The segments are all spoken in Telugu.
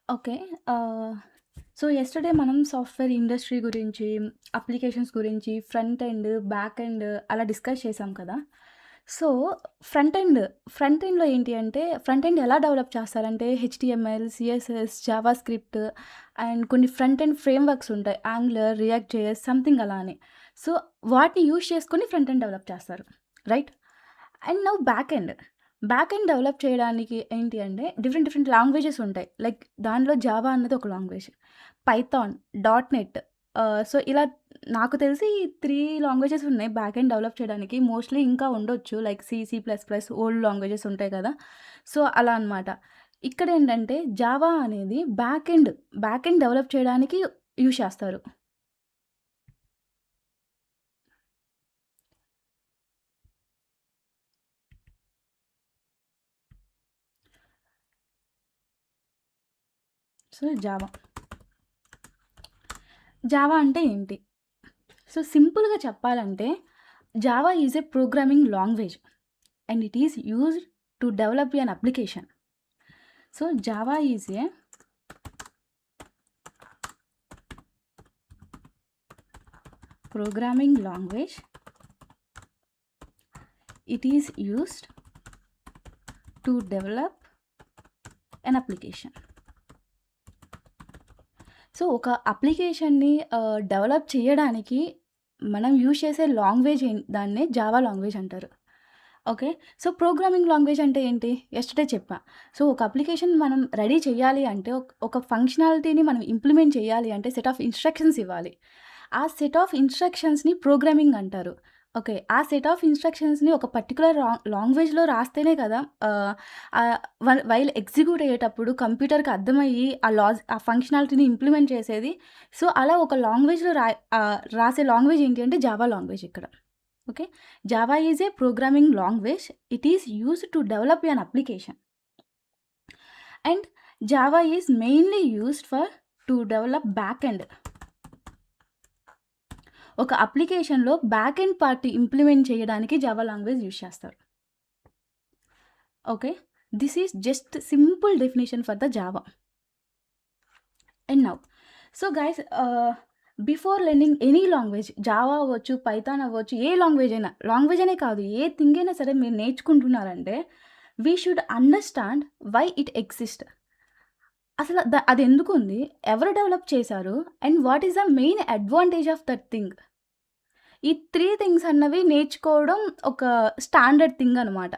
ఓకే. సో, యెస్టర్‌డే మనం సాఫ్ట్‌వేర్ ఇండస్ట్రీ గురించి, అప్లికేషన్స్ గురించి, ఫ్రంట్ ఎండ్, బ్యాక్ ఎండ్ అలా డిస్కస్ చేశాం కదా! సో, ఫ్రంట్ ఎండ్, ఫ్రంట్ ఎండ్‌లో ఏంటి అంటే, ఫ్రంట్ ఎండ్ ఎలా డెవలప్ చేస్తారంటే HTML, CSS, Java script and కొన్ని ఫ్రంట్ ఎండ్ ఫ్రేమ్‌వర్క్స్ ఉంటాయి. యాంగులర్, రియాక్ట్ జేఎస్ సంథింగ్ అలా అని. సో, వాటిని యూజ్ చేసుకొని ఫ్రంట్ ఎండ్ డెవలప్ చేస్తారు. Right? And now back end. Back end develop చేయడానికి ఏంటి అంటే డిఫరెంట్ డిఫరెంట్ లాంగ్వేజెస్ ఉంటాయి. లైక్ దానిలో జావా అన్నది ఒక language. Python, dot net so, ఇలా నాకు తెలిసి 3 లాంగ్వేజెస్ ఉన్నాయి బ్యాక్ ఎండ్ డెవలప్ చేయడానికి. మోస్ట్‌లీ ఇంకా ఉండొచ్చు. Like C, C plus plus old languages ఉంటాయి కదా! సో, అలా అనమాట. ఇక్కడేంటంటే జావా అనేది బ్యాక్ ఎండ్ డెవలప్ చేయడానికి యూజ్ చేస్తారు. సో, జావా అంటే ఏంటి? సో, సింపుల్‌గా చెప్పాలంటే Java is a programming language and it is used to develop an application. So, Java is a programming language. It is used to develop an application. So, ఒక అప్లికేషన్‌ని డెవలప్ చేయడానికి మనం యూజ్ చేసే లాంగ్వేజ్ దాన్నే జావా లాంగ్వేజ్ అంటారు. ఓకే. సో, ప్రోగ్రామింగ్ లాంగ్వేజ్ అంటే ఏంటి? యెస్టర్‌డే చెప్పా. సో, ఒక అప్లికేషన్ మనం రెడీ చేయాలి అంటే ఒక ఫంక్షనాలిటీని మనం ఇంప్లిమెంట్ చేయాలి అంటే సెట్ ఆఫ్ ఇన్‌స్ట్రక్షన్స్ ఇవ్వాలి. ఆ సెట్ ఆఫ్ ఇన్‌స్ట్రక్షన్స్‌ని ప్రోగ్రామింగ్ అంటారు. ఓకే. ఆ సెట్ ఆఫ్ ఇన్‌స్ట్రక్షన్స్‌ని ఒక పర్టిక్యులర్ లాంగ్వేజ్‌లో రాస్తేనే కదా! ఆహ్, ఆహ్, వైల్ ఎగ్జిక్యూట్ అయ్యేటప్పుడు కంప్యూటర్‌కి అర్థమయ్యి ఆ ఫంక్షనాలిటీని ఇంప్లిమెంట్ చేసేది. సో, అలా ఒక లాంగ్వేజ్‌లో రాసే లాంగ్వేజ్ ఏంటి అంటే జావా లాంగ్వేజ్ ఇక్కడ. Okay. Java is a programming language. It is used to develop an application. And Java is mainly used to develop back end. ఒక అప్లికేషన్‌లో బ్యాక్ ఎండ్ పార్ట్ ఇంప్లిమెంట్ చేయడానికి జావా లాంగ్వేజ్ యూజ్ చేస్తారు. Okay. This is just simple definition for the Java. And now so guys before learning any language Java అవ్వచ్చు, పైథాన్ అవ్వచ్చు, ఏ లాంగ్వేజ్ అయినా, లాంగ్వేజ్ అనే కాదు ఏ థింగ్ అయినా సరే మీరు నేర్చుకుంటున్నారంటే we should understand why it exist. అసల అదెందుకుంది? ఎవరు డెవలప్ చేశారు? And what is the main advantage of that thing? ఈ 3 థింగ్స్ అన్నవి నేర్చుకోవడం ఒక స్టాండర్డ్ థింగ్ అనమాట.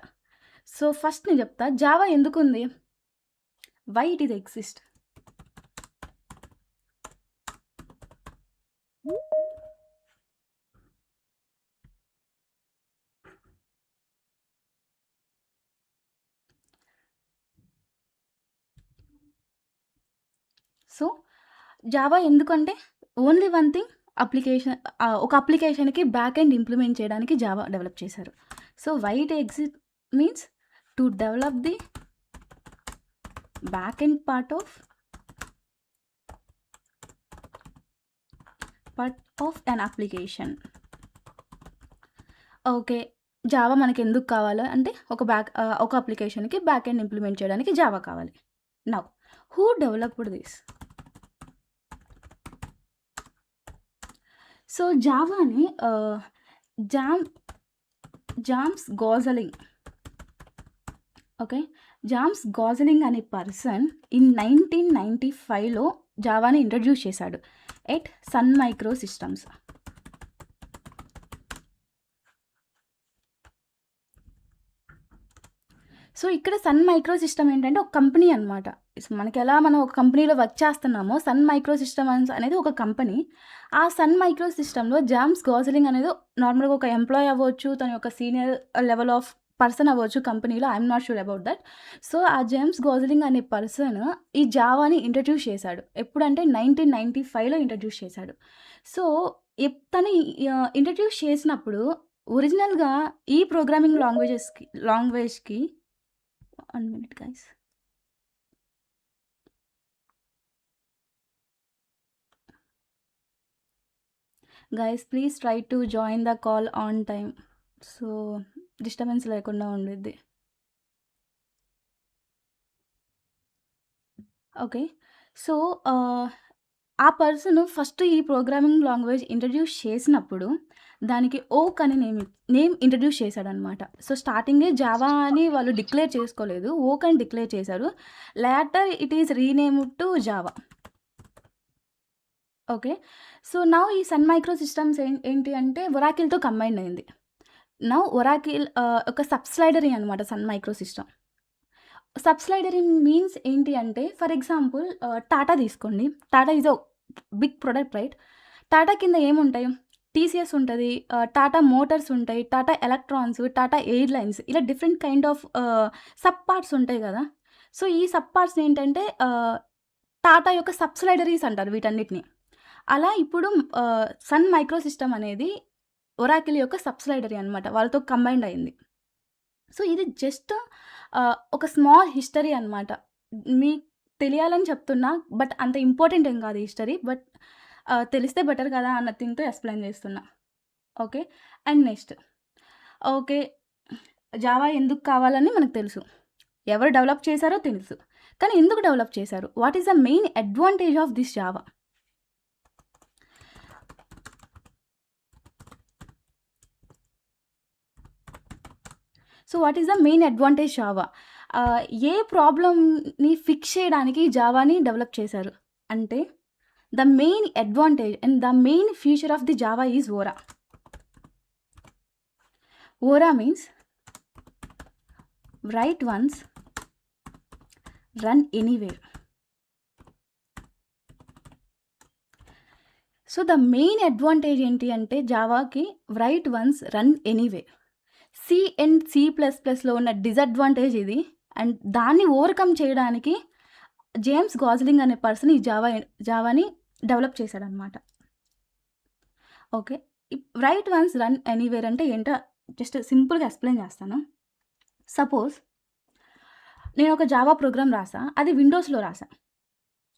సో, ఫస్ట్ నేను చెప్తా జావా ఎందుకుంది? Why it is exist? So, Java ఎందుకంటే ఓన్లీ వన్ థింగ్ ఒక అప్లికేషన్‌కి బ్యాక్ ఎండ్ ఇంప్లిమెంట్ చేయడానికి జావా డెవలప్ చేశారు. So, why it exist means to develop the back end part of an application. Okay. Java మనకెందుకు కావాలో అంటే ఒక అప్లికేషన్‌కి బ్యాక్ ఎండ్ ఇంప్లిమెంట్ చేయడానికి జావా కావాలి. Now who developed this? So, జావాని James James Gosling. Okay. James Gosling అనే పర్సన్ ఇన్ 1995లో జావాని ఇంట్రొడ్యూస్ చేశాడు at Sun Microsystems. So, ఇక్కడ సన్ మైక్రో సిస్టమ్ ఏంటంటే ఒక కంపెనీ అనమాట. మనం ఒక కంపెనీలో వర్క్ చేస్తున్నామో సన్ మైక్రో సిస్టమ్స్ అనేది ఒక కంపెనీ. ఆ సన్ మైక్రో సిస్టమ్‌లో జామ్స్ గోసలింగ్ అనేది నార్మల్‌గా ఒక ఎంప్లాయీ అవ్వచ్చు, తన యొక్క సీనియర్ లెవెల్ ఆఫ్ పర్సన్ అవ్వచ్చు కంపెనీలో. I'm not sure about that. So, ఆ జేమ్స్ గోసలింగ్ అనే పర్సన్ ఈ జావాని ఇంట్రొడ్యూస్ చేశాడు. ఎప్పుడంటే 1995లో ఇంట్రొడ్యూస్ చేశాడు. సో, తను ఇంట్రొడ్యూస్ చేసినప్పుడు ఒరిజినల్‌గా ఈ programming లాంగ్వేజ్‌కి 1 minute, guys. Guys, please try to join the call on time. So, disturbance లేకుండా ఉండిద్ది. ఓకే. సో, ఆ పర్సన్ ఫస్ట్ ఈ ప్రోగ్రామింగ్ లాంగ్వేజ్ ఇంట్రడ్యూస్ చేసినప్పుడు, దానికి ఓక్ అని నేమ్ ఇంట్రడ్యూస్ చేశాడనమాట. సో, స్టార్టింగే జావా అని వాళ్ళు డిక్లేర్ చేసుకోలేదు. ఓక్ అని డిక్లేర్ చేశారు. Later it is renamed to Java. Okay. So, now ఈ సన్ మైక్రో సిస్టమ్స్ ఏంటి అంటే ఒరాకిల్‌తో కంబైన్ అయింది. నౌ ఒరాకిల్ ఒక సబ్‌స్లైడరీ అనమాట Sun Microsystems. Subsidiary means ఏంటి అంటే ఫర్ ఎగ్జాంపుల్ టాటా తీసుకోండి. Tata is a big product right. Tata కింద ఏముంటాయి? టీసీఎస్ ఉంటది. టాటా మోటార్స్ ఉంటాయి. టాటా ఎలక్ట్రాన్స్, టాటా ఎయిర్‌లైన్స్ ఇలా different kind of sub parts ఉంటాయి గదా! సో, ఈ సబ్ పార్ట్స్ ఏంటంటే టాటా యొక్క సబ్‌స్లైడరీస్ అంటారు వీటన్నిటిని. అలా ఇప్పుడు సన్ మైక్రో సిస్టమ్ అనేది ఒరాకిల్ యొక్క సబ్‌స్లైడరీ అనమాట. వాళ్ళతో కంబైన్డ్ అయింది. సో, ఇది జస్ట్ ఒక స్మాల్ హిస్టరీ అనమాట. మీకు తెలియాలని చెప్తున్నా. బట్ అంత ఇంపార్టెంట్ ఏం కాదు ఈ హిస్టరీ. బట్ తెలిస్తే బెటర్ కదా అన్న థింగ్‌తో ఎక్స్‌ప్లెయిన్ చేస్తున్నా. Okay. And next okay. Java ఎందుకు కావాలని మనకు తెలుసు. ఎవరు డెవలప్ చేశారో తెలుసు. కానీ ఎందుకు డెవలప్ చేశారు? What is the main advantage of this Java? So, what is the main advantage Java? ఏ ప్రాబ్లమ్‌ని ఫిక్స్ చేయడానికి జావాని డెవలప్ చేశారు? అంటే the main advantage and the main feature of the Java is ORA. ORA means write once, run anywhere. So, the main advantage ఏంటి అంటే జావాకి write once, run anywhere. C and C plus ప్లస్‌లో ఉన్న డిసడ్వాంటేజ్ ఇది. అండ్ దాన్ని ఓవర్‌కమ్ చేయడానికి జేమ్స్ గాస్లింగ్ అనే పర్సన్ ఈ జావాని డెవలప్ చేశాడనమాట. Okay. Write once, run anywhere అంటే ఏంటో జస్ట్ సింపుల్‌గా ఎక్స్‌ప్లెయిన్ చేస్తాను. సపోజ్ నేను ఒక జావా ప్రోగ్రామ్ రాసా. అది విండోస్‌లో రాసా.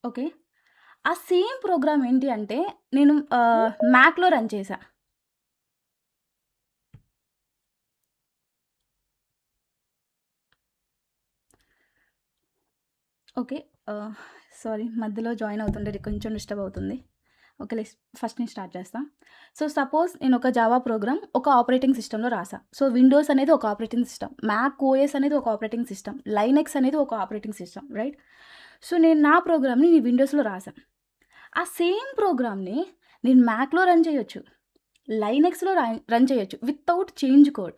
ఓకే. ఆ సేమ్ ప్రోగ్రామ్ ఏంటి అంటే నేను మ్యాక్‌లో రన్ చేశా. ఓకే. సారీ మధ్యలో జాయిన్ అవుతుంటే కొంచెం డిస్టర్బ్ అవుతుంది. ఓకే. ఫస్ట్ నుంచి స్టార్ట్ చేస్తా. సో, సపోజ్ నేను ఒక జావా ప్రోగ్రామ్ ఒక ఆపరేటింగ్ సిస్టమ్‌లో రాసా. సో, విండోస్ అనేది ఒక ఆపరేటింగ్ సిస్టమ్. మ్యాక్ ఓఎస్ అనేది ఒక ఆపరేటింగ్ సిస్టమ్. లైనెక్స్ అనేది ఒక ఆపరేటింగ్ సిస్టమ్. రైట్? సో, నేను నా ప్రోగ్రామ్‌ని విండోస్‌లో రాసా. ఆ సేమ్ ప్రోగ్రామ్‌ని నేను మ్యాక్‌లో రన్ చేయొచ్చు. లైనెక్స్‌లో రన్ చేయొచ్చు వితౌట్ చేంజ్ కోడ్.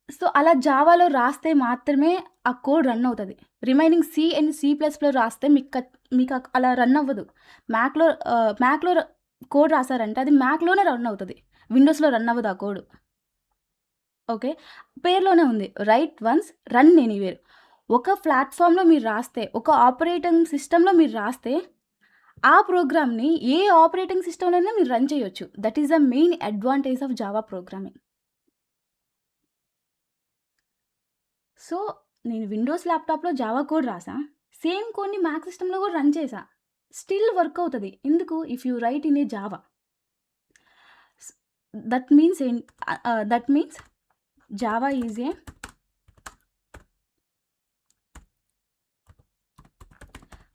సో, అలా జావాలో రాస్తే మాత్రమే ఆ కోడ్ రన్ అవుతది. రిమైనింగ్ సి అండ్ సి ప్లస్‌లో రాస్తే మీకు అలా రన్ అవ్వదు. మ్యాక్‌లో కోడ్ రాసారంటే అది మ్యాక్‌లోనే రన్ అవుతది. విండోస్‌లో రన్ అవ్వదు ఆ కోడ్. ఓకే. పేరులోనే ఉంది. Right once, run anywhere. ఒక ప్లాట్‌ఫామ్‌లో మీరు రాస్తే, ఒక ఆపరేటింగ్ సిస్టమ్‌లో మీరు రాస్తే, ఆ ప్రోగ్రామ్‌ని ఏ ఆపరేటింగ్ సిస్టమ్‌లోనైనా మీరు రన్ చేయొచ్చు. That is the main advantage of Java programming. So, నేను విండోస్ ల్యాప్‌టాప్‌లో జావా కోడ్ రాసా. సేమ్ కోడ్‌ని మ్యాక్ సిస్టమ్‌లో కూడా రన్ చేశా. స్టిల్ వర్క్ అవుతది. ఎందుకు? If you write in a Java. స్ that means that means Java is a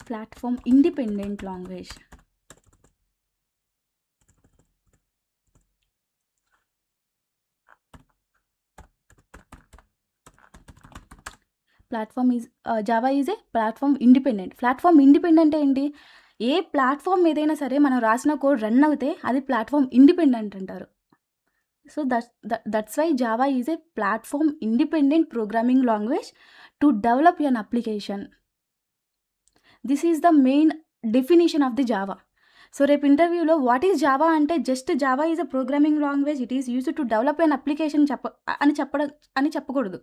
platform independent language. Java is a platform independent. Platform independent ఏంటి? ఏ ప్లాట్‌ఫార్మ్ ఏదైనా సరే మనం రాసిన కోడ్ రన్ అవుతే అది ప్లాట్‌ఫార్మ్ ఇండిపెండెంట్ అంటారు. So, that's why Java is a platform independent programming language to develop an application. This is the main definition of the Java. So, రేపు ఇంటర్వ్యూలో వాట్ ఈస్ జావా అంటే just Java is a programming language. It is used to develop an application అని చెప్పకూడదు.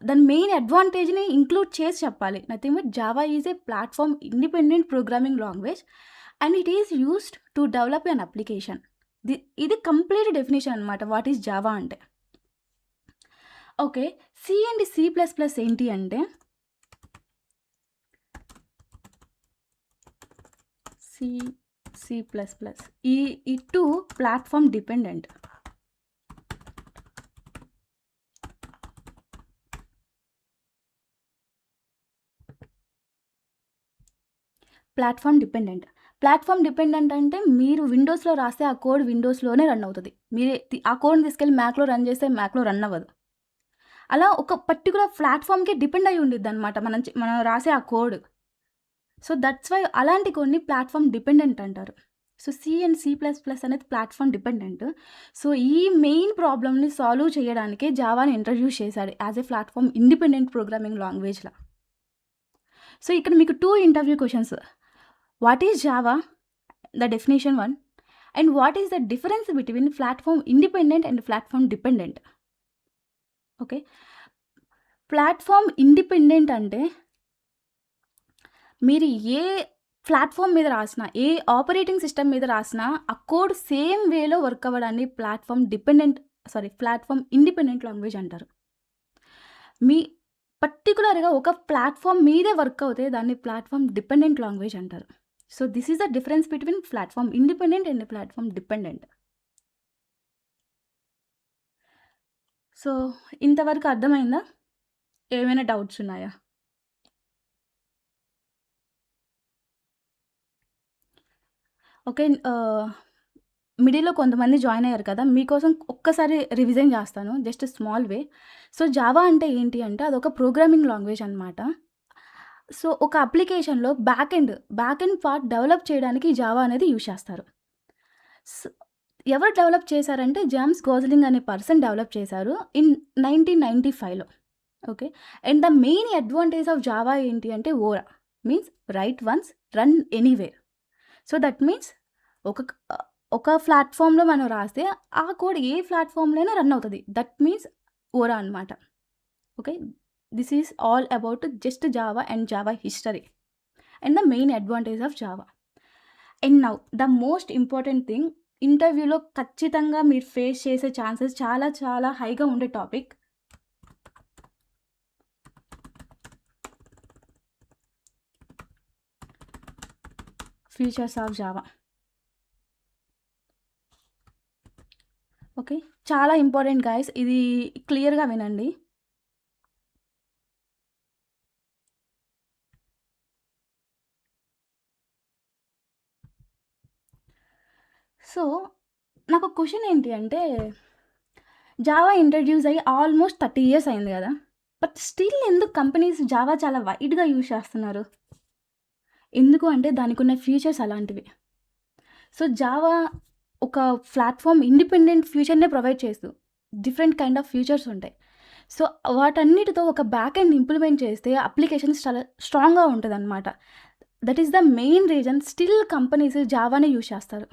దాని మెయిన్ అడ్వాంటేజ్‌ని ఇంక్లూడ్ చేసి చెప్పాలి. Nothing but Java is a platform independent programming language and it is used to develop an application. ఇది కంప్లీట్ డెఫినిషన్ అనమాట. వాట్ ఈస్ జావా అంటే. Okay. C and C plus plus ఏంటి అంటే సి, సి ప్లస్ ప్లస్ ఈ 2 platform dependent. Platform dependent. Platform dependent అంటే మీరు విండోస్‌లో రాస్తే ఆ కోడ్ విండోస్‌లోనే రన్ అవుతది. మీరే ఆ కోడ్‌ని తీసుకెళ్ళి మ్యాక్‌లో రన్ చేస్తే మ్యాక్‌లో రన్ అవ్వదు. అలా ఒక పర్టిక్యులర్ ప్లాట్‌ఫామ్‌కే డిపెండ్ అయ్యి ఉండిద్దనమాట మనం రాసే ఆ కోడ్. సో, దట్స్ వై అలాంటి కొన్ని ప్లాట్‌ఫామ్ డిపెండెంట్ అంటారు. So, C and C plus plus అనేది ప్లాట్‌ఫామ్ డిపెండెంట్. సో, ఈ మెయిన్ ప్రాబ్లమ్‌ని సాల్వ్ చేయడానికే జావాని ఇంట్రొడ్యూస్ చేశాడు as a platform independent programming లాంగ్వేజ్‌లా. సో, ఇక్కడ మీకు 2 interview questions. What is Java? The definition 1 and what is the difference between platform independent and platform dependent. Okay. Platform independent అంటే మీరు ఏ ప్లాట్‌ఫామ్ మీద రాసినా, ఏ ఆపరేటింగ్ సిస్టమ్ మీద రాసినా, ఆ కోడ్ సేమ్ వేలో వర్క్ అవ్వడాన్ని ప్లాట్‌ఫామ్ ఇండిపెండెంట్ లాంగ్వేజ్ అంటారు. మీ పర్టిక్యులర్‌గా ఒక ప్లాట్‌ఫామ్ మీదే వర్క్ అవుతే దాన్ని ప్లాట్‌ఫామ్ డిపెండెంట్ లాంగ్వేజ్ అంటారు. So, this is the difference between platform independent and platform dependent. So, ఇంతవరకు అర్థమైందా? ఏమైనా డౌట్స్ ఉన్నాయా? ఓకే. మిడిల్‌లో కొంతమంది జాయిన్ అయ్యారు కదా! మీకోసం ఒక్కసారి రివిజన్ చేస్తాను. జస్ట్ స్మాల్ వే. సో, జావా అంటే ఏంటి అంటే అదొక ప్రోగ్రామింగ్ లాంగ్వేజ్ అనమాట. సో, ఒక అప్లికేషన్‌లో బ్యాక్ ఎండ్ పార్ట్ డెవలప్ చేయడానికి జావా అనేది యూజ్ చేస్తారు. స్ ఎవరు డెవలప్ చేశారంటే జేమ్స్ గోస్లింగ్ అనే పర్సన్ డెవలప్ చేశారు ఇన్ 1995లో. Okay. And the main advantage of Java ఏంటి అంటే ORA. Means write once, run anywhere. So, that means ఒక క్ ఒక ప్లాట్‌ఫామ్‌లో మనం రాస్తే ఆ కోడ్ ఏ ప్లాట్‌ఫామ్‌లో అయినా రన్ అవుతది. దట్ మీన్స్ ఓరా అనమాట. Okay. This is all about just Java and Java history and the main advantage of Java. And now the most important thing, ఇంటర్వ్యూలో ఖచ్చితంగా మీరు ఫేస్ చేసే ఛాన్సెస్ చాలా చాలా హైగా ఉండే topic. Features of Java. Okay. చాలా ఇంపార్టెంట్ గైస్. ఇది క్లియర్‌గా వినండి. సో, నాకొక క్వెషన్ ఏంటి అంటే, జావా ఇంట్రొడ్యూస్ అయ్యి ఆల్మోస్ట్ 30 ఇయర్స్ అయింది గదా! బట్ స్టిల్ ఎందుకు కంపెనీస్ జావా చాలా వైడ్‌గా యూజ్ చేస్తున్నారు? ఎందుకు అంటే దానికున్న ఫీచర్స్ అలాంటివి. సో, జావా ఒక ప్లాట్‌ఫామ్ ఇండిపెండెంట్ ఫ్యూచర్‌నే ప్రొవైడ్ చేస్తూ, డిఫరెంట్ కైండ్ ఆఫ్ ఫీచర్స్ ఉంటాయి. సో, వాటన్నిటితో ఒక బ్యాక్ ఎండ్ ఇంప్లిమెంట్ చేస్తే అప్లికేషన్స్ చాలా స్ట్రాంగ్‌గా ఉంటదనమాట. That is the main reason still companies జావానే use చేస్తారు.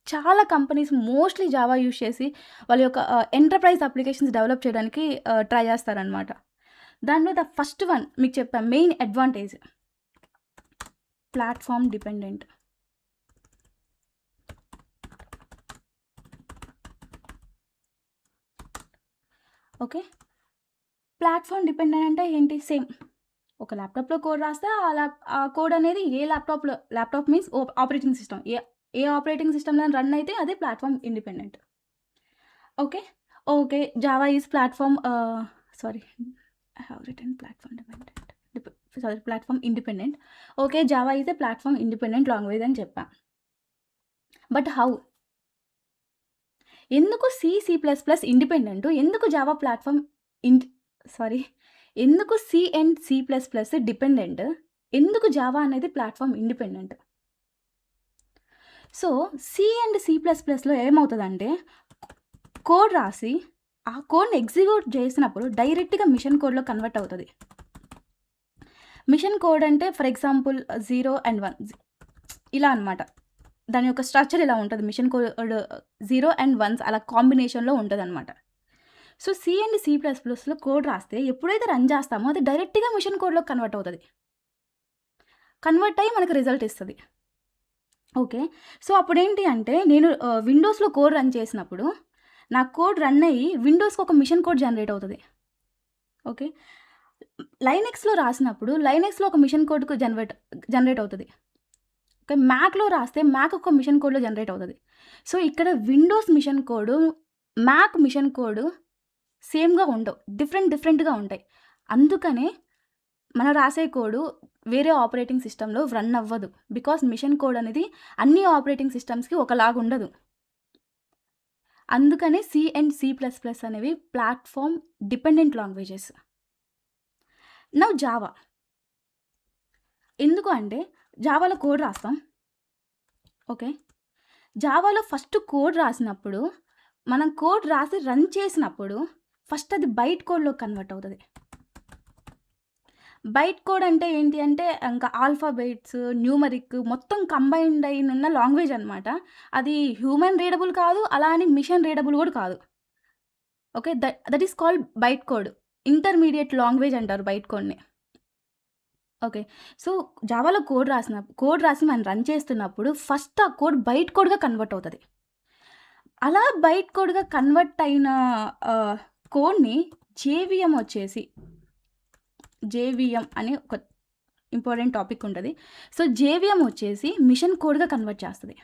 చాలా కంపెనీస్ మోస్ట్‌లీ జావా యూజ్ చేసి వాళ్ళ యొక్క ఎంటర్‌ప్రైజ్ అప్లికేషన్స్ డెవలప్ చేయడానికి ట్రై చేస్తారనమాట. దాంట్లో ద ఫస్ట్ వన్ మీకు చెప్పా main advantage platform dependent. Okay. Platform dependent అంటే ఏంటి? సేమ్ ఒక ల్యాప్‌టాప్‌లో కోడ్ రాస్తే ఆ కోడ్ అనేది ఏ ల్యాప్‌టాప్ మీన్స్ ఆపరేటింగ్ సిస్టమ్. ఏ ఆపరేటింగ్ సిస్టమ్‌లో రన్ అయితే అదే platform independent. Okay. Okay. Java is platform sorry I have written platform dependent. Platform independent. Okay. Java is a platform independent language అని చెప్పా. But how? ఎందుకు సి ప్లస్ ప్లస్ ఇండిపెండెంటు? ఎందుకు జావా ప్లాట్‌ఫామ్ ఇండ్ సారీ. ఎందుకు C and C plus plus dependent? ఎందుకు జావా అనేది platform independent? So, C and C plus ప్లస్‌లో ఏమవుతదంటే కోడ్ రాసి, ఆ కోడ్‌ని ఎగ్జిక్యూట్ చేసినప్పుడు డైరెక్ట్‌గా మిషన్ కోడ్‌లో కన్వర్ట్ అవుతది. మిషన్ కోడ్ అంటే ఫర్ ఎగ్జాంపుల్ 0 అండ్ 1 ఇలా అనమాట. దాని యొక్క స్ట్రక్చర్ ఇలా ఉంటది. మిషన్ కోడ్ 0 అండ్ 1 అలా కాంబినేషన్‌లో ఉంటదనమాట. So, C and C plus ప్లస్‌లో కోడ్ రాస్తే ఎప్పుడైతే రన్ చేస్తామో అది డైరెక్ట్‌గా మిషన్ కోడ్‌లోకి కన్వర్ట్ అవుతది. కన్వర్ట్ అయ్యి మనకు రిజల్ట్ ఇస్తది. ఓకే. సో, అప్పుడేంటి అంటే నేను విండోస్‌లో కోడ్ రన్ చేసినప్పుడు నా కోడ్ రన్ అయ్యి విండోస్‌కి ఒక మిషన్ కోడ్ జనరేట్ అవుతది. ఓకే. లైనెక్స్‌లో రాసినప్పుడు లైనెక్స్‌లో ఒక మిషన్ కోడ్‌కు జనరేట్ అవుతది. ఓకే. మ్యాక్‌లో రాస్తే మ్యాక్ ఒక మిషన్ కోడ్‌లో జనరేట్ అవుతది. సో, ఇక్కడ Windows machine code, Mac machine code సేమ్‌గా ఉండవు. డిఫరెంట్‌గా ఉంటాయి. అందుకనే మనం రాసే కోడు వేరే ఆపరేటింగ్ సిస్టమ్‌లో రన్ అవ్వదు. బికాజ్ మిషన్ కోడ్ అనేది అన్ని ఆపరేటింగ్ సిస్టమ్స్‌కి ఒకలాగా ఉండదు. అందుకనే C and C plus plus అనేవి platform dependent languages. Now Java. ఎందుకు అంటే జావాలో కోడ్ రాస్తాం. ఓకే. జావాలో ఫస్ట్ కోడ్ రాసినప్పుడు, మనం కోడ్ రాసి రన్ చేసినప్పుడు ఫస్ట్ అది బైట్ కోడ్‌లోకి కన్వర్ట్ అవుతది. బైట్ కోడ్ అంటే ఏంటి అంటే ఇంకా ఆల్ఫాబెట్స్, న్యూమరిక్ మొత్తం కంబైన్డ్ అయినున్న లాంగ్వేజ్ అనమాట. అది హ్యూమన్ రీడబుల్ కాదు. అలా అని మిషన్ రీడబుల్ కూడా కాదు. Okay. That is called byte code. Intermediate language అంటారు బైట్ కోడ్‌ని. ఓకే. సో, జావాలో కోడ్ రాసి మనం రన్ చేస్తున్నప్పుడు ఫస్ట్ ఆ కోడ్ బైట్ కోడ్‌గా కన్వర్ట్ అవుతది. అలా బైట్ కోడ్‌గా కన్వర్ట్ అయిన కోడ్‌ని జేవీఎం వచ్చేసి జేవీఎం అని ఒక ఇంపార్టెంట్ టాపిక్ ఉంటది. సో, జేవీఎం వచ్చేసి మిషన్ కోడ్‌గా కన్వర్ట్ చేస్తది.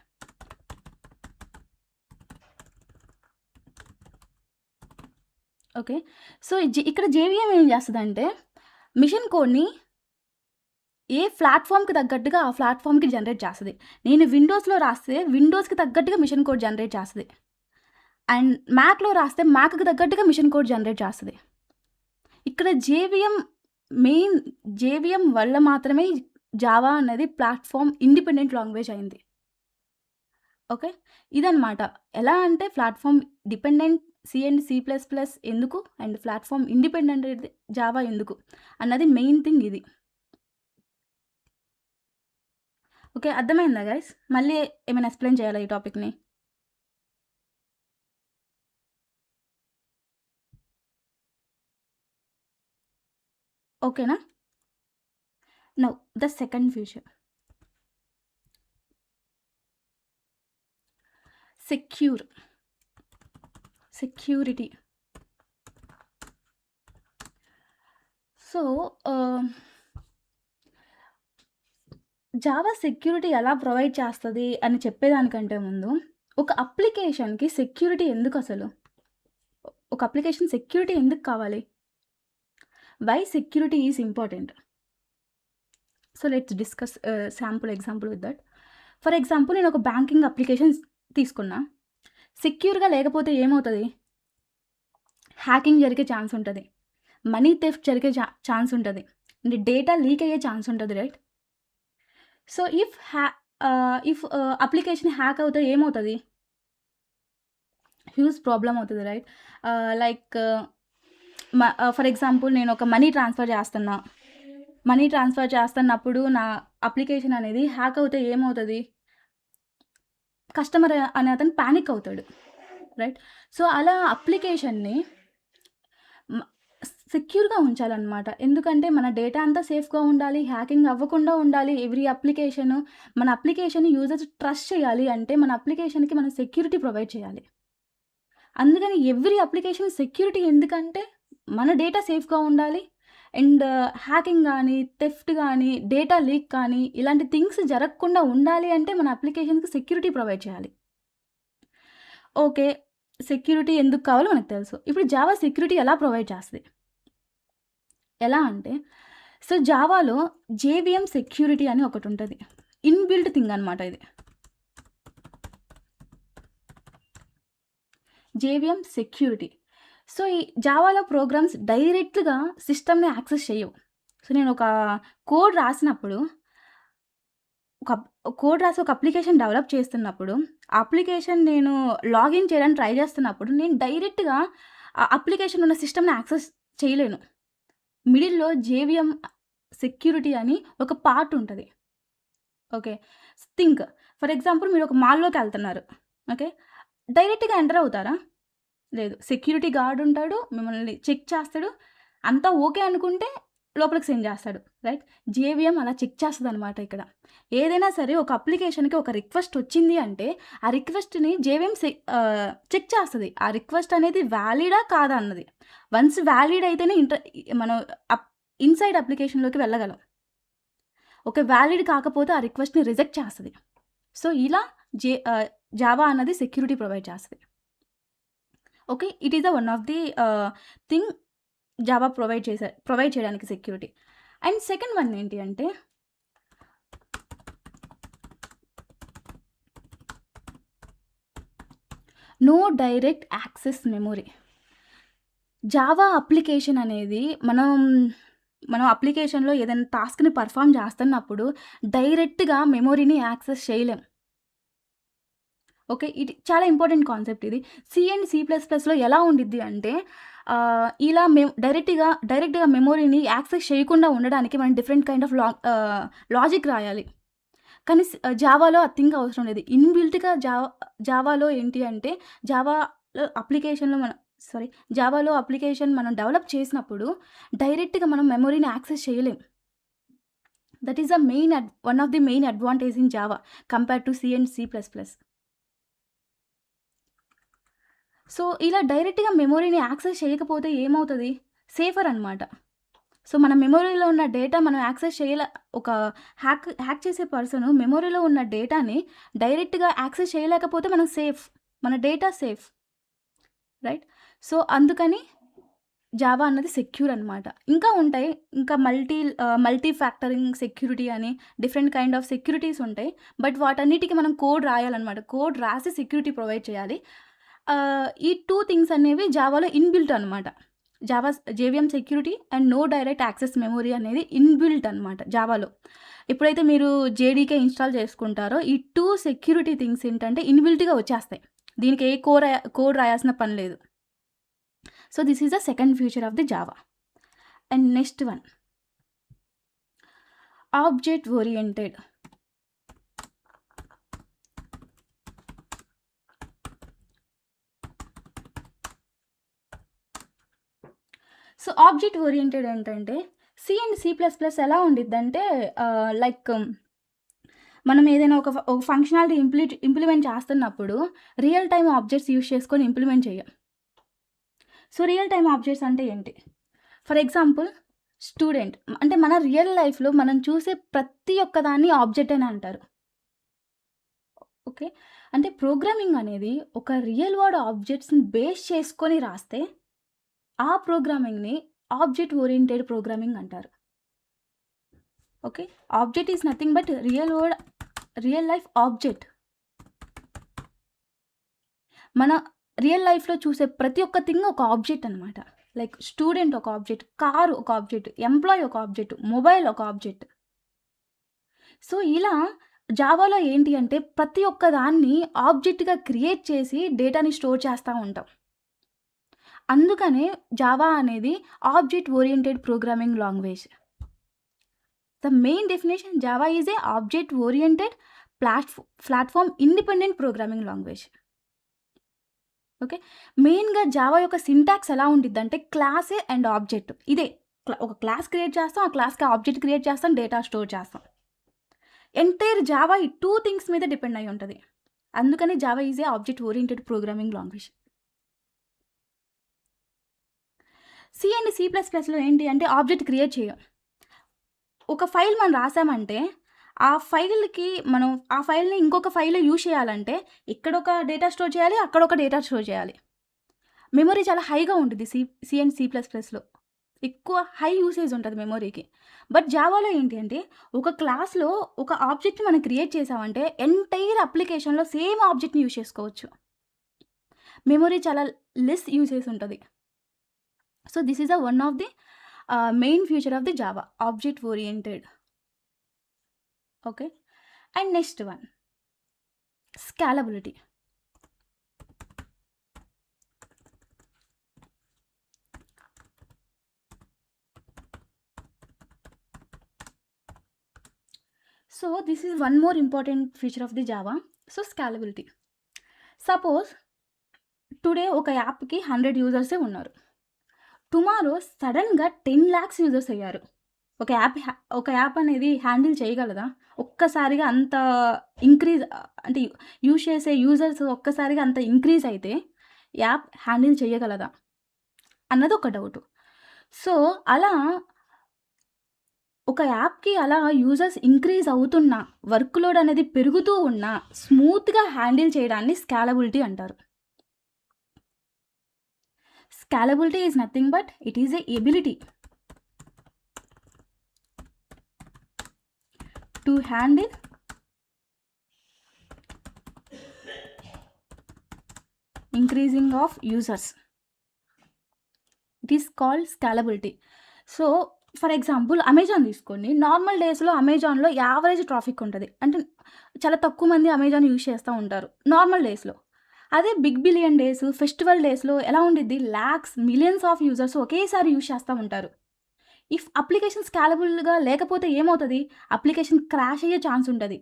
ఓకే. సో, ఇక్కడ జేవీఎం ఏం చేస్తదంటే మిషన్ కోడ్‌ని ఏ ప్లాట్‌ఫార్మ్‌కి తగ్గట్టుగా ఆ ప్లాట్‌ఫార్మ్‌కి జనరేట్ చేస్తది. నేను విండోస్‌లో రాస్తే విండోస్‌కి తగ్గట్టుగా మిషన్ కోడ్ జనరేట్ చేస్తది. అండ్ మ్యాక్‌లో రాస్తే మ్యాక్‌కి తగ్గట్టుగా మిషన్ కోడ్ జనరేట్ చేస్తది. ఇక్కడ జేవీఎం వల్ల మాత్రమే జావా అనేది ప్లాట్‌ఫార్మ్ ఇండిపెండెంట్ లాంగ్వేజ్ అయింది. ఓకే. ఇదనమాట. ఎలా అంటే platform dependent C and C plus plus ఎందుకు? అండ్ ప్లాట్‌ఫార్మ్ ఇండిపెండెంట్ జావా ఎందుకు? అన్నది మెయిన్ థింగ్ ఇది. ఓకే. అర్థమైందా గైస్? మళ్ళీ ఏమైనా ఎక్స్‌ప్లెయిన్ చేయాలా ఈ టాపిక్‌ని? ఓకేనా? Now the second feature. Security. So, Java security ఎలా ప్రొవైడ్ చేస్తది అని చెప్పేదానికంటే ముందు, ఒక అప్లికేషన్‌కి సెక్యూరిటీ ఎందుకసలు? ఒక అప్లికేషన్ సెక్యూరిటీ ఎందుకు కావాలి? Why security is important? So, let's discuss sample example with that. For example నేను ఒక బ్యాంకింగ్ అప్లికేషన్ తీసుకున్నా. సెక్యూర్‌గా లేకపోతే ఏమవుతది? హ్యాకింగ్ జరిగే ఛాన్స్ ఉంటది. మనీ థెఫ్ట్ జరిగే ఛాన్స్ ఉంటది. అంటే డేటా లీక్ అయ్యే ఛాన్స్ ఉంటది. Right? So, if application hack అవుతే ఏమవుతది? హ్యూజ్ ప్రాబ్లమ్ అవుతది. రైట్? లైక్ ఫర్ ఎగ్జాంపుల్ నేను ఒక మనీ ట్రాన్స్‌ఫర్ చేస్తున్నా. మనీ ట్రాన్స్‌ఫర్ చేస్తున్నప్పుడు నా అప్లికేషన్ అనేది హ్యాక్ అవుతే ఏమవుతది? కస్టమర్ అనే అతను పానిక్ అవుతాడు. రైట్? సో, అలా అప్లికేషన్‌ని మ సెక్యూర్‌గా ఉంచాలనమాట. ఎందుకంటే మన డేటా అంతా సేఫ్‌గా ఉండాలి. హ్యాకింగ్ అవ్వకుండా ఉండాలి. మన అప్లికేషన్ యూజర్స్ ట్రస్ట్ చేయాలి అంటే మన అప్లికేషన్‌కి మనం సెక్యూరిటీ ప్రొవైడ్ చేయాలి. అందుకని ఎవ్రి అప్లికేషన్ సెక్యూరిటీ ఎందుకంటే మన డేటా సేఫ్‌గా ఉండాలి. అండ్ హ్యాకింగ్ గానీ, థెఫ్ట్ గానీ, డేటా లీక్ కానీ ఇలాంటి థింగ్స్ జరగకుండా ఉండాలి అంటే మన అప్లికేషన్‌కి సెక్యూరిటీ ప్రొవైడ్ చేయాలి. ఓకే. సెక్యూరిటీ ఎందుకు కావాలో మనకు తెలుసు. ఇప్పుడు జావా సెక్యూరిటీ ఎలా ప్రొవైడ్ చేస్తది? ఎలా అంటే సో, జావాలో జేవీఎం సెక్యూరిటీ అని ఒకటుంటది. ఇన్‌బిల్ట్ థింగ్ అనమాట ఇది. JVM security. సో, ఈ జావాలో ప్రోగ్రామ్స్ డైరెక్ట్‌గా సిస్టమ్‌ని యాక్సెస్ చెయ్యవు. సో, నేను ఒక కోడ్ రాసినప్పుడు ఒక అప్లికేషన్ డెవలప్ చేస్తున్నప్పుడు, ఆ అప్లికేషన్ నేను లాగిన్ చేయడానికి ట్రై చేస్తున్నప్పుడు, నేను డైరెక్ట్‌గా ఆ అప్లికేషన్ ఉన్న సిస్టమ్‌ని యాక్సెస్ చేయలేను. మిడిల్‌లో జేవీఎం సెక్యూరిటీ అని ఒక పార్ట్ ఉంటది. ఓకే. ఫర్ ఎగ్జాంపుల్ మీరు ఒక మాల్‌లోకెళ్తున్నారు. ఓకే. డైరెక్ట్‌గా ఎంటర్ అవుతారా? లేదు. సెక్యూరిటీ గార్డ్ ఉంటాడు. మిమ్మల్ని చెక్ చేస్తాడు. అంతా ఓకే అనుకుంటే లోపలికి సెండ్ చేస్తాడు. రైట్? జేవీఎం అలా చెక్ చేస్తదనమాట ఇక్కడ. ఏదైనా సరే ఒక అప్లికేషన్‌కి ఒక రిక్వెస్ట్ వచ్చింది అంటే, ఆ రిక్వెస్ట్‌ని జేవీఎం చెక్ చేస్తది. ఆ రిక్వెస్ట్ అనేది వాలిడా కాదా అన్నది. వన్స్ వాలిడ్ అయితేనే మనం ఇన్‌సైడ్ అప్లికేషన్‌లోకి వెళ్ళగలం. ఓకే. వాలిడ్ కాకపోతే ఆ రిక్వెస్ట్‌ని రిజెక్ట్ చేస్తది. సో, ఇలా జావా అన్నది సెక్యూరిటీ ప్రొవైడ్ చేస్తది. Okay. It is one of the thing Java provide చేయడానికి సెక్యూరిటీ. అండ్ సెకండ్ వన్ ఏంటి అంటే no direct access memory. Java application అనేది మనం అప్లికేషన్‌లో ఏదైనా టాస్క్‌ని పర్ఫార్మ్ చేస్తున్నప్పుడు డైరెక్ట్‌గా మెమరీని యాక్సెస్ చేయలేం. ఓకే. ఇది చాలా ఇంపార్టెంట్ కాన్సెప్ట్ ఇది. సి అండ్ సి ప్లస్ ప్లస్‌లో ఎలా ఉండిద్ది అంటే ఇలా డైరెక్ట్‌గా మెమరీని యాక్సెస్ చేయకుండా ఉండడానికి మనం డిఫరెంట్ కైండ్ ఆఫ్ లాజిక్ రాయాలి. కానీ జావాలో ఆ థింగ్ అవసరం లేదు. ఇన్‌బిల్ట్‌గా జావాలో ఏంటి అంటే జావాలో అప్లికేషన్‌లో మనం సారీ జావాలో అప్లికేషన్ మనం డెవలప్ చేసినప్పుడు డైరెక్ట్‌గా మనం మెమరీని యాక్సెస్ చేయలేం. That is one of the main advantage in Java compared to C and C plus plus. So, ఇలా డైరెక్ట్‌గా మెమరీని యాక్సెస్ చేయకపోతే ఏమవుతది? సేఫర్ అనమాట. సో, మన మెమరీలో ఉన్న డేటా మనం యాక్సెస్ ఒక హ్యాక్ చేసే పర్సను మెమరీలో ఉన్న డేటాని డైరెక్ట్‌గా యాక్సెస్ చేయలేకపోతే మనం సేఫ్. మన డేటా సేఫ్. రైట్? సో, అందుకని జావా అన్నది సెక్యూర్ అనమాట. ఇంకా ఉంటాయి. ఇంకా మల్టీ ఫ్యాక్టరింగ్ సెక్యూరిటీ అని డిఫరెంట్ కైండ్ ఆఫ్ సెక్యూరిటీస్ ఉంటాయి. బట్ వాటన్నిటికి మనం కోడ్ రాయాలనమాట. కోడ్ రాసి సెక్యూరిటీ ప్రొవైడ్ చేయాలి. ఈ 2 థింగ్స్ అనేవి జావాలో ఇన్‌బిల్ట్ అనమాట. JVM security and no direct access memory అనేది ఇన్‌బిల్ట్ అనమాట జావాలో. ఎప్పుడైతే మీరు జేడీకే ఇన్‌స్టాల్ చేసుకుంటారో ఈ 2 సెక్యూరిటీ థింగ్స్ ఏంటంటే ఇన్‌బిల్ట్‌గా వచ్చేస్తాయి. దీనికి ఏ కోడ్ రాయాల్సిన పని లేదు. So, this is the second feature of the Java. And next one object oriented. So, object oriented ఏంటంటే C and C plus plus ఎలా ఉండిద్దంటే లైక్ మనం ఏదైనా ఒక ఫంక్షనాలిటీ ఇంప్లిమెంట్ చేస్తున్నప్పుడు రియల్ టైమ్ ఆబ్జెక్ట్స్ యూజ్ చేసుకొని ఇంప్లిమెంట్ చేయం. సో, రియల్ టైమ్ ఆబ్జెక్ట్స్ అంటే ఏంటి? ఫర్ ఎగ్జాంపుల్ స్టూడెంట్ అంటే మన రియల్ లైఫ్‌లో మనం చూసే ప్రతి ఒక్కదాన్ని ఆబ్జెక్ట్ అని అంటారు. ఓకే. అంటే ప్రోగ్రామింగ్ అనేది ఒక రియల్ వరల్డ్ ఆబ్జెక్ట్స్‌ని బేస్ చేసుకొని రాస్తే ఆ ప్రోగ్రామింగ్‌ని ఆబ్జెక్ట్ ఓరియెంటెడ్ ప్రోగ్రామింగ్ అంటారు. Okay. Object is nothing but real life object. మన రియల్ లైఫ్‌లో చూసే ప్రతి ఒక్క థింగ్ ఒక ఆబ్జెక్ట్ అనమాట. లైక్ స్టూడెంట్ ఒక ఆబ్జెక్ట్, కారు ఒక ఆబ్జెక్ట్, ఎంప్లాయీ ఒక ఆబ్జెక్ట్, మొబైల్ ఒక ఆబ్జెక్ట్. సో, ఇలా జావాలో ఏంటి అంటే ప్రతి ఒక్క దాన్ని ఆబ్జెక్ట్‌గా క్రియేట్ చేసి డేటాని స్టోర్ చేస్తా ఉంటాం. అందుకనే జావా అనేది object oriented programming language. The main definition Java is a object oriented platform independent programming language. Okay. మెయిన్‌గా జావా యొక్క సింటాక్స్ ఎలా ఉండిద్దంటే క్లాసే అండ్ ఆబ్జెక్ట్. ఇదే ఒక క్లాస్ క్రియేట్ చేస్తాం. ఆ క్లాస్‌కి ఆబ్జెక్ట్ క్రియేట్ చేస్తాం. డేటా స్టోర్ చేస్తాం. ఎంటైర్ జావా ఈ 2 థింగ్స్ మీద డిపెండ్ అయ్యి ఉంటది. అందుకని Java is a object oriented programming language. C and C plus ప్లస్‌లో ఏంటి అంటే ఆబ్జెక్ట్ క్రియేట్ చేయం. ఒక ఫైల్ మనం రాసామంటే ఆ ఫైల్‌ని ఇంకొక ఫైల్‌లో యూజ్ చేయాలంటే ఇక్కడొక డేటా స్టోర్ చేయాలి. అక్కడొక డేటా స్టోర్ చేయాలి. మెమరీ చాలా హైగా ఉండిద్ది సి అండ్ సి ప్లస్ ప్లస్‌లో. ఎక్కువ హై యూసేజ్ ఉంటది మెమరీకి. బట్ జావాలో ఏంటి అంటే ఒక క్లాస్‌లో ఒక ఆబ్జెక్ట్‌ని మనం క్రియేట్ చేసామంటే ఎంటైర్ అప్లికేషన్‌లో సేమ్ ఆబ్జెక్ట్‌ని యూజ్ చేసుకోవచ్చు. మెమరీ చాలా లెస్ యూసేజ్ ఉంటది. So, this is one of the main feature of the Java object oriented. Okay. And next one scalability. So, this is one more important feature of the Java. So, scalability. Suppose today ఒక యాప్‌కి 100 యూజర్సే ఉన్నారు. టుమారో సడెన్‌గా 10,00,000 యూజర్స్ అయ్యారు. ఒక యాప్ అనేది హ్యాండిల్ చేయగలదా? ఒక్కసారిగా అంత అంటే యూజ్ చేసే యూజర్స్ ఒక్కసారిగా అంత ఇంక్రీజ్ అయితే యాప్ హ్యాండిల్ చేయగలదా? అన్నది ఒక డౌటు. సో, అలా ఒక యాప్‌కి అలా యూజర్స్ ఇంక్రీజ్ అవుతున్నా, వర్క్ లోడ్ అనేది పెరుగుతూ ఉన్నా స్మూత్‌గా హ్యాండిల్ చేయడాన్ని స్కేలబిలిటీ అంటారు. Scalability is nothing but it is a ability to handle increasing of users. It is called scalability. So for example Amazon తీసుకోండి. నార్మల్ డేస్‌లో అమెజాన్‌లో యావరేజ్ ట్రాఫిక్ ఉంటది. అంటే చాలా తక్కువ మంది అమెజాన్ యూజ్ చేస్తా ఉంటారు నార్మల్ డేస్‌లో. అదే బిగ్ బిలియన్ డేస్, ఫెస్టివల్ డేస్‌లో ఎలా ఉండిద్ది? లాక్స్, మిలియన్స్ ఆఫ్ యూజర్స్ ఒకేసారి యూజ్ చేస్తా ఉంటారు. ఇఫ్ అప్లికేషన్ స్కేలబుల్‌గా లేకపోతే ఏమవుతది? అప్లికేషన్ క్రాష్ అయ్యే ఛాన్స్ ఉంటది.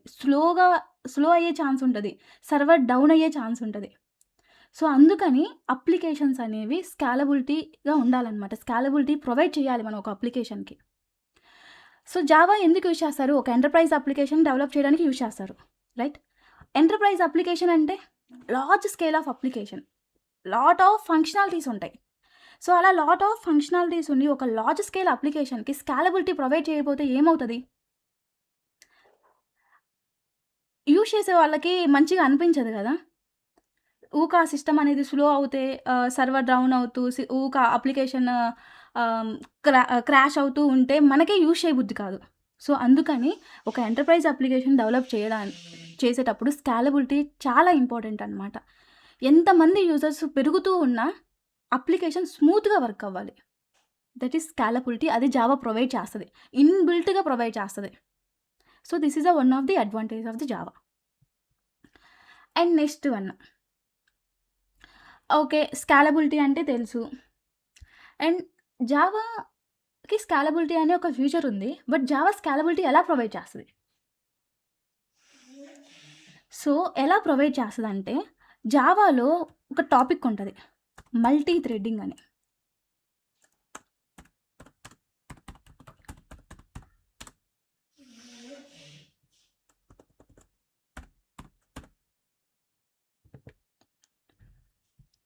స్లో అయ్యే ఛాన్స్ ఉంటది. సర్వర్ డౌన్ అయ్యే ఛాన్స్ ఉంటది. సో, అందుకని అప్లికేషన్స్ అనేవి స్కేలబిలిటీగా ఉండాలనమాట. స్కేలబిలిటీ ప్రొవైడ్ చేయాలి మనం ఒక అప్లికేషన్‌కి. సో, జావా ఎందుకు యూజ్ చేస్తారు? ఒక ఎంటర్‌ప్రైజ్ అప్లికేషన్ డెవలప్ చేయడానికి యూజ్ చేస్తారు. రైట్? ఎంటర్‌ప్రైజ్ అప్లికేషన్ అంటే large scale of application. Lot of functionalities ఉంటాయి. సో, అలా లాట్ ఆఫ్ ఫంక్షనాలిటీస్ ఉండి ఒక లార్జ్ స్కేల్ అప్లికేషన్‌కి స్కేలబిలిటీ ప్రొవైడ్ చేయకపోతే ఏమవుతది? యూజ్ చేసే వాళ్ళకి మంచిగా అనిపించదు గదా! ఊక ఆ సిస్టమ్ అనేది స్లో అవుతే సర్వర్ డౌన్ అవుతూ ఊక అప్లికేషన్ ఆహ్, క్రాష్ అవుతూ ఉంటే మనకే యూజ్ చేయబుద్ధి కాదు. సో, అందుకని ఒక ఎంటర్‌ప్రైజ్ అప్లికేషన్ డెవలప్ చేసేటప్పుడు స్కేలబిలిటీ చాలా ఇంపార్టెంట్ అనమాట. ఎంతమంది యూజర్స్ పెరుగుతూ ఉన్నా అప్లికేషన్ స్మూత్‌గా వర్క్ అవ్వాలి. That is scalability. అది జావా ప్రొవైడ్ చేస్తది. ఇన్‌బిల్ట్‌గా ప్రొవైడ్ చేస్తది. So, this is one of the advantage of the Java. And next one. Okay. Scalability అంటే తెలుసు. అండ్ జావాకి స్కేలబిలిటీ అనే ఒక ఫీచర్ ఉంది. బట్ జావా స్కేలబిలిటీ ఎలా ప్రొవైడ్ చేస్తది? సో, ఎలా ప్రొవైడ్ చేస్తదంటే, జావాలో ఒక టాపిక్ ఉంటది. మల్టీ థ్రెడింగ్ అని.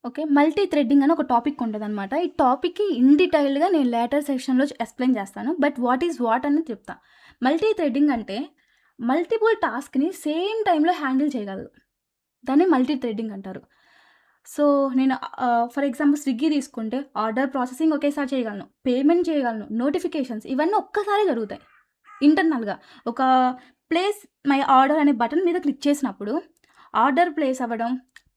ఓకే. మల్టీ థ్రెడింగ్ అని ఒక టాపిక్ ఉంటదనమాట. ఈ టాపిక్‌కి ఇన్ డీటెయిల్డ్‌గా నేను లేటర్ సెషన్‌లో ఎక్స్‌ప్లెయిన్ చేస్తాను. బట్ వాట్ ఈస్ వాట్ అని చెప్తా. మల్టీ థ్రెడింగ్ అంటే మల్టిపుల్ టాస్క్‌ని సేమ్ టైమ్‌లో హ్యాండిల్ చేయగలదు. దాన్ని మల్టీ థ్రెడింగ్ అంటారు. సో, నేను ఫర్ ఎగ్జాంపుల్ స్విగ్గీ తీసుకుంటే ఆర్డర్ ప్రాసెసింగ్ ఒకేసారి చేయగలను. పేమెంట్ చేయగలను. నోటిఫికేషన్స్ ఇవన్నీ ఒక్కసారే జరుగుతాయి. ఇంటర్నల్‌గా. ఒక ప్లేస్ మై ఆర్డర్ అనే బటన్ మీద క్లిక్ చేసినప్పుడు ఆర్డర్ ప్లేస్ అవ్వడం,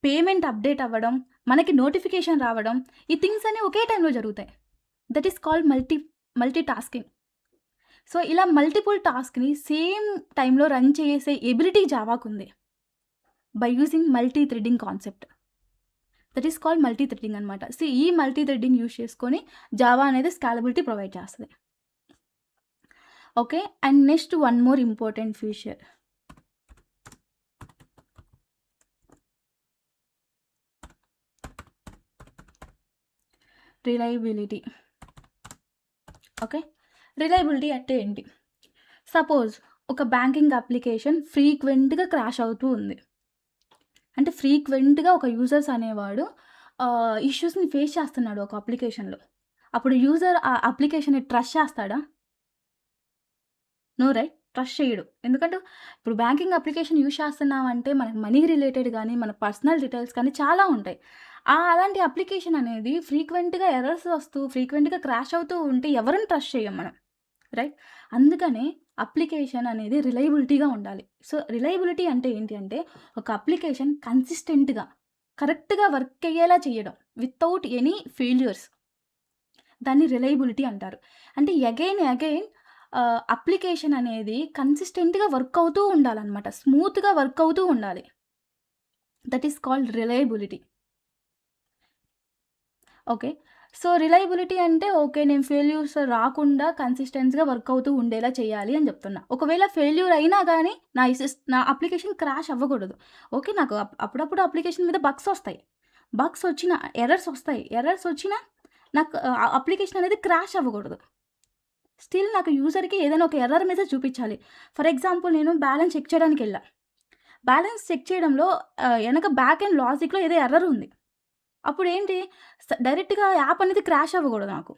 పేమెంట్ అప్డేట్ అవ్వడం, మనకి నోటిఫికేషన్ రావడం, ఈ థింగ్స్ అన్నీ ఒకే టైమ్‌లో జరుగుతాయి. That is called multitasking. So, ఇలా మల్టిపుల్ టాస్క్‌ని సేమ్ టైమ్‌లో రన్ చేసే ఎబిలిటీ జావాకుంది. By using multithreading concept. That is called multithreading అనమాట. ఈ మల్టీ థ్రెడింగ్ యూజ్ చేసుకొని జావా అనేది స్కేలబిలిటీ ప్రొవైడ్ చేస్తది. Okay. And next one more important feature. Reliability. Okay. Reliability అంటే ఏంటి? సపోజ్ ఒక బ్యాంకింగ్ అప్లికేషన్ ఫ్రీక్వెంట్‌గా క్రాష్ అవుతూ ఉంది. అంటే ఫ్రీక్వెంట్‌గా ఒక యూజర్స్ అనేవాడు ఇష్యూస్‌ని ఫేస్ చేస్తున్నాడు ఒక అప్లికేషన్‌లో. అప్పుడు యూజర్ ఆ అప్లికేషన్‌ని ట్రస్ట్ చేస్తాడా? No right. ట్రస్ట్ చేయడు. ఎందుకంటే ఇప్పుడు బ్యాంకింగ్ అప్లికేషన్ యూజ్ చేస్తున్నామంటే మనకి మనీ రిలేటెడ్ గానీ, మన పర్సనల్ డీటెయిల్స్ కానీ చాలా ఉంటాయి. అలాంటి అప్లికేషన్ అనేది ఫ్రీక్వెంట్‌గా ఎర్రర్స్ వస్తూ, ఫ్రీక్వెంట్‌గా క్రాష్ అవుతూ ఉంటే ఎవరిని ట్రస్ట్ చేయం మనం. రైట్? అందుకనే అప్లికేషన్ అనేది రిలయబిలిటీగా ఉండాలి. సో, రిలయబిలిటీ అంటే ఏంటి అంటే, ఒక అప్లికేషన్ కన్సిస్టెంట్‌గా, కరెక్ట్‌గా వర్క్ అయ్యేలా చేయడం. Without any failures. దాన్ని రిలయబిలిటీ అంటారు. అంటే అగైన్ అప్లికేషన్ అనేది కన్సిస్టెంట్‌గా వర్క్ అవుతూ ఉండాలనమాట. స్మూత్‌గా వర్క్ అవుతూ ఉండాలి. That is called reliability. Okay. So, reliability అంటే ఓకే. నేను ఫెయిల్యూర్స్ రాకుండా కన్సిస్టెన్స్‌గా వర్క్ అవుతూ ఉండేలా చేయాలి అని చెప్తున్నా. ఒకవేళ ఫెయిల్యూర్ అయినా గానీ నా అప్లికేషన్ క్రాష్ అవ్వకూడదు. ఓకే. నాకు అప్పుడప్పుడు అప్లికేషన్ మీద బగ్స్ ఒస్తాయి. బగ్స్ ఒచ్చినా, ఎర్రర్స్ ఒస్తాయి. ఎర్రర్స్ ఒచ్చినా నాకు అప్లికేషన్ అనేది క్రాష్ అవ్వకూడదు. స్టిల్ నాకు యూజర్‌కి ఏదైనా ఒక ఎర్రర్ మెసేజ్ చూపిచ్చాలి. ఫర్ ఎగ్జాంపుల్ నేను బ్యాలెన్స్ చెక్ చేయడానికెళ్ళా. బ్యాలెన్స్ చెక్ చేయడంలో ఎనక బ్యాక్ ఎండ్ లాజిక్‌లో ఏదో ఎర్రర్ ఉంది. అప్పుడేంటి డైరెక్ట్‌గా యాప్ అనేది క్రాష్ అవ్వకూడదు నాకు.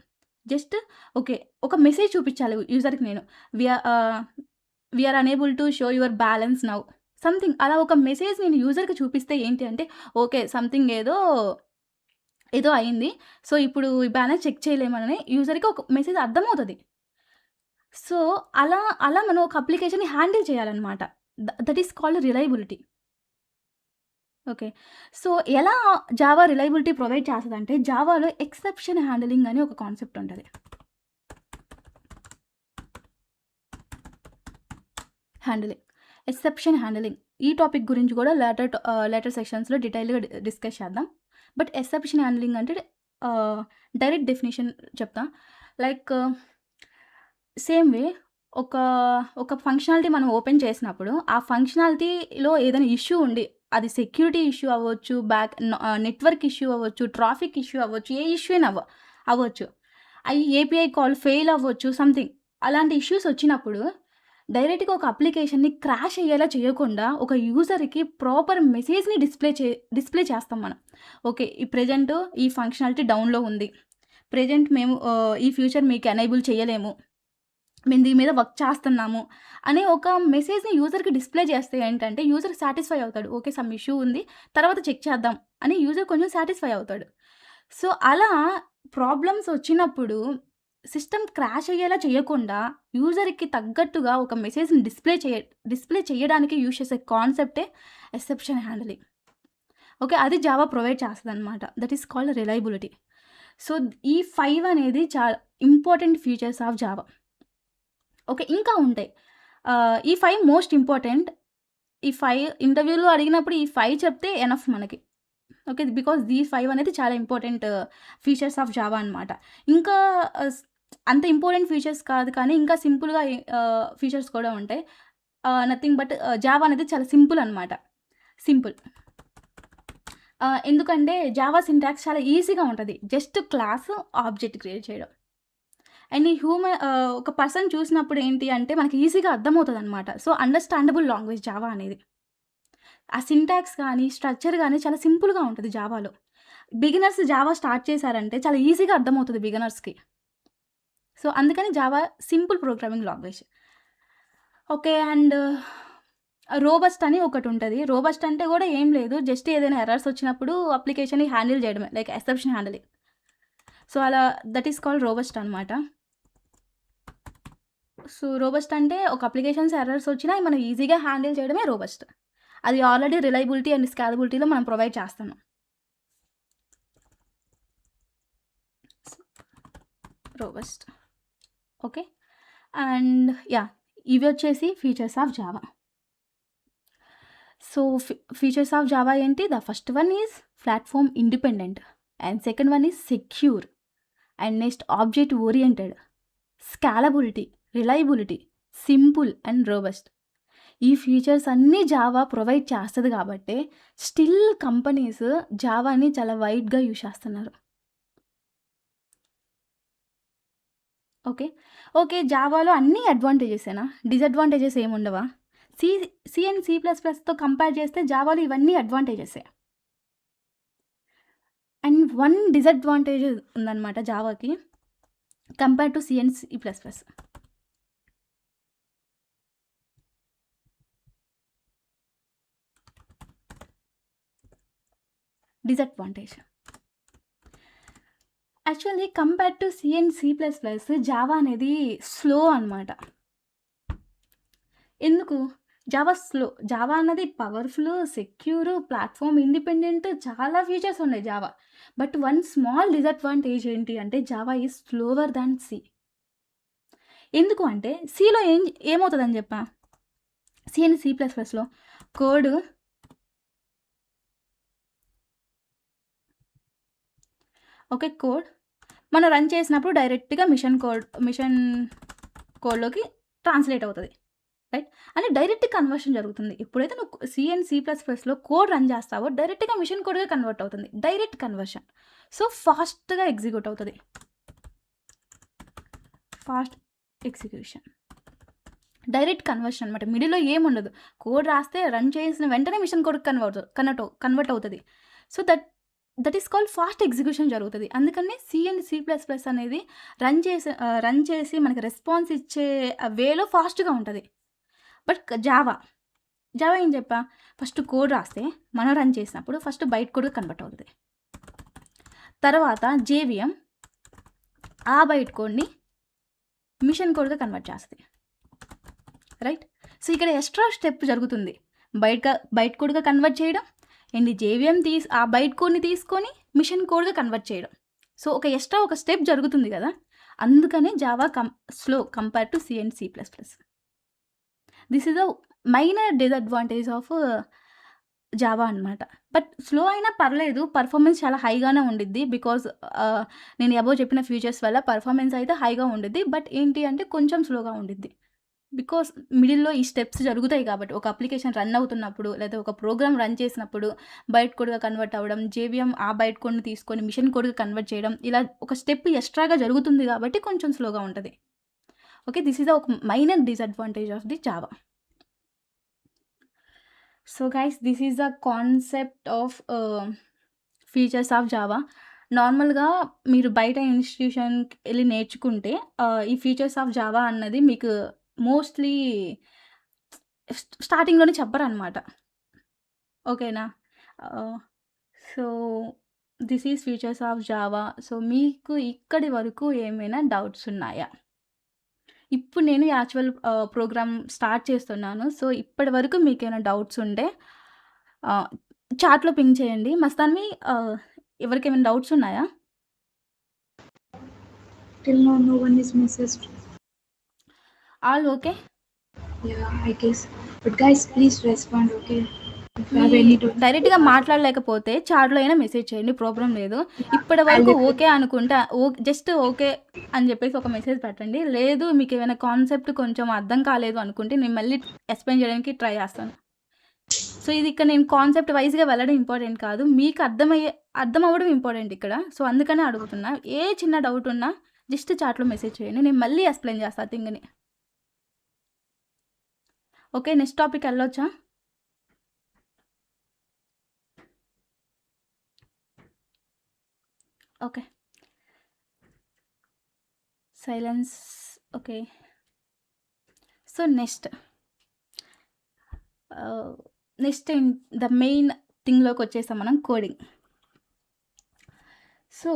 Just okay. ఒక మెసేజ్ చూపిచ్చాలి యూజర్‌కి నేను. We are ah, we are unable to show your balance now. Something అలా ఒక మెసేజ్ నేను యూజర్‌కి చూపిస్తే ఏంటి అంటే, ఓకే. సంథింగ్ ఏదో అయింది. సో, ఇప్పుడు ఈ బ్యాలెన్స్ చెక్ చేయలేమని యూజర్‌కి ఒక మెసేజ్ అర్థమవుతది. సో, అలా మనం ఒక అప్లికేషన్‌ని హ్యాండిల్ చేయాలనమాట. That is called reliability. Okay. So, ఎలా జావా రిలయబిలిటీ ప్రొవైడ్ చేస్తదంటే, జావాలో ఎక్సెప్షన్ హ్యాండ్లింగ్ అని ఒక కాన్సెప్ట్ ఉంటది. హ్యాండ్లింగ్. Exception handling. ఈ టాపిక్ గురించి కూడా లేటర్ సెషన్స్‌లో డీటెయిల్‌గా డిస్కస్ చేద్దాం. బట్ ఎక్సెప్షన్ హ్యాండ్లింగ్ అంటే డైరెక్ట్ డెఫినిషన్ చెప్తా. లైక్ సేమ్ వే ఒక ఒక ఫంక్షనాలిటీ మనం ఓపెన్ చేసినప్పుడు, ఆ ఫంక్షనాలిటీలో ఏదైనా ఇష్యూ ఉండి, అది సెక్యూరిటీ ఇష్యూ అవ్వచ్చు, నెట్వర్క్ ఇష్యూ అవ్వచ్చు, ట్రాఫిక్ ఇష్యూ అవ్వచ్చు, ఏ ఇష్యూ అయినా అవ్వచ్చు. అయి ఏపీఐ కాల్ ఫెయిల్ అవ్వచ్చు సంథింగ్. అలాంటి ఇష్యూస్ వచ్చినప్పుడు డైరెక్ట్‌గా ఒక అప్లికేషన్‌ని క్రాష్ అయ్యేలా చేయకుండా, ఒక యూజర్‌కి ప్రాపర్ మెసేజ్‌ని డిస్‌ప్లే చేస్తాం మనం. ఓకే. ఈ ప్రెజెంట్ ఈ ఫంక్షనాలిటీ డౌన్‌లో ఉంది. ప్రెజెంట్ మేము ఈ ఫ్యూచర్ మీకు ఎనేబుల్ చేయలేము. మేము దీని మీద వర్క్ చేస్తున్నాము అనే ఒక మెసేజ్‌ని యూజర్‌కి డిస్‌ప్లే చేస్తే ఏంటంటే, యూజర్ సాటిస్ఫై అవుతాడు. ఓకే. సమ్ ఇష్యూ ఉంది. తర్వాత చెక్ చేద్దాం అని యూజర్ కొంచెం సాటిస్ఫై అవుతాడు. సో, అలా ప్రాబ్లమ్స్ వచ్చినప్పుడు సిస్టమ్ క్రాష్ అయ్యేలా చేయకుండా, యూజర్‌కి తగ్గట్టుగా ఒక మెసేజ్‌ని డిస్‌ప్లే చేయడానికి యూజ్ చేసే కాన్సెప్టే ఎక్సెప్షన్ హ్యాండ్లింగ్. ఓకే. అది జావా ప్రొవైడ్ చేస్తదనమాట. That is called reliability. So, ఈ 5 అనేది చాలా important features of Java. Okay. ఇంకా ఉంటాయి. ఈ 5 మోస్ట్ ఇంపార్టెంట్. ఈ 5 ఇంటర్వ్యూలో అడిగినప్పుడు ఈ 5 చెప్తే ఎనఫ్ మనకి. ఓకే. బికాజ్ దీస్ 5 అనేది చాలా ఇంపార్టెంట్ ఫీచర్స్ ఆఫ్ జావా అనమాట. ఇంకా అంత ఇంపార్టెంట్ ఫీచర్స్ కాదు కానీ, ఇంకా సింపుల్‌గా ఫీచర్స్ కూడా ఉంటాయి. నథింగ్ బట్ జావా అనేది చాలా సింపుల్ అనమాట. సింపుల్. ఎందుకంటే జావా సింటాక్స్ చాలా ఈజీగా ఉంటది. జస్ట్ క్లాస్, ఆబ్జెక్ట్ క్రియేట్ చేయడం. అండ్ ఈ ఒక పర్సన్ చూసినప్పుడు ఏంటి అంటే మనకి ఈజీగా అర్థమవుతదనమాట. సో, అండర్‌స్టాండబుల్ లాంగ్వేజ్ జావా అనేది. ఆ సింటాక్స్ గానీ, స్ట్రక్చర్ గానీ చాలా సింపుల్‌గా ఉంటది జావాలో. బిగినర్స్ జావా స్టార్ట్ చేశారంటే చాలా ఈజీగా అర్థమవుతది బిగినర్స్‌కి. సో, అందుకని Java simple programming language. Okay. And robust అని ఒకటుంటది. రోబస్ట్ అంటే గూడా ఏం లేదు. జస్ట్ ఏదైనా ఎర్రర్స్ వచ్చినప్పుడు అప్లికేషన్‌ని హ్యాండిల్ చేయడమే. Like exception handling. సో, అలా దట్ ఈస్ కాల్డ్ రోబస్ట్ అనమాట. సో, రోబస్ట్ అంటే ఒక అప్లికేషన్స్ ఎర్రర్స్ వచ్చినా మనం ఈజీగా హ్యాండిల్ చేయడమే రోబస్ట్. అది ఆల్రెడీ రిలయబిలిటీ అండ్ స్కేలబిలిటీలో మనం ప్రొవైడ్ చేస్తున్నాం. రోబస్ట్. ఓకే. And yeah! ఇవి వచ్చేసి features of Java. So, features of Java ఏంటి? The first one is platform independent. And second one is secure. And next object oriented, scalability, reliability, simple and robust. ఈ ఫీచర్స్ అన్నీ జావా ప్రొవైడ్ చేస్తది గాబట్టే, స్టిల్ కంపెనీస్ జావాని చాలా వైడ్‌గా యూజ్ చేస్తున్నారు. ఓకే. ఓకే. జావాలో అన్నీ అడ్వాంటేజెసేనా? డిసడ్వాంటేజెస్ ఏముండవా? C C and C plus ప్లస్‌తో కంపేర్ చేస్తే జావాలో ఇవన్నీ అడ్వాంటేజెసే. అండ్ వన్ డిసడ్వాంటేజ్ ఉందనమాట జావాకి compare to C and C plus plus. Disadvantage. Actually compare to C and C plus plus Java అనేది స్లో అనమాట. ఎందుకు? Java slow. జావా అన్నది పవర్‌ఫుల్, సెక్యూర్, ప్లాట్‌ఫార్మ్ ఇండిపెండెంట్ చాలా ఫీచర్స్ ఉన్నాయి Java. But one small disadvantage ఏంటి అంటే Java is slower than C. ఎందుకు అంటే సిలో ఏమవుతదని చెప్పా? సి అండ్ సి ప్లస్ ప్లస్‌లో కోడ్ ఓకే. కోడ్ మనం రన్ చేసినప్పుడు డైరెక్ట్‌గా మిషన్ కోడ్‌లోకి ట్రాన్స్‌లేట్ అవుతది. రైట్? అంటే డైరెక్ట్ కన్వర్షన్ జరుగుతుంది. ఎప్పుడైతే నువ్వు సి అండ్ సి ప్లస్ ప్లస్‌లో కోడ్ రన్ చేస్తావో డైరెక్ట్‌గా మిషన్ కోడ్‌గా కన్వర్ట్ అవుతుంది. Direct conversion. సో, ఫాస్ట్‌గా ఎగ్జిక్యూట్ అవుతది. Fast execution. డైరెక్ట్ కన్వర్షన్ అనమాట. మిడిల్‌లో ఏముండదు. కోడ్ రాస్తే రన్ చేసిన వెంటనే మిషన్ కోడ్‌కి కన్వర్ట్ అవుతది. So, that is called fast execution జరుగుతది. అందుకనే C and C plus plus అనేది రన్ చేసి మనకి రెస్పాన్స్ ఇచ్చే వేలో ఫాస్ట్‌గా ఉంటది. బట్ జావా ఏం చెప్పా? ఫస్ట్ కోడ్ రాస్తే మనం రన్ చేసినప్పుడు ఫస్ట్ బైట్ కోడ్‌గా కన్వర్ట్ అవుతది. తర్వాత జేవీఎం ఆ బైట్ కోడ్‌ని మిషన్ కోడ్‌గా కన్వర్ట్ చేస్తది. రైట్? సో, ఇక్కడ ఎక్స్‌ట్రా స్టెప్ జరుగుతుంది. బైట్ కోడ్‌గా కన్వర్ట్ చేయడం, ఏంటి జేవీఎం ఆ బైట్ కోడ్‌ని తీసుకొని మిషన్ కోడ్‌గా కన్వర్ట్ చేయడం. సో, ఒక స్టెప్ జరుగుతుంది గదా! అందుకనే Java slow compare to C and C plus plus. This is the minor disadvantage of Java అనమాట. బట్ స్లో అయినా పర్లేదు. పెర్ఫార్మన్స్ చాలా హైగానే ఉండిద్ది. బికాజ్ నేను అబోవ్ చెప్పిన ఫీచర్స్ వల్ల పెర్ఫార్మన్స్ అయితే హైగా ఉండిద్ది. బట్ ఏంటి అంటే కొంచెం స్లోగా ఉండిద్ది. బికాస్ మిడిల్‌లో ఈ స్టెప్స్ జరుగుతాయి కాబట్టి. ఒక అప్లికేషన్ రన్ అవుతున్నప్పుడు, లేదా ఒక ప్రోగ్రామ్ రన్ చేసినప్పుడు బైట్ కోడ్‌గా కన్వర్ట్ అవ్వడం, జేవీఎం ఆ బైట్ కోడ్‌ని తీసుకొని మిషన్ కోడ్‌గా కన్వర్ట్ చేయడం, ఇలా ఒక స్టెప్ ఎక్స్‌ట్రాగా జరుగుతుంది కాబట్టి కొంచెం స్లోగా ఉంటది. ఓకే. దిస్ ఈస్ ఒక minor disadvantage of the Java. So guys, this is the concept of features of Java. నార్మల్‌గా మీరు బయట ఇన్‌స్టిట్యూషన్‌కి ఎళ్లి నేర్చుకుంటే ఈ ఫీచర్స్ ఆఫ్ జావా అన్నది మీకు మోస్ట్‌లీ స్టార్టింగ్‌లోనే చెప్పరనమాట. ఓకేనా? ఆహ్, so, this is features of Java. So, మీకు ఇక్కడి వరకు ఏమైనా డౌట్స్ ఉన్నాయా? ఇప్పుడు నేను ప్రోగ్రామ్ స్టార్ట్ చేస్తున్నాను. సో, ఇప్పటి వరకు మీకేమైనా డౌట్స్ ఉంటే ఆహ్, చాట్‌లో పింగ్ చేయండి. మస్తాన్వి ఎవరికేమైనా డౌట్స్ ఉన్నాయా? Till now, no one is messaged. All okay? Yeah, I guess. But guys, please respond, okay? If you have any doubts, డైరెక్ట్‌గా మాట్లాడలేకపోతే చాట్‌లో అయినా మెసేజ్ చేయండి. ప్రాబ్లమ్ లేదు. ఇప్పటి I'll వరకు let you ఓకే అనుకుంటే జస్ట్ ఓకే అని చెప్పేసి ఒక మెసేజ్ పెట్టండి. లేదు మీకేమైనా కాన్సెప్ట్ కొంచెం అర్థం కాలేదు అనుకుంటే నేను మళ్ళీ ఎక్స్‌ప్లెయిన్ చేయడానికి ట్రై చేస్తాను. సో, ఇది ఇక్కడ నేను కాన్సెప్ట్ వైస్‌గా వెళ్ళడం ఇంపార్టెంట్ కాదు. మీకు అర్థం అవ్వడం ఇంపార్టెంట్ ఇక్కడ. సో, అందుకనే అడుగుతున్నా. ఏ చిన్న డౌట్ ఉన్నా జస్ట్ చాట్‌లో మెసేజ్ చేయండి. నేను మళ్ళీ ఎక్స్‌ప్లెయిన్ చేస్తా థింగ్‌ని. ఓకే. నెక్స్ట్ టాపిక్ ఎళ్ళొచ్చా? Okay. Silence. Okay. So, next the main థింగ్‌లోకొచ్చేసాం మనం, కోడింగ్. సో,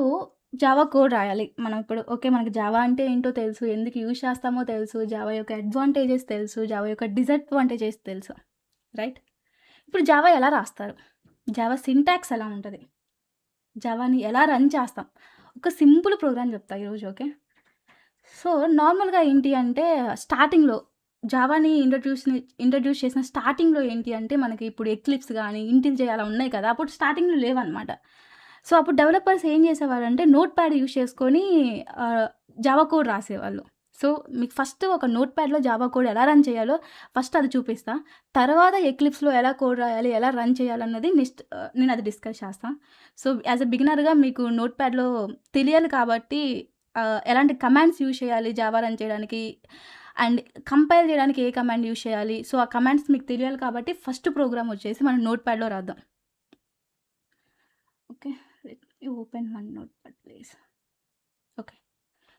జావా కోడ్ రాయాలి. మనం ఇప్పుడు ఓకే. మనకి జావా అంటే ఏంటో తెలుసు. ఎందుకు యూజ్ చేస్తామో తెలుసు. జావా యొక్క అడ్వాంటేజెస్ తెలుసు. జావా యొక్క డిసడ్వాంటేజెస్ తెలుసు. రైట్? ఇప్పుడు జావా ఎలా రాస్తారు? జావా సింటాక్స్ ఎలా ఉంటది? జావాని ఎలా రన్ చేస్తాం? ఒక సింపుల్ ప్రోగ్రామ్ చెప్తా ఈరోజు. ఓకే. సో, నార్మల్‌గా ఏంటి అంటే స్టార్టింగ్‌లో జావాని ఇంట్రడ్యూస్ చేసిన స్టార్టింగ్‌లో ఏంటి అంటే మనకి ఇప్పుడు ఎక్లిప్స్ గాని, ఇంటెల్‌జే అలా ఉన్నాయి కదా! అప్పుడు స్టార్టింగ్‌లో లేవనమాట. సో, అప్పుడు డెవలపర్స్ ఏం చేసేవారంటే నోట్‌ప్యాడ్ యూజ్ చేసుకొని జావా కోడ్ రాసేవాళ్ళు. సో, మీకు ఫస్ట్ ఒక నోట్‌ప్యాడ్‌లో జావా కోడ్ ఎలా రన్ చేయాలో ఫస్ట్ అది చూపిస్తా. తర్వాత ఎక్లిప్స్‌లో ఎలా కోడ్ రాయాలి, ఎలా రన్ చేయాలన్నది నేను అది డిస్కస్ చేస్తా. సో, యాస్ ఎ బిగినర్‌గా మీకు నోట్‌ప్యాడ్‌లో తెలియాలి కాబట్టి ఎలాంటి కమాండ్స్ యూజ్ చేయాలి జావా రన్ చేయడానికి, అండ్ కంపైల్ చేయడానికి ఏ కమాండ్ యూజ్ చేయాలి. సో, ఆ కమాండ్స్ మీకు తెలియాలి కాబట్టి ఫస్ట్ ప్రోగ్రామ్ వచ్చేసి మనం నోట్‌ప్యాడ్‌లో రాద్దాం. Okay. Let me open one notepad please. Okay.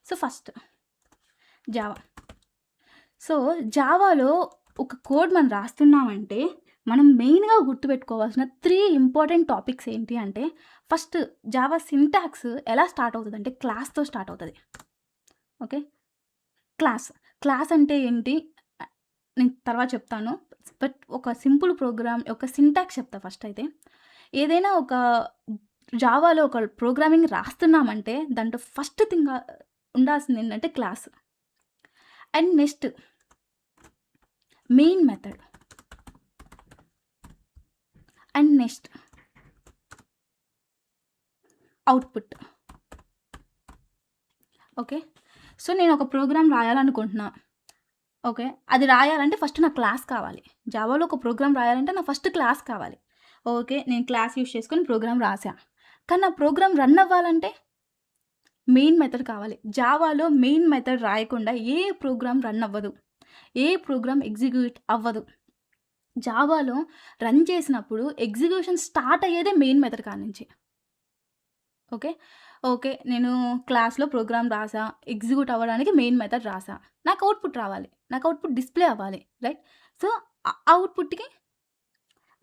So, first Java. So, జావాలో ఒక కోడ్ మనం రాస్తున్నామంటే మనం మెయిన్‌గా గుర్తుపెట్టుకోవాల్సిన 3 ఇంపార్టెంట్ టాపిక్స్ ఏంటి అంటే, ఫస్ట్ జావా సింటాక్స్ ఎలా స్టార్ట్ అవుతదంటే క్లాస్‌తో స్టార్ట్ అవుతది. ఓకే. క్లాస్. క్లాస్ అంటే ఏంటి? నేను తర్వాత చెప్తాను. బట్ ఒక సింపుల్ ప్రోగ్రామ్ యొక్క సింటాక్స్ చెప్తా ఫస్ట్ అయితే. ఏదైనా ఒక జావాలో ఒక ప్రోగ్రామింగ్ రాస్తున్నామంటే దాంట్లో ఫస్ట్ థింగ్ ఉండాల్సింది ఏంటంటే class. And next main method. And next output. Okay. So, నేను ఒక ప్రోగ్రామ్ రాయాలనుకుంటున్నా. ఓకే. అది రాయాలంటే ఫస్ట్ నాకు క్లాస్ కావాలి. జావాలో ఒక ప్రోగ్రామ్ రాయాలంటే నాకు ఫస్ట్ క్లాస్ కావాలి. ఓకే. నేను క్లాస్ యూజ్ చేసుకొని ప్రోగ్రామ్ రాసా. కానీ నా ప్రోగ్రామ్ రన్ అవ్వాలంటే మెయిన్ మెథడ్ కావాలి. జావాలో మెయిన్ మెథడ్ రాయకుండా ఏ ప్రోగ్రామ్ రన్ అవ్వదు. ఏ ప్రోగ్రామ్ ఎగ్జిక్యూట్ అవ్వదు. జావాలో రన్ చేసినప్పుడు ఎగ్జిక్యూషన్ స్టార్ట్ అయ్యేదే మెయిన్ మెథడ్ కాడ్నుంచి. ఓకే. ఓకే. నేను క్లాస్‌లో ప్రోగ్రామ్ రాసా. ఎగ్జిక్యూట్ అవ్వడానికి మెయిన్ మెథడ్ రాసా. నాకు అవుట్‌పుట్ రావాలి. నాకు అవుట్‌పుట్ డిస్‌ప్లే అవ్వాలి. రైట్? సో, అవుట్‌పుట్‌కి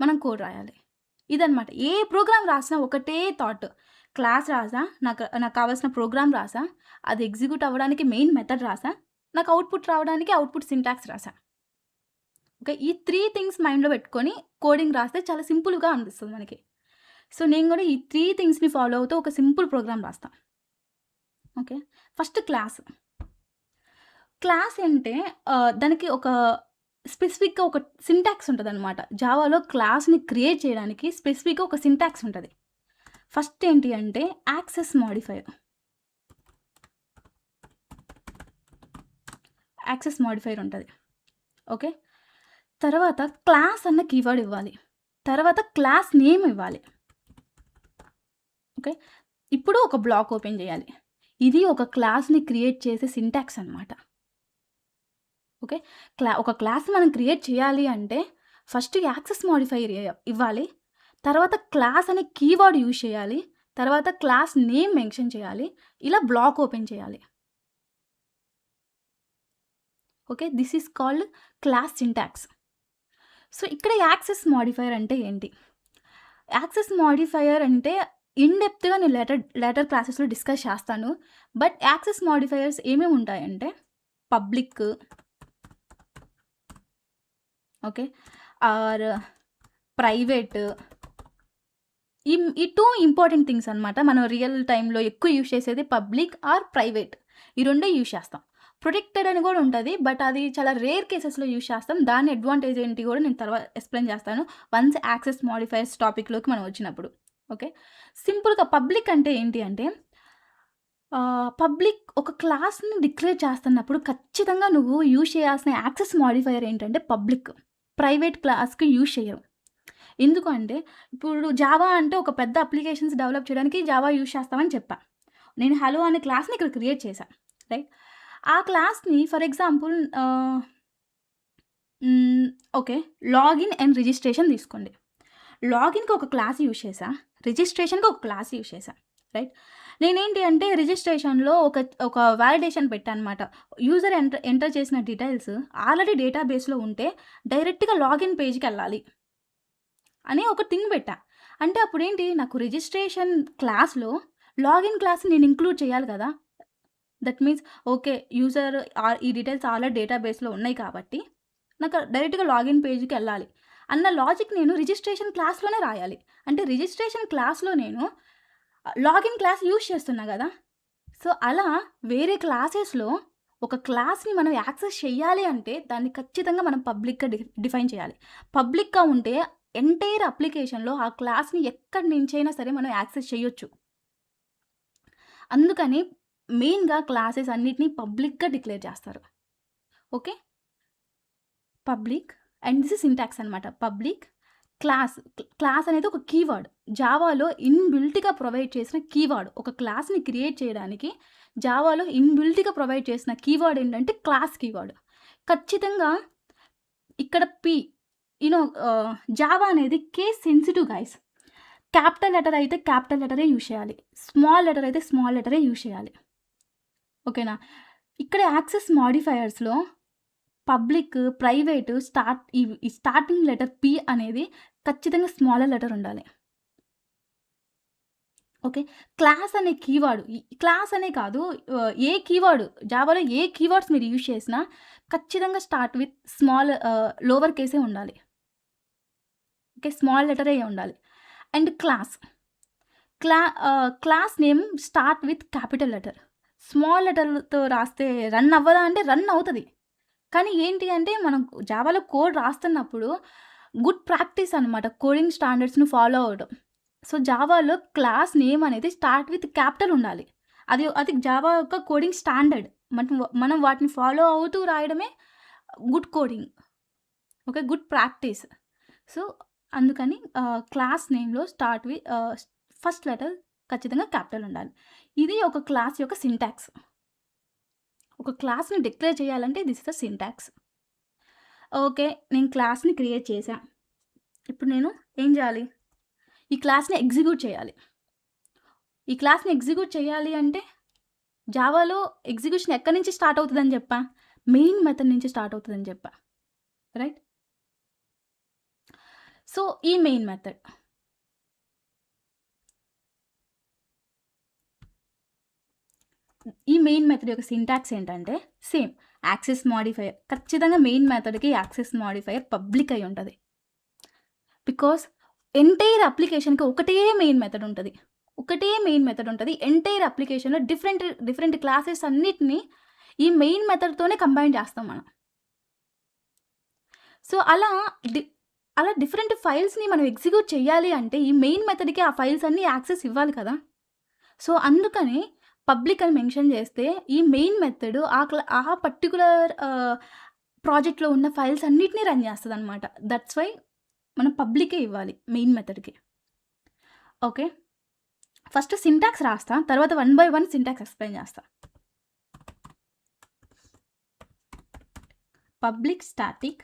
మనం కోడ్ రాయాలి. ఇదనమాట. ఏ ప్రోగ్రామ్ రాసినా ఒకటే థాట్. క్లాస్ రాసా, నాకు కావాల్సిన ప్రోగ్రామ్ రాసా, అది ఎగ్జిక్యూట్ అవ్వడానికి మెయిన్ మెథడ్ రాసా, నాకు అవుట్‌పుట్ రావడానికి అవుట్‌పుట్ సింటాక్స్ రాసా. ఓకే. ఈ 3 థింగ్స్ మైండ్‌లో పెట్టుకొని కోడింగ్ రాస్తే చాలా సింపుల్‌గా అనిపిస్తది మనకి. సో, నేను గూడా ఈ 3 థింగ్స్‌ని ఫాలో అవుతూ ఒక సింపుల్ ప్రోగ్రామ్ రాస్తా. ఓకే. First class. క్లాస్ అంటే దానికి ఒక స్పెసిఫిక్‌గా ఒక సింటాక్స్ ఉంటదనమాట. జావాలో క్లాస్‌ని క్రియేట్ చేయడానికి స్పెసిఫిక్‌గా ఒక సింటాక్స్ ఉంటది. ఫస్ట్ ఏంటి అంటే యాక్సెస్ మోడిఫైయర్. యాక్సెస్ మోడిఫైయర్ ఉంటది. ఓకే. తర్వాత క్లాస్ అన్న కీవర్డ్ ఇవ్వాలి. తర్వాత క్లాస్ నేమ్ ఇవ్వాలి. ఓకే. ఇప్పుడు ఒక బ్లాక్ ఓపెన్ చేయాలి. ఇది ఒక క్లాస్‌ని క్రియేట్ చేసే సింటాక్స్ అనమాట. ఓకే. ఒక క్లాస్ మనం క్రియేట్ చేయాలి అంటే ఫస్ట్ యాక్సెస్ మోడిఫైయర్ ఇవ్వాలి. తర్వాత క్లాస్ అనే కీవర్డ్ యూజ్ చేయాలి. తర్వాత క్లాస్ నేమ్ మెన్షన్ చేయాలి. ఇలా బ్లాక్ ఓపెన్ చేయాలి. Okay. This is called class syntax. So, ఇక్కడ యాక్సెస్ మోడిఫైయర్ అంటే ఏంటి? యాక్సెస్ మోడిఫైయర్ అంటే ఇన్ డెప్త్‌గా నేను లేటర్ క్లాసెస్‌లో డిస్కస్ చేస్తాను. బట్ యాక్సెస్ మోడిఫైయర్స్ ఏమేమి ఉంటాయంటే పబ్లిక్, ఓకే, ఆర్ ప్రైవేట్, ఈ 2 ఇంపార్టెంట్ థింగ్స్ అనమాట. మనం రియల్ టైమ్‌లో ఎక్కువ యూజ్ చేసేది పబ్లిక్ ఆర్ ప్రైవేట్. ఈ రెండే యూజ్ చేస్తాం. ప్రొటెక్టెడ్ అని కూడా ఉంటది. బట్ అది చాలా రేర్ కేసెస్‌లో యూజ్ చేస్తాం. దాని అడ్వాంటేజ్ ఏంటి కూడా నేను తర్వాత ఎక్స్‌ప్లెయిన్ చేస్తాను. వన్స్ యాక్సెస్ మోడిఫైయర్స్ టాపిక్‌లోకి మనం వచ్చినప్పుడు. ఓకే. సింపుల్‌గా పబ్లిక్ అంటే ఏంటి అంటే పబ్లిక్ ఒక క్లాస్‌ని డిక్లేర్ చేస్తున్నప్పుడు ఖచ్చితంగా నువ్వు యూజ్ చేయాల్సిన యాక్సెస్ మోడిఫైయర్ ఏంటంటే పబ్లిక్. ప్రైవేట్ క్లాస్‌కి యూజ్ చెయ్యరు. ఎందుకు అంటే ఇప్పుడు జావా అంటే ఒక పెద్ద అప్లికేషన్స్ డెవలప్ చేయడానికి జావా యూజ్ చేస్తామని చెప్పా. నేను హలో అనే క్లాస్‌ని ఇక్కడ క్రియేట్ చేశా. రైట్. ఆ క్లాస్‌ని ఫర్ ఎగ్జాంపుల్ హ్మ్. ఓకే. లాగిన్ అండ్ రిజిస్ట్రేషన్ తీసుకోండి. లాగిన్‌కి ఒక క్లాస్ యూజ్ చేశా. రిజిస్ట్రేషన్‌కి ఒక క్లాస్ యూజ్ చేశా. రైట్. నేనేంటి అంటే రిజిస్ట్రేషన్‌లో ఒక వాలిడేషన్ పెట్టా అనమాట. యూజర్ ఎంటర్ చేసిన డీటెయిల్స్ ఆల్రెడీ డేటాబేస్‌లో ఉంటే డైరెక్ట్‌గా లాగిన్ పేజ్‌కెళ్ళాలి అని ఒక థింగ్ పెట్టా. అంటే అప్పుడేంటి నాకు రిజిస్ట్రేషన్ క్లాస్‌లో లాగిన్ క్లాస్‌ని నేను ఇంక్లూడ్ చేయాలి కదా! That means okay. యూజర్ ఈ డీటెయిల్స్ ఆల్రెడీ డేటాబేస్‌లో ఉన్నాయి కాబట్టి నాకు డైరెక్ట్‌గా లాగిన్ పేజ్‌కెళ్ళాలి అన్న లాజిక్ నేను రిజిస్ట్రేషన్ క్లాస్‌లోనే రాయాలి. అంటే రిజిస్ట్రేషన్ క్లాస్‌లో నేను లాగిన్ క్లాస్ యూజ్ చేస్తున్నా గదా! సో, అలా వేరే క్లాసెస్‌లో ఒక క్లాస్‌ని మనం యాక్సెస్ చెయ్యాలి అంటే దాన్ని ఖచ్చితంగా మనం పబ్లిక్‌గా డిఫైన్ చేయాలి. పబ్లిక్‌గా ఉంటే ఎంటైర్ అప్లికేషన్‌లో ఆ క్లాస్‌ని ఎక్కడి నుంచైనా సరే మనం యాక్సెస్ చేయొచ్చు. అందుకని మెయిన్‌గా క్లాసెస్ అన్నిటిని పబ్లిక్‌గా డిక్లేర్ చేస్తారు. Okay. Public and this is syntax అనమాట. పబ్లిక్ క్లాస్ అనేది ఒక కీవర్డ్. జావాలో ఇన్‌బిల్ట్‌గా ప్రొవైడ్ చేసిన కీవర్డ్. ఒక క్లాస్‌ని క్రియేట్ చేయడానికి జావాలో ఇన్‌బిల్ట్‌గా ప్రొవైడ్ చేసిన కీవర్డ్ ఏంటంటే క్లాస్ కీవర్డ్. ఖచ్చితంగా ఇక్కడ జావా అనేది case sensitive guys. Capital letter అయితే క్యాపిటల్ లెటరే యూజ్ చేయాలి. స్మాల్ లెటర్ అయితే స్మాల్ లెటరే యూజ్ చేయాలి. ఓకేనా? ఇక్కడ యాక్సెస్ మోడిఫైయర్స్‌లో పబ్లిక్, ప్రైవేట్, ఈ స్టార్టింగ్ లెటర్ పి అనేది ఖచ్చితంగా స్మాలర్ లెటర్ ఉండాలి. ఓకే. క్లాస్ అనే కీవర్డ్ క్లాస్ అనే కాదు ఏ కీవర్డ్ జావాలో ఏ కీవర్డ్స్ మీరు యూజ్ చేసినా ఖచ్చితంగా స్టార్ట్ విత్ లోవర్ కేసే ఉండాలి. ఓకే. స్మాల్ లెటరే ఉండాలి. And class name start with capital letter. Small లెటర్‌తో రాస్తే రన్ అవ్వదా అంటే రన్ అవుతది. కానీ ఏంటి అంటే మనం జావాలో కోడ్ రాస్తున్నప్పుడు గుడ్ ప్రాక్టీస్ అనమాట. కోడింగ్ స్టాండర్డ్స్‌ని ఫాలో అవ్వడం. సో, జావాలో క్లాస్ నేమ్ అనేది స్టార్ట్ విత్ క్యాపిటల్ ఉండాలి. అది జావా యొక్క కోడింగ్ స్టాండర్డ్. మనం వాటిని ఫాలో అవుతూ రాయడమే good coding. Okay. Good practice. So, అందుకని క్లాస్ నేమ్‌లో ఫస్ట్ లెటర్ ఖచ్చితంగా క్యాపిటల్ ఉండాలి. ఇది ఒక క్లాస్ యొక్క సింటాక్స్. ఒక క్లాస్‌ని డిక్లేర్ చేయాలంటే this is the syntax. Okay. నేను క్లాస్‌ని క్రియేట్ చేశా. ఇప్పుడు నేను ఏం చేయాలి? ఈ క్లాస్‌ని ఎగ్జిక్యూట్ చేయాలి. ఈ క్లాస్‌ని ఎగ్జిక్యూట్ చేయాలి అంటే జావాలో ఎగ్జిక్యూషన్ ఎక్కడి నుంచి స్టార్ట్ అవుతదని చెప్పా? మెయిన్ మెథడ్ నుంచి స్టార్ట్ అవుతదని చెప్పా. రైట్? సో, ఈ మెయిన్ మెథడ్. ఈ మెయిన్ మెథడ్ యొక్క సింటాక్స్ ఏంటంటే సేమ్ యాక్సెస్ మాడిఫైయర్. ఖచ్చితంగా మెయిన్ మెథడ్‌కి యాక్సెస్ మాడిఫైయర్ పబ్లిక్ అయి ఉంటది. బికాజ్ ఎంటైర్ అప్లికేషన్‌కి ఒకటే మెయిన్ మెథడ్ ఉంటది. ఒకటే మెయిన్ మెథడ్ ఉంటది. ఎంటైర్ అప్లికేషన్‌లో డిఫరెంట్ క్లాసెస్ అన్నిటిని ఈ మెయిన్ మెథడ్‌తోనే కంబైన్ చేస్తాం మనం. సో, అలా డిఫరెంట్ ఫైల్స్‌ని మనం ఎగ్జిక్యూట్ చేయాలి అంటే ఈ మెయిన్ మెథడ్‌కి ఆ ఫైల్స్ అన్నీ యాక్సెస్ ఇవ్వాలి కదా! సో, అందుకని పబ్లిక్ అని మెన్షన్ చేస్తే ఈ మెయిన్ మెథడ్ ఆ పర్టిక్యులర్ ప్రాజెక్ట్‌లో ఉన్న ఫైల్స్ అన్నిటిని రన్ చేస్తదనమాట. దట్స్ వై మనం పబ్లికే ఇవ్వాలి మెయిన్ మెథడ్‌కి. ఓకే. ఫస్ట్ సింటాక్స్ రాస్తా. తర్వాత 1 బై 1 సింటాక్స్ ఎక్స్‌ప్లెయిన్ చేస్తా. Public static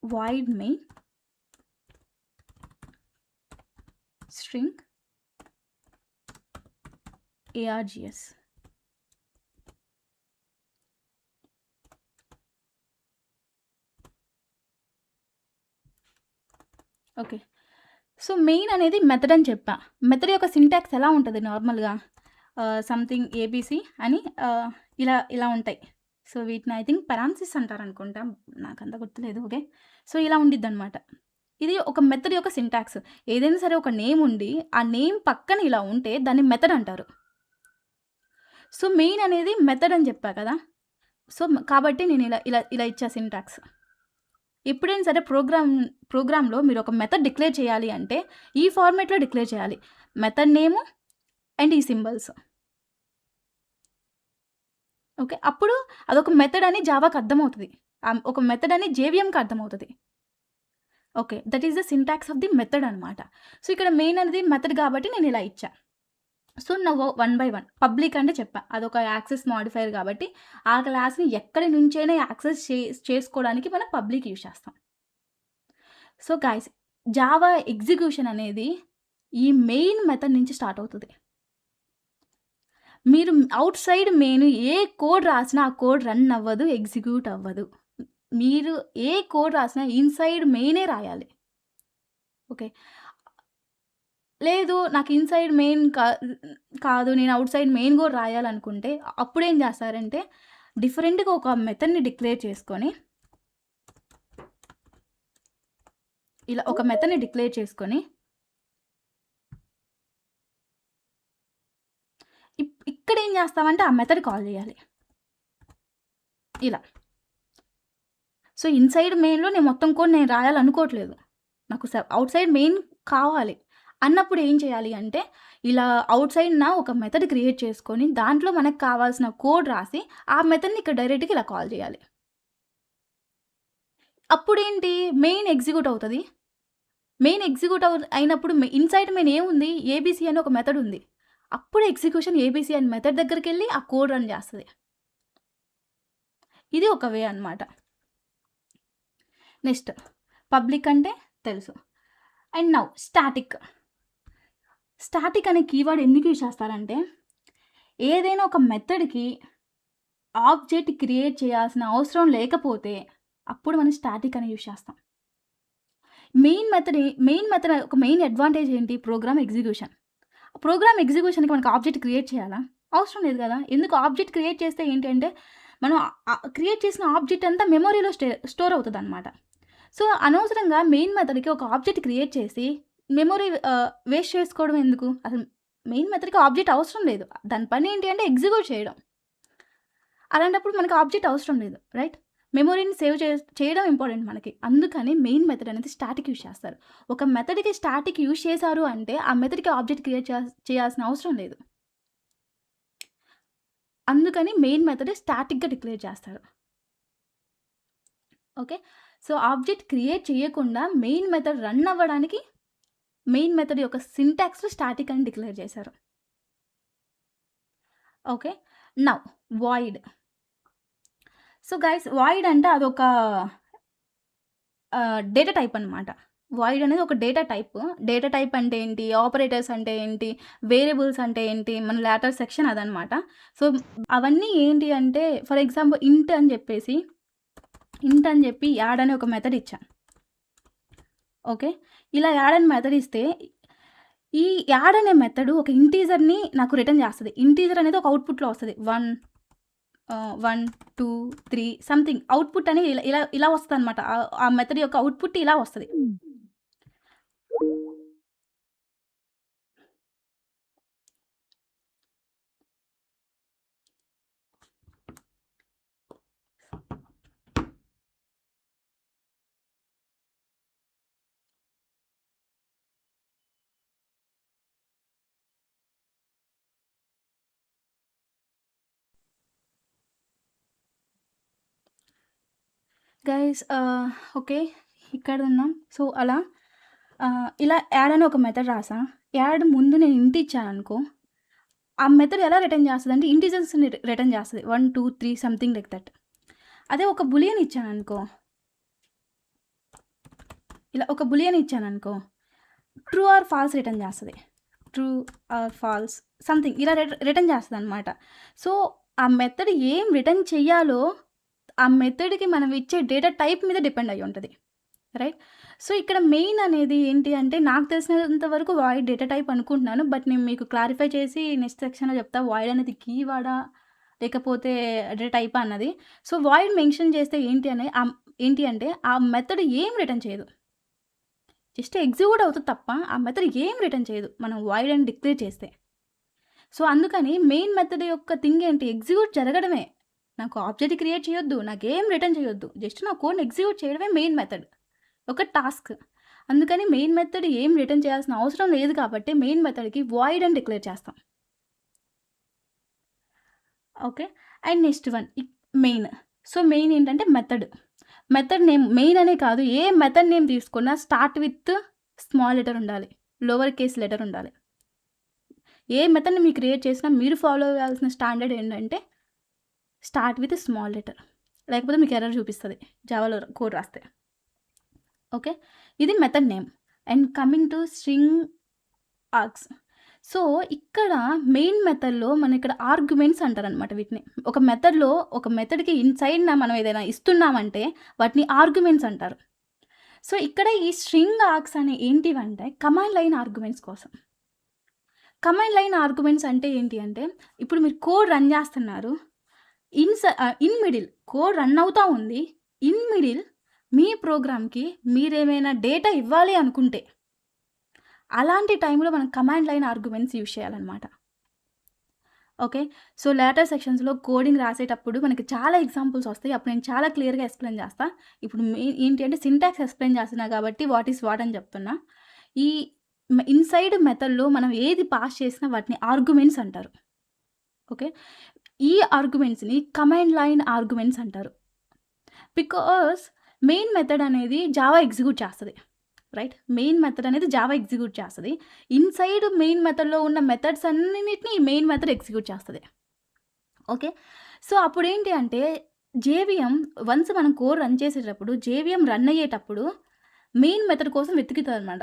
void main string args. Okay. So, main అనేది మెథడ్ అని చెప్పా. మెథడ్ యొక్క సింటాక్స్ ఎలా ఉంటది నార్మల్‌గా సంథింగ్ ఏబీసీ అని ఇలా ఉంటాయి. సో, వీటిని ఐ థింక్ పారాంథసిస్ అంటారనుకుంటా. నాకంత గుర్తులేదు. ఓకే. సో, ఇలా ఉండిద్దనమాట. ఇది ఒక మెథడ్ యొక్క సింటాక్స్. ఏదైనా సరే ఒక నేమ్ ఉండి, ఆ నేమ్ పక్కన ఇలా ఉంటే దాన్ని మెథడ్ అంటారు. సో, మెయిన్ అనేది మెథడ్ అని చెప్పా కదా! సో, కాబట్టి నేను ఇలా ఇచ్చా సింటాక్స్. ఎప్పుడైనా సరే ప్రోగ్రామ్‌లో మీరు ఒక మెథడ్ డిక్లేర్ చేయాలి అంటే ఈ ఫార్మాట్‌లో డిక్లేర్ చేయాలి. మెథడ్ నేము అండ్ ఈ సింబల్స్. ఓకే. అప్పుడు అదొక మెథడ్ అని జావాకి అర్థమవుతది. ఒక మెథడ్ అని జేవీఎంకి అర్థమవుతది. Okay. That is the syntax of the method అనమాట. సో, ఇక్కడ మెయిన్ అనేది మెథడ్ కాబట్టి నేను ఇలా ఇచ్చా. సో, నౌ 1 బై 1 పబ్లిక్ అంటే చెప్పా. అదొక యాక్సెస్ మాడిఫైయర్ కాబట్టి ఆ క్లాస్‌ని ఎక్కడి నుంచైనా యాక్సెస్ చేసుకోవడానికి మనం పబ్లిక్ యూజ్ చేస్తాం. సో, గైస్ జావా ఎగ్జిక్యూషన్ అనేది ఈ మెయిన్ మెథడ్ నుంచి స్టార్ట్ అవుతది. మీరు ఔట్ సైడ్ మెయిన్ ఏ కోడ్ రాసినా ఆ కోడ్ రన్ అవ్వదు, ఎగ్జిక్యూట్ అవ్వదు. మీరు ఏ కోడ్ రాసినా ఇన్‌సైడ్ మెయినే రాయాలి. ఓకే. లేదు నాకు ఇన్‌సైడ్ మెయిన్ కాదు నేను ఔట్ సైడ్ మెయిన్ కూడా రాయాలనుకుంటే అప్పుడేం చేస్తారంటే డిఫరెంట్‌గా ఒక మెథడ్‌ని డిక్లేర్ చేసుకొని ఇలా ఒక మెథడ్‌ని డిక్లేర్ చేసుకొని ఇక్కడ ఏం చేస్తామంటే ఆ మెథడ్ కాల్ చేయాలి. ఇలా. సో, ఇన్‌సైడ్ మెయిన్‌లో నేను మొత్తం కోడ్ నేను రాయాలనుకోవట్లేదు. నాకు ఔట్ సైడ్ మెయిన్ కావాలి. అన్నప్పుడు ఏం చేయాలి అంటే ఇలా ఔట్ సైడ్‌న ఒక మెథడ్ క్రియేట్ చేసుకొని దాంట్లో మనకు కావాల్సిన కోడ్ రాసి ఆ మెథడ్‌ని ఇక్కడ డైరెక్ట్‌గా ఇలా కాల్ చేయాలి. అప్పుడేంటి మెయిన్ ఎగ్జిక్యూట్ అవుతది. మెయిన్ ఎగ్జిక్యూట్ అయినప్పుడు ఇన్‌సైడ్ మెయిన్ ఏముంది? ఏబీసీ అని ఒక మెథడ్ ఉంది. అప్పుడు ఎగ్జిక్యూషన్ ఏబీసీ అని మెథడ్ దగ్గరికెళ్ళి ఆ కోడ్ రన్ చేస్తది. ఇది ఒక వే అన్నమాట. నెక్స్ట్ పబ్లిక్ అంటే తెలుసు. And now static. స్టాటిక్ అనే కీవర్డ్ ఎందుకు యూజ్ చేస్తారంటే ఏదైనా ఒక మెథడ్‌కి ఆబ్జెక్ట్ క్రియేట్ చేయాల్సిన అవసరం లేకపోతే అప్పుడు మనం స్టాటిక్ అని యూజ్ చేస్తాం. మెయిన్ మెథడ్ ఒక మెయిన్ అడ్వాంటేజ్ ఏంటి? Program execution. ప్రోగ్రామ్ ఎగ్జిక్యూషన్‌కి మనకు ఆబ్జెక్ట్ క్రియేట్ చేయాలా? అవసరం లేదు కదా! ఎందుకు ఆబ్జెక్ట్ క్రియేట్ చేస్తే ఏంటి అంటే మనం క్రియేట్ చేసిన ఆబ్జెక్ట్ అంతా మెమరీలో స్టోర్ అవుతదనమాట. సో, అనవసరంగా మెయిన్ మెథడ్‌కి ఒక ఆబ్జెక్ట్ క్రియేట్ చేసి మెమరీ వేస్ట్ చేసుకోవడం ఎందుకు? అసలు మెయిన్ మెథడ్‌కి ఆబ్జెక్ట్ అవసరం లేదు. దాని పని ఏంటి అంటే ఎగ్జిక్యూట్ చేయడం. అలాంటప్పుడు మనకు ఆబ్జెక్ట్ అవసరం లేదు. రైట్? మెమరీని సేవ్ చేయడం ఇంపార్టెంట్ మనకి. అందుకని మెయిన్ మెథడ్ అనేది స్టాటిక్ యూజ్ చేస్తారు. ఒక మెథడ్‌కి స్టాటిక్ యూజ్ చేశారు అంటే ఆ మెథడ్‌కి ఆబ్జెక్ట్ క్రియేట్ చేయాల్సిన అవసరం లేదు. అందుకని మెయిన్ మెథడ్ స్టాటిక్‌గా డిక్లేర్ చేస్తారు. ఓకే. సో, ఆబ్జెక్ట్ క్రియేట్ చేయకుండా మెయిన్ మెథడ్ రన్ అవ్వడానికి మెయిన్ మెథడ్ యొక్క సింటాక్స్‌లో స్టాటిక్ అని డిక్లేర్ చేశారు. Okay. Now void. So, guys void అంటే అదొక డేటా టైప్ అనమాట. వాయిడ్ అనేది ఒక డేటా టైప్. డేటా టైప్ అంటే ఏంటి? ఆపరేటర్స్ అంటే ఏంటి? వేరియబుల్స్ అంటే ఏంటి? మన లాటర్ సెక్షన్ అదనమాట. సో, అవన్నీ ఏంటి అంటే ఫర్ ఎగ్జాంపుల్ ఇంట్ అని చెప్పి యాడ్ అనే ఒక మెథడ్ ఇచ్చా. ఓకే. ఇలా యాడ్ అని మెథడ్ ఇస్తే ఈ యాడ్ అనే మెథడ్ ఒక ఇంటీజర్‌ని నాకు రిటర్న్ చేస్తది. ఇంటీజర్ అనేది ఒక అవుట్‌పుట్‌లో వస్తది. 1, 1, 2, 3 సంథింగ్ అవుట్‌పుట్ అని ఇలా ఇలా ఇలా వస్తదనమాట. ఆ మెథడ్ యొక్క అవుట్‌పుట్ ఇలా వస్తది. Guys okay. ఇక్కడున్నాం. సో, అలా ఇలా యాడ్ అని ఒక మెథడ్ రాసా. యాడ్ ముందు నేను ఇంట్ ఇచ్చాననుకో, ఆ మెథడ్ ఎలా రిటర్న్ చేస్తదంటే ఇంటిజర్స్‌ని రిటర్న్ చేస్తది. 1, 2, 3 సంథింగ్ లైక్ దట్. అదే ఒక బూలియన్ ఇచ్చాననుకో, ఇలా ఒక బూలియన్ ఇచ్చాననుకో, ట్రూ ఆర్ ఫాల్స్ రిటర్న్ చేస్తది. ట్రూ ఆర్ ఫాల్స్ సంథింగ్ ఇలా రిటర్న్ చేస్తదనమాట. సో, ఆ మెథడ్ ఏం రిటర్న్ చెయ్యాలో, ఆ మెథడ్‌కి మనం ఇచ్చే డేటా టైప్ మీద డిపెండ్ అయ్యి ఉంటది. రైట్. సో, ఇక్కడ మెయిన్ అనేది ఏంటి అంటే, నాకు తెలిసినంత వరకు వాయిడ్ డేటా టైప్ అనుకుంటున్నాను. బట్ నేను మీకు క్లారిఫై చేసి నెక్స్ట్ సెక్షన్‌లో చెప్తా. వాయిడ్ అనేది కీవర్డా? లేకపోతే డేటా టైపా అన్నది. సో, వాయిడ్ మెన్షన్ చేస్తే ఏంటి అంటే, ఆ మెథడ్ ఏం రిటర్న్ చేయదు. జస్ట్ ఎగ్జిక్యూట్ అవుతది తప్ప, ఆ మెథడ్ ఏం రిటర్న్ చేయదు. మనం వాయిడ్ అని డిక్లేర్ చేస్తే. సో, అందుకని మెయిన్ మెథడ్ యొక్క థింగ్ ఏంటి? ఎగ్జిక్యూట్ జరగడమే. నాకు ఆబ్జెక్ట్ క్రియేట్ చేయొద్దు. నాకేం రిటర్న్ చేయొద్దు. జస్ట్ నా కోడ్‌ని ఎగ్జిక్యూట్ చేయడమే మెయిన్ మెథడ్. ఒక టాస్క్. అందుకని మెయిన్ మెథడ్ ఏం రిటర్న్ చేయాల్సిన అవసరం లేదు కాబట్టి మెయిన్ మెథడ్‌కి వాయిడ్ అని డిక్లేర్ చేస్తాం. Okay. And next one main. So, main ఏంటంటే మెథడ్. మెథడ్ నేమ్ మెయిన్ అనే కాదు. ఏ మెథడ్ నేమ్ తీసుకున్నా స్టార్ట్ విత్ స్మాల్ లెటర్ ఉండాలి. లోవర్ కేస్ లెటర్ ఉండాలి. ఏ మెథడ్‌ని మీరు క్రియేట్ చేసినా మీరు ఫాలో అవ్వాల్సిన స్టాండర్డ్ ఏంటంటే స్టార్ట్ విత్ స్మాల్ లెటర్. లేకపోతే మీకు ఎర్రర్ చూపిస్తది జావాలో కోడ్ రాస్తే. ఓకే. ఇది method name. And coming to string args. So, ఇక్కడ మెయిన్ మెథడ్‌లో మనం ఇక్కడ ఆర్గ్యుమెంట్స్ అంటారనమాట వీటిని. ఒక మెథడ్‌కి ఇన్‌సైడ్‌న మనం ఏదైనా ఇస్తున్నామంటే వాటిని ఆర్గ్యుమెంట్స్ అంటారు. సో, ఇక్కడ ఈ స్ట్రింగ్ ఆర్గ్స్ అనేవి ఏంటివంటే కమాండ్ లైన్ ఆర్గ్యుమెంట్స్ కోసం. కమాండ్ లైన్ ఆర్గ్యుమెంట్స్ అంటే ఏంటి అంటే, ఇప్పుడు మీరు కోడ్ రన్ చేస్తున్నారు. ఇన్ మిడిల్ కోడ్ రన్ అవుతా ఉంది. ఇన్ మిడిల్ మీ ప్రోగ్రామ్‌కి మీరేమైనా డేటా ఇవ్వాలి అనుకుంటే, అలాంటి టైంలో మనం కమాండ్ లైన్ ఆర్గ్యుమెంట్స్ యూజ్ చేయాలనమాట. ఓకే. సో, లేటర్ సెక్షన్స్‌లో కోడింగ్ రాసేటప్పుడు మనకి చాలా ఎగ్జాంపుల్స్ వస్తాయి. అప్పుడు నేను చాలా క్లియర్‌గా ఎక్స్‌ప్లెయిన్ చేస్తా. ఇప్పుడు ఏంటి అంటే సింటాక్స్ ఎక్స్‌ప్లెయిన్ చేస్తున్నా కాబట్టి వాట్ ఈస్ వాట్ అని చెప్తున్నా. ఈ ఇన్‌సైడ్ మెథడ్‌లో మనం ఏది పాస్ చేసినా వాటిని ఆర్గ్యుమెంట్స్ అంటారు. ఓకే. ఈ ఆర్గ్యుమెంట్స్‌ని కమాండ్ లైన్ ఆర్గ్యుమెంట్స్ అంటారు. బికాజ్ మెయిన్ మెథడ్ అనేది జావా ఎగ్జిక్యూట్ చేస్తది. రైట్. మెయిన్ మెథడ్ అనేది జావా ఎగ్జిక్యూట్ చేస్తది. ఇన్‌సైడ్ మెయిన్ మెథడ్‌లో ఉన్న మెథడ్స్ అన్నిటిని మెయిన్ మెథడ్ ఎగ్జిక్యూట్ చేస్తది. ఓకే. సో, అప్పుడేంటి అంటే జేవీఎం వన్స్ మనం కోడ్ రన్ చేసేటప్పుడు జేవీఎం రన్ అయ్యేటప్పుడు మెయిన్ మెథడ్ కోసం వెతుకుతదనమాట.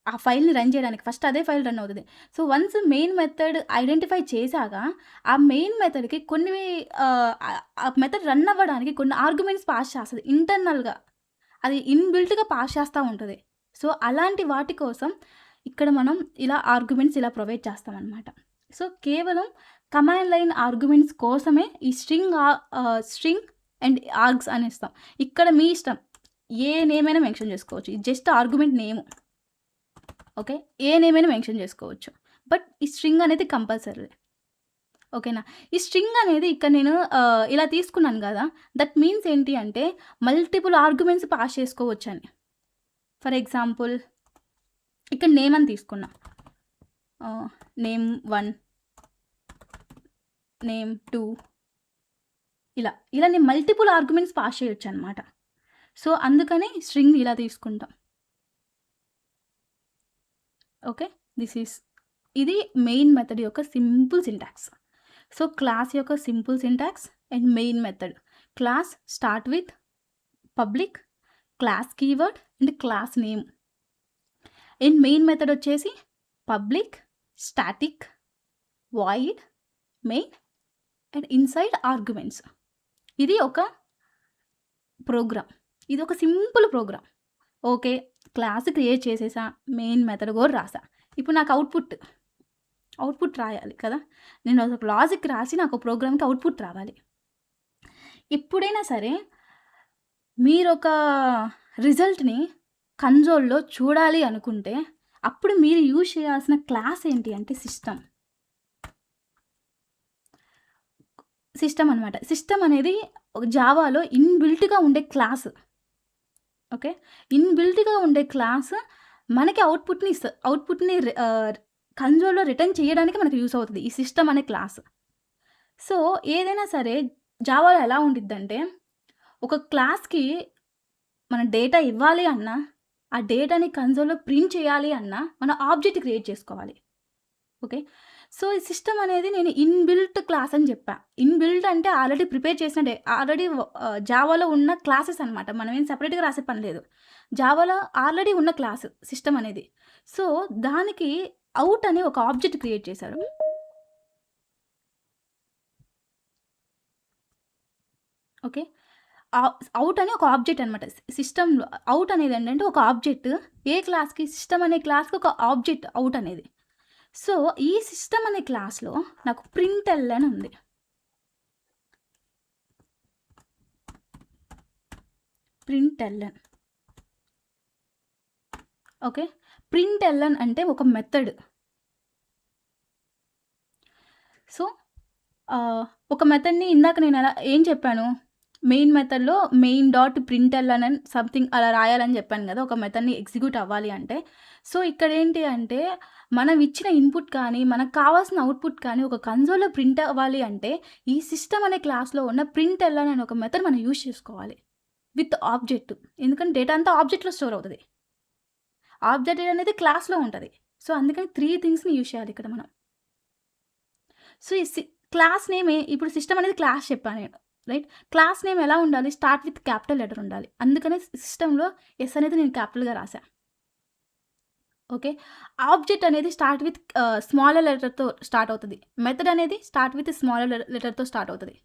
ఆ ఫైల్‌ని రన్ చేయడానికి ఫస్ట్ అదే ఫైల్ రన్ అవుతది. So, once main method identify చేశాక ఆ మెయిన్ మెథడ్‌కి కొన్ని ఆ మెథడ్ రన్ అవ్వడానికి కొన్ని ఆర్గ్యుమెంట్స్ పాస్ చేస్తది ఇంటర్నల్‌గా. అది ఇన్‌బిల్ట్‌గా పాస్ చేస్తా ఉంటది. సో, అలాంటి వాటి కోసం ఇక్కడ మనం ఇలా ఆర్గ్యుమెంట్స్ ఇలా ప్రొవైడ్ చేస్తామనమాట. సో, కేవలం కమాండ్ లైన్ ఆర్గ్యుమెంట్స్ కోసమే ఈ స్ట్రింగ్ అండ్ ఆర్గ్స్ అని ఇస్తాం. ఇక్కడ మీ ఇష్టం. ఏ నేమ్ అయినా మెన్షన్ చేసుకోవచ్చు. ఇది జస్ట్ ఆర్గ్యుమెంట్ నేమ్. ఓకే. ఏ నేమ్ అయినా మెన్షన్ చేసుకోవచ్చు. బట్ ఈ స్ట్రింగ్ అనేది కంపల్సరీ. ఓకేనా. ఈ స్ట్రింగ్ అనేది ఇక్కడ నేను ఇలా తీసుకున్నాను గదా! దట్ మీన్స్ ఏంటి అంటే మల్టిపుల్ ఆర్గ్యుమెంట్స్ పాస్ చేసుకోవచ్చని. ఫర్ ఎగ్జాంపుల్ ఇక్కడ నేమ్ అని తీసుకున్నా. నేమ్ 1, నేమ్ 2 ఇలా నేను మల్టిపుల్ ఆర్గ్యుమెంట్స్ పాస్ చేయొచ్చనమాట. సో, అందుకని స్ట్రింగ్ ఇలా తీసుకుంటాం. ఓకే. ఇది మెయిన్ మెథడ్ యొక్క సింపుల్ సింటాక్స్. సో, క్లాస్ యొక్క simple syntax and main method. Class start with public, class keyword and class name. And main method వచ్చేసి public, static, void, main and inside arguments. ఇది ఒక ప్రోగ్రామ్. ఇది ఒక simple programme. Okay. Class create చేసేసా. మెయిన్ మెథడ్ కూడా రాసా. ఇప్పుడు నాకు అవుట్‌పుట్ రాయాలి కదా! నేను ఒక లాజిక్ రాసి నాకు ప్రోగ్రామ్‌కి అవుట్‌పుట్ రావాలి. ఎప్పుడైనా సరే మీరొక రిజల్ట్‌ని కన్సోల్‌లో చూడాలి అనుకుంటే, అప్పుడు మీరు యూజ్ చేయాల్సిన క్లాస్ ఏంటి అంటే సిస్టమ్. సిస్టమ్ అనమాట. సిస్టమ్ అనేది జావాలో ఇన్‌బిల్ట్‌గా ఉండే క్లాస్. ఓకే. ఇన్‌బిల్ట్‌గా ఉండే క్లాస్ మనకి అవుట్‌పుట్‌ని కన్సోల్‌లో రిటర్న్ చేయడానికి మనకు యూజ్ అవుతది. ఈ సిస్టమ్ అనే క్లాస్. సో, ఏదైనా సరే జావాలో ఎలా ఉండిద్దంటే, ఒక క్లాస్‌కి మనం డేటా ఇవ్వాలి అన్నా, ఆ డేటాని కన్సోల్‌లో ప్రింట్ చేయాలి అన్నా, మనం ఆబ్జెక్ట్ క్రియేట్ చేసుకోవాలి. ఓకే. సో, ఈ సిస్టమ్ అనేది నేను ఇన్‌బిల్ట్ క్లాస్ అని జెప్పా. ఇన్‌బిల్ట్ అంటే ఆల్రెడీ ప్రిపేర్ చేసిన ఆల్రెడీ జావాలో ఉన్న క్లాసెస్ అనమాట. మనమేం సెపరేట్‌గా రాసే పని లేదు. జావాలో ఆల్రెడీ ఉన్న క్లాస్ సిస్టమ్ అనేది. సో, దానికి ఔట్ అని ఒక ఆబ్జెక్ట్ క్రియేట్ చేశాడు. ఓకే. ఔట్ అని ఒక ఆబ్జెక్ట్ అనమాట. సిస్టమ్‌లో ఔట్ అనేది ఏంటంటే ఒక ఆబ్జెక్ట్. ఏ క్లాస్‌కి సిస్టమ్ అనే క్లాస్‌కి ఒక ఆబ్జెక్ట్ ఔట్ అనేది. సో, ఈ సిస్టమ్ అనే క్లాస్‌లో నాకు ప్రింట్‌ఎల్ అని ఉంది. ప్రింట్‌ఎల్‌ఎన్. ఓకే. ప్రింట్‌ఎల్‌ఎన్ అంటే ఒక మెథడ్. సో, ఒక మెథడ్‌ని ఇందాక నేను ఏం చెప్పాను? మెయిన్ మెథడ్‌లో మెయిన్ డాట్ ప్రింట్‌ఎల్‌ఎన్ అని సంథింగ్ అలా రాయాలని చెప్పాను గదా! ఒక మెథడ్‌ని ఎగ్జిక్యూట్ అవ్వాలి అంటే. సో, ఇక్కడేంటి అంటే మనం ఇచ్చిన ఇన్‌పుట్ కానీ, మనకు కావాల్సిన అవుట్‌పుట్ కానీ ఒక కన్సోల్‌లో ప్రింట్ అవ్వాలి అంటే ఈ సిస్టమ్ అనే క్లాస్‌లో ఉన్న ప్రింట్‌ఎల్‌ఎన్ అనే ఒక మెథడ్ మనం యూజ్ చేసుకోవాలి. With object. ఎందుకంటే డేటా అంతా ఆబ్జెక్ట్‌లో స్టోర్ అవుతది. ఆబ్జెక్ట్ అనేది క్లాస్‌లో ఉంటది. సో, అందుకని 3 థింగ్స్‌ని యూజ్ చేయాలి ఇక్కడ మనం. సో, ఈ క్లాస్ నేమే ఇప్పుడు సిస్టమ్ అనేది క్లాస్ చెప్పా నేను. రైట్? క్లాస్ నేమ్ ఎలా ఉండాలి? స్టార్ట్ విత్ క్యాపిటల్ లెటర్ ఉండాలి. అందుకనే సిస్టమ్‌లో ఎస్ అనేది నేను క్యాపిటల్‌గా రాసా. ఓకే. ఆబ్జెక్ట్ అనేది స్టార్ట్ విత్ స్మాలర్ లెటర్‌తో స్టార్ట్ అవుతది. మెథడ్ అనేది స్టార్ట్ విత్ స్మాలర్ లెటర్‌తో స్టార్ట్ అవుతది.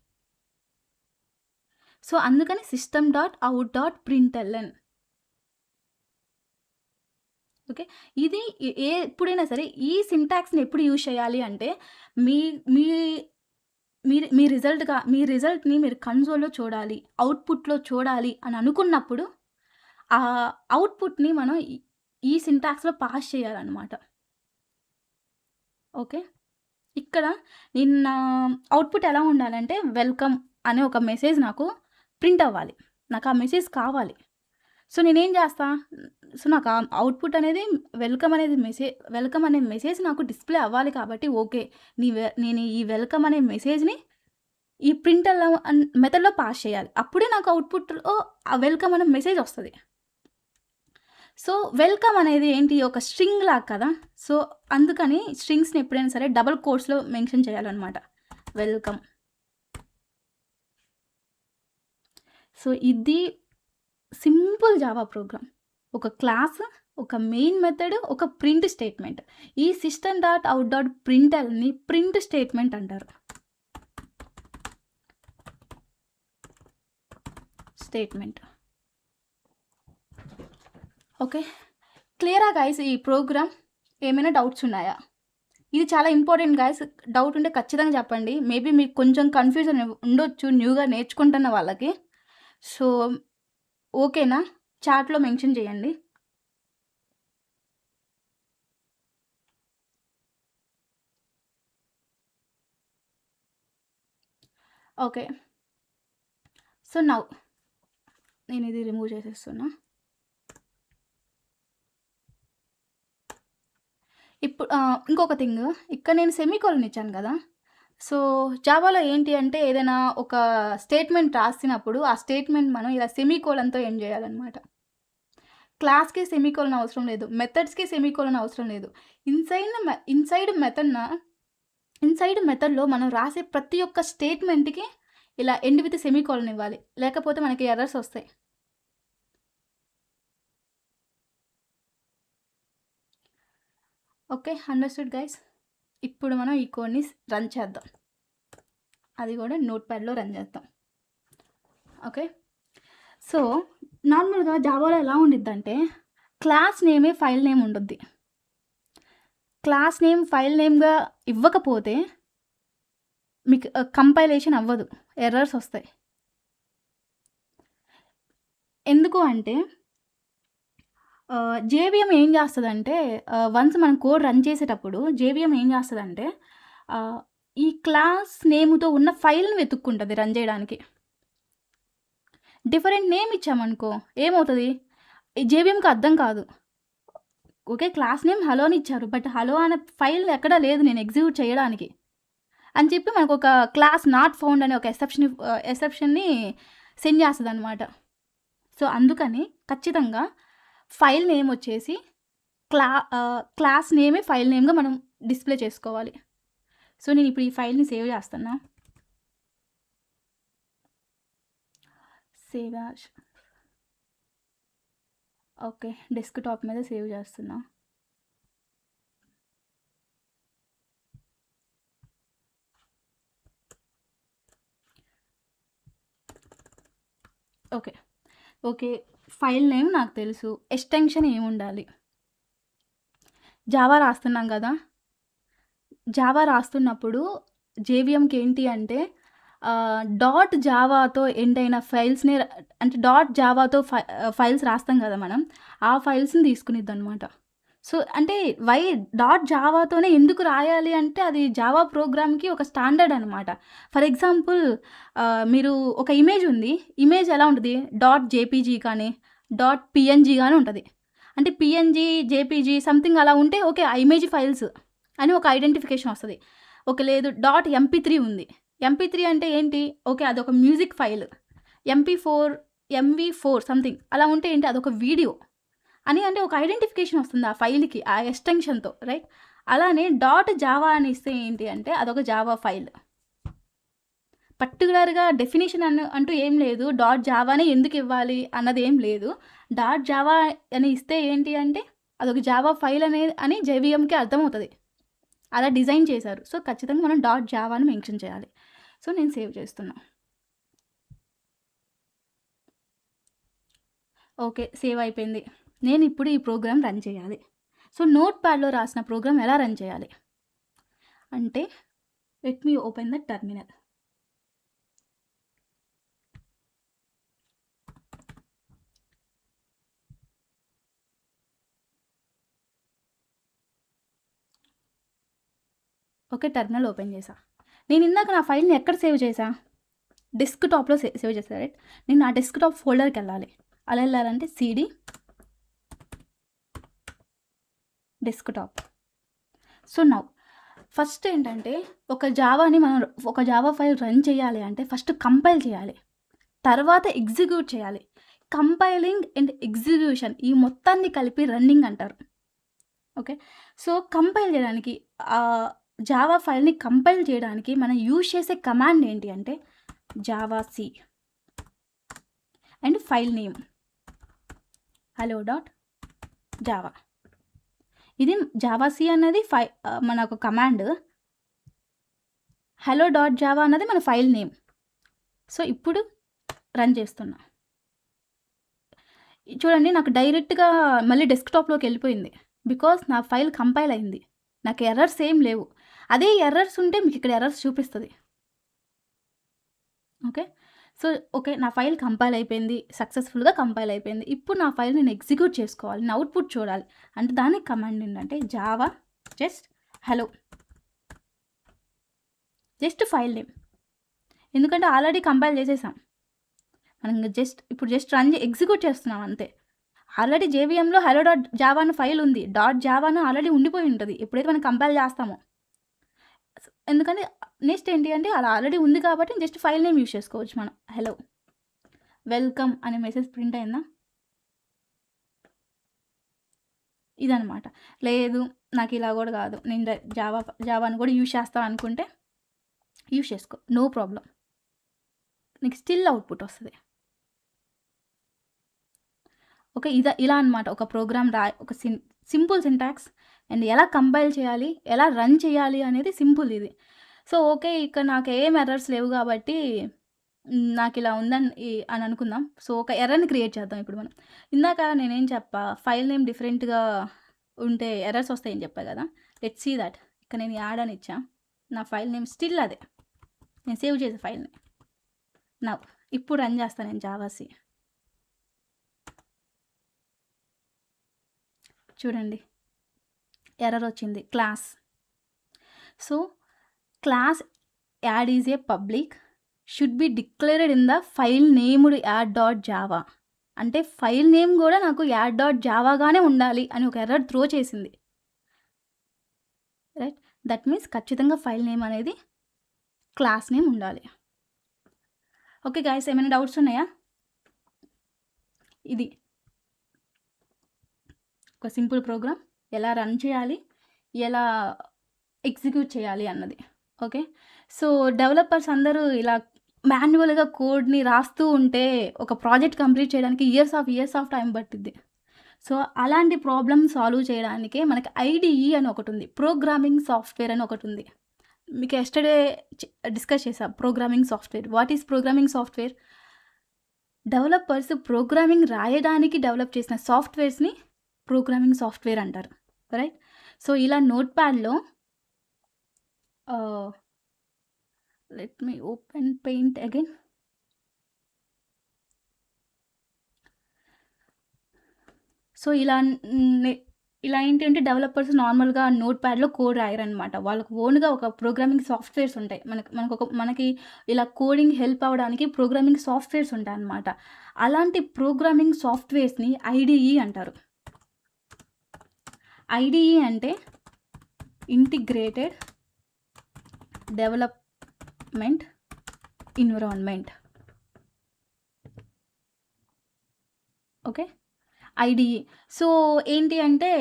సో, అందుకని system dot out dot println. Okay. ఇది ఎప్పుడైనా సరే ఈ సింటాక్స్‌ని ఎప్పుడు యూజ్ చేయాలి అంటే మీ మీ మీ రిజల్ట్‌ని మీరు కన్సోల్‌లో చూడాలి. అవుట్‌పుట్‌లో చూడాలి అని అనుకున్నప్పుడు, ఆ అవుట్‌పుట్‌ని మనం ఈ సింటాక్స్‌లో పాస్ చేయాలనమాట. ఓకే. ఇక్కడ నిన్న అవుట్‌పుట్ ఎలా ఉండాలంటే వెల్కమ్ అనే ఒక మెసేజ్ నాకు ప్రింట్ అవ్వాలి. నాకు ఆ మెసేజ్ కావాలి. సో, నేనేం చేస్తా? సో, నాకు ఆ అవుట్‌పుట్ అనేది వెల్కమ్ అనే మెసేజ్ నాకు డిస్‌ప్లే అవ్వాలి కాబట్టి ఓకే. నేను ఈ వెల్కమ్ అనే మెసేజ్‌ని ఈ ప్రింట్‌ఎల్‌ఎం మెథడ్‌లో పాస్ చేయాలి. అప్పుడే నాకు అవుట్‌పుట్‌లో ఆ వెల్కమ్ అనే మెసేజ్ ఒస్తది. సో, వెల్కమ్ అనేది ఏంటి ఒక స్ట్రింగ్ లాగా కదా! సో, అందుకని స్ట్రింగ్స్‌ని ఎప్పుడైనా సరే డబుల్ కోట్స్‌లో మెన్షన్ చేయాలనమాట. వెల్కమ్. సో, ఇది సింపుల్ జావా ప్రోగ్రామ్. ఒక క్లాస్, ఒక మెయిన్ మెథడ్, ఒక ప్రింట్ స్టేట్‌మెంట్. ఈ సిస్టమ్ డాట్ ఔట్ డాట్ ప్రింట్‌ఎల్‌ని ప్రింట్ స్టేట్‌మెంట్ అంటారు. స్టేట్‌మెంట్. ఓకే. క్లియరా గైస్ ఈ ప్రోగ్రామ్? ఏమైనా డౌట్స్ ఉన్నాయా? ఇది చాలా ఇంపార్టెంట్ గైస్. డౌట్ ఉంటే ఖచ్చితంగా చెప్పండి. మేబీ మీకు కొంచెం కన్‌ఫ్యూజన్ ఉండొచ్చు న్యూగా నేర్చుకుంటున్న వాళ్ళకి. సో, ఓకేనా? చాట్‌లో మెన్షన్ చేయండి. ఓకే. సో, నౌ నేనిది రిమూవ్ చేసేస్తున్నా. ఇంకొక థింగ్ ఇక్కడ నేను సెమీకోలన్ ఇచ్చాను గదా! సో, జావాలో ఏంటి అంటే ఏదైనా ఒక స్టేట్‌మెంట్ రాసినప్పుడు ఆ స్టేట్‌మెంట్ మనం ఇలా సెమీకోలన్‌తో ఎండ్ చేయాలనమాట. క్లాస్‌కి సెమీకోలన్ అవసరం లేదు. మెథడ్స్‌కి సెమీకోలన్ అవసరం లేదు. ఇన్‌సైడ్ మెథడ్‌లో మనం రాసే ప్రతి ఒక్క స్టేట్‌మెంట్‌కి ఇలా ఎండ్ విత్ సెమీకోలన్ ఇవ్వాలి. లేకపోతే మనకి ఎర్రర్స్ ఒస్తాయి. ఓకే. Understood guys. ఇప్పుడు మనం ఈ కోడ్‌ని రన్ చేద్దాం. అది గూడా నోట్‌ప్యాడ్‌లో రన్ చేద్దాం. ఓకే. సో, నార్మల్‌గా జావాలో ఎలా ఉండిద్దంటే క్లాస్ నేమే ఫైల్ నేమ్ ఉండుద్ది. క్లాస్ నేమ్ ఫైల్ నేమ్‌గా ఇవ్వకపోతే మీకు కంపైలేషన్ అవ్వదు. ఎర్రర్స్ ఒస్తాయి. ఎందుకు అంటే జేవీఎం ఏం చేస్తదంటే వన్స్ మనం కోడ్ రన్ చేసేటప్పుడు జేవీఎం ఏం చేస్తదంటే ఆహ్, ఈ క్లాస్ నేమ్‌తో ఉన్న ఫైల్‌ని వెతుక్కుంటది రన్ చేయడానికి. డిఫరెంట్ నేమ్ ఇచ్చామనుకో ఏమవుతది? ఈ జేవీఎంకి అర్థం కాదు. ఓకే. క్లాస్ నేమ్ హలో అని ఇచ్చారు. బట్ హలో అనే ఫైల్ ఎక్కడా లేదు నేను ఎగ్జిక్యూట్ చేయడానికి. అని చెప్పి మనకొక క్లాస్ నాట్ ఫౌండ్ అనే ఒక ఎక్సెప్షన్‌ని సెండ్ చేస్తదనమాట. సో, అందుకని ఖచ్చితంగా ఫైల్ నేమ్ వచ్చేసి క్లాస్ నేమే ఫైల్ నేమ్‌గా మనం డిస్‌ప్లే చేసుకోవాలి. సో, నేనిప్పుడు ఈ ఫైల్‌ని సేవ్ చేస్తున్నా. Save as. ఓకే. డెస్క్‌టాప్ మీద సేవ్ చేస్తున్నా. ఓకే. ఓకే. ఫైల్ నేమ్ నాకు తెలుసు. ఎక్స్‌టెన్షన్ ఏముండాలి? జావా రాస్తున్నాం గదా! జావా రాస్తున్నప్పుడు జేవీఎంకి ఏంటి అంటే డాట్ జావాతో ఎండ్ అయిన ఫైల్స్‌ని అంటే డాట్ జావాతో ఫైల్స్ రాస్తాం గదా మనం. ఆ ఫైల్స్‌ని తీసుకునిద్దనమాట. సో, అంటే వై డాట్ జావాతోనే ఎందుకు రాయాలి అంటే అది జావా ప్రోగ్రామ్‌కి ఒక స్టాండర్డ్ అనమాట. ఫర్ ఎగ్జాంపుల్ మీరు ఒక ఇమేజ్ ఉంది. ఇమేజ్ ఎలా ఉంటది? డాట్ జేపీజీ కానీ, డాట్ పీఎన్‌జీ గాని ఉంటది. అంటే పీఎన్‌జీ, జేపీజీ సంథింగ్ అలా ఉంటే ఓకే. ఆ ఇమేజ్ ఫైల్స్ అని ఒక ఐడెంటిఫికేషన్ వస్తది. ఓకే. లేదు డాట్ ఎంపీ3 ఉంది. ఎంపీ3 అంటే ఏంటి? ఓకే. అదొక మ్యూజిక్ ఫైల్. ఎంపీ4, ఎంవీ4 సంథింగ్ అలా ఉంటే ఏంటి? అదొక వీడియో అని అంటే ఒక ఐడెంటిఫికేషన్ వస్తుంది ఆ ఫైల్‌కి ఆ ఎక్స్‌టెన్షన్‌తో రైట్? అలానే డాట్ జావా అని ఇస్తే ఏంటి అంటే అదొక జావా ఫైల్. పర్టిక్యులర్‌గా డెఫినిషన్ అంటూ ఏం లేదు. డాట్ జావానే ఎందుకివ్వాలి అన్నదేం లేదు. డాట్ జావా అని ఇస్తే ఏంటి అంటే అదొక జావా ఫైల్ అని జేవీఎంకి అర్థమవుతది. అలా డిజైన్ చేశారు. సో, ఖచ్చితంగా మనం డాట్ జావా అని మెన్షన్ చేయాలి. సో, నేను సేవ్ చేస్తున్నా. ఓకే. సేవ్ అయిపోయింది. నేనిప్పుడు ఈ ప్రోగ్రామ్ రన్ చేయాలి. సో, నోట్‌ప్యాడ్‌లో రాసిన ప్రోగ్రామ్ ఎలా రన్ చేయాలి? అంటే let me open the terminal. Okay. Terminal open చేశా. నేనిందాక నా ఫైల్‌ని ఎక్కడ సేవ్ చేశా? డెస్క్‌టాప్‌లో సేవ్ చేశా రైట్? నేను నా డెస్క్‌టాప్ ఫోల్డర్‌కెళ్ళాలి. అలా ఎళ్ళాలంటే CD desktop. So, now first ఏంటంటే ఒక జావా ఫైల్ రన్ చేయాలి అంటే ఫస్ట్ కంపైల్ చేయాలి. తర్వాత ఎగ్జిక్యూట్ చేయాలి. కంపైలింగ్ అండ్ ఎగ్జిక్యూషన్ ఈ మొత్తాన్ని కలిపి రన్నింగ్ అంటారు. ఓకే. సో, కంపైల్ చేయడానికి జావా ఫైల్‌ని కంపైల్ చేయడానికి మనం యూజ్ చేసే కమాండ్ ఏంటి అంటే జావాసీ అండ్ ఫైల్ నేమ్ hello.java. ఇది జావాసీ అన్నది మన ఒక కమాండ్. hello.java అన్నది మన ఫైల్ నేమ్. సో, ఇప్పుడు రన్ చేస్తున్నా. చూడండి నాకు డైరెక్ట్‌గా మళ్ళీ డెస్క్‌టాప్‌లోకెళ్ళిపోయింది. బికాజ్ నా ఫైల్ కంపైల్ అయింది. నాకు ఎర్రర్స్ ఏం లేవు. అదే ఎర్రర్స్ ఉంటే మీకిక్కడ ఎర్రర్స్ చూపిస్తది. ఓకే. So, okay. నా ఫైల్ కంపైల్ అయిపోయింది. సక్సెస్‌ఫుల్‌గా కంపైల్ అయిపోయింది. ఇప్పుడు నా ఫైల్ నేను ఎగ్జిక్యూట్ చేసుకోవాలి. నేను అవుట్‌పుట్ చూడాలి. అంటే దానికి కమాండ్ ఏంటంటే Java just hello. Just file name. ఎందుకంటే ఆల్రెడీ కంపైల్ చేసేసాం. మనం ఇప్పుడు ఎగ్జిక్యూట్ చేస్తున్నాం అంతే. ఆల్రెడీ జేవీఎంలో hello.java అనే ఫైల్ ఉంది. .java అని ఆల్రెడీ ఉండిపోయి ఉంటది. ఎప్పుడైతే మనం కంపైల్ చేస్తామో. ఎందుకంటే నెక్స్ట్ ఏంటి అంటే అలా ఆల్రెడీ ఉంది కాబట్టి జస్ట్ ఫైల్ నేమ్ యూజ్ చేసుకోవచ్చు మనం. హలో. వెల్కమ్ అనే మెసేజ్ ప్రింట్ అయిందా? ఇదనమాట. లేదు నాకిలా గూడా గాదు. నేను జావాని గూడా యూజ్ చేస్తా అనుకుంటే యూజ్ చేసుకో. No problem. నీకు స్టిల్ అవుట్‌పుట్ వస్తది. ఓకే. ఇలా అనమాట ఒక ప్రోగ్రామ్ ఒక సింపుల్ సింటాక్స్ అండ్ ఎలా కంపైల్ చేయాలి, ఎలా రన్ చేయాలి అనేది సింపుల్ ఇది. So, okay. ఇక్కడ నాకేం ఎర్రర్స్ లేవు గాబట్టి నాకిలా ఉందని అని అనుకుందాం. సో, ఒక ఎర్రర్‌ని క్రియేట్ చేద్దాం ఇప్పుడు మనం. ఇందాక నేనేం చెప్పా ఫైల్ నేమ్ డిఫరెంట్‌గా ఉంటే ఎర్రర్స్ వస్తాయని చెప్పా గదా! Let's see that. ఇక్కడ నేను యాడ్ అని ఇచ్చా. నా ఫైల్ నేమ్ స్టిల్ అదే. నేను సేవ్ చేసే ఫైల్‌ని. నౌ ఇప్పుడు రన్ చేస్తా నేను జావాసీ. చూడండి ఎర్రర్ వచ్చింది class. So class add is a public should be declared in the file named add dot Java. అంటే ఫైల్ నేమ్ కూడా నాకు యాడ్ డాట్ జావాగానే ఉండాలి అని ఒక ఎర్రర్ త్రో చేసింది. రైట్, దట్ మీన్స్ ఖచ్చితంగా ఫైల్ నేమ్ అనేది క్లాస్ నేమ్ ఉండాలి. ఓకే గైస్, ఏమైనా డౌట్స్ ఉన్నాయా? ఇది ఒక సింపుల్ ప్రోగ్రామ్ ఎలా రన్ చేయాలి, ఎలా ఎగ్జిక్యూట్ చేయాలి అన్నది. ఓకే, సో డెవలపర్స్ అందరూ ఇలా మాన్యువల్గా కోడ్ని రాస్తూ ఉంటే ఒక ప్రాజెక్ట్ కంప్లీట్ చేయడానికి ఇయర్స్ ఆఫ్ టైం పట్టిద్ది. సో అలాంటి ప్రాబ్లమ్ సాల్వ్ చేయడానికే మనకి ఐడిఈ అని ఒకటి ఉంది, ప్రోగ్రామింగ్ సాఫ్ట్వేర్ అని ఒకటి ఉంది. మీకు ఎస్టర్డే డిస్కస్ చేసా programming software. What is programming software? Developers programming రాయడానికి డెవలప్ చేసిన సాఫ్ట్వేర్స్ని ప్రోగ్రామింగ్ సాఫ్ట్వేర్ అంటారు. రైట్, సో ఇలా నోట్ ప్యాడ్లో let me open paint again. So ఇలా ఏంటంటే డెవలపర్స్ నార్మల్గా నోట్ ప్యాడ్లో కోడ్ రాయరనమాట. వాళ్ళకు ఓన్గా ఒక ప్రోగ్రామింగ్ సాఫ్ట్వేర్స్ ఉంటాయి. మనకి ఇలా కోడింగ్ హెల్ప్ అవ్వడానికి ప్రోగ్రామింగ్ సాఫ్ట్వేర్స్ ఉంటాయి అన్నమాట. అలాంటి ప్రోగ్రామింగ్ సాఫ్ట్వేర్స్ని ఐడిఈ అంటారు. ఐడిఈ అంటే integrated development environment. Okay, IDE. So ఏంటి అంటే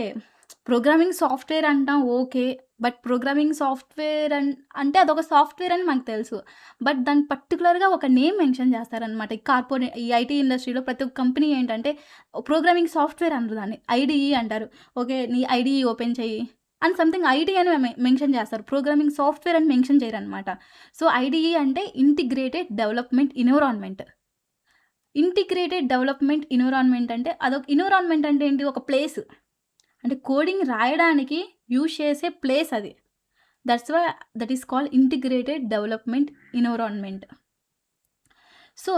ప్రోగ్రామింగ్ సాఫ్ట్వేర్ అంటాం, ఓకే, బట్ ప్రోగ్రామింగ్ సాఫ్ట్వేర్ అంటే అదొక సాఫ్ట్వేర్ అని మనకు తెలుసు. బట్ దాన్ని పర్టికులర్గా ఒక నేమ్ మెన్షన్ చేస్తారనమాట. ఈ ఐటీ ఇండస్ట్రీలో ప్రతి ఒక్క కంపెనీ ఏంటంటే ప్రోగ్రామింగ్ సాఫ్ట్వేర్ అనరు, దాన్ని ఐడిఈ అంటారు. ఓకే, నీ ఐడిఈ ఓపెన్ చెయ్యి అని సంథింగ్ ఐడి అని మెన్షన్ చేస్తారు, ప్రోగ్రామింగ్ సాఫ్ట్వేర్ అని మెన్షన్ చేయరనమాట. సో ఐడిఈ అంటే integrated development environment. Integrated development environment అంటే అదొక ఎన్విరాన్మెంట్ అంటే ఏంటి? ఒక ప్లేస్, అంటే కోడింగ్ రాయడానికి యూజ్ చేసే ప్లేస్ అది. That is called integrated development environment. So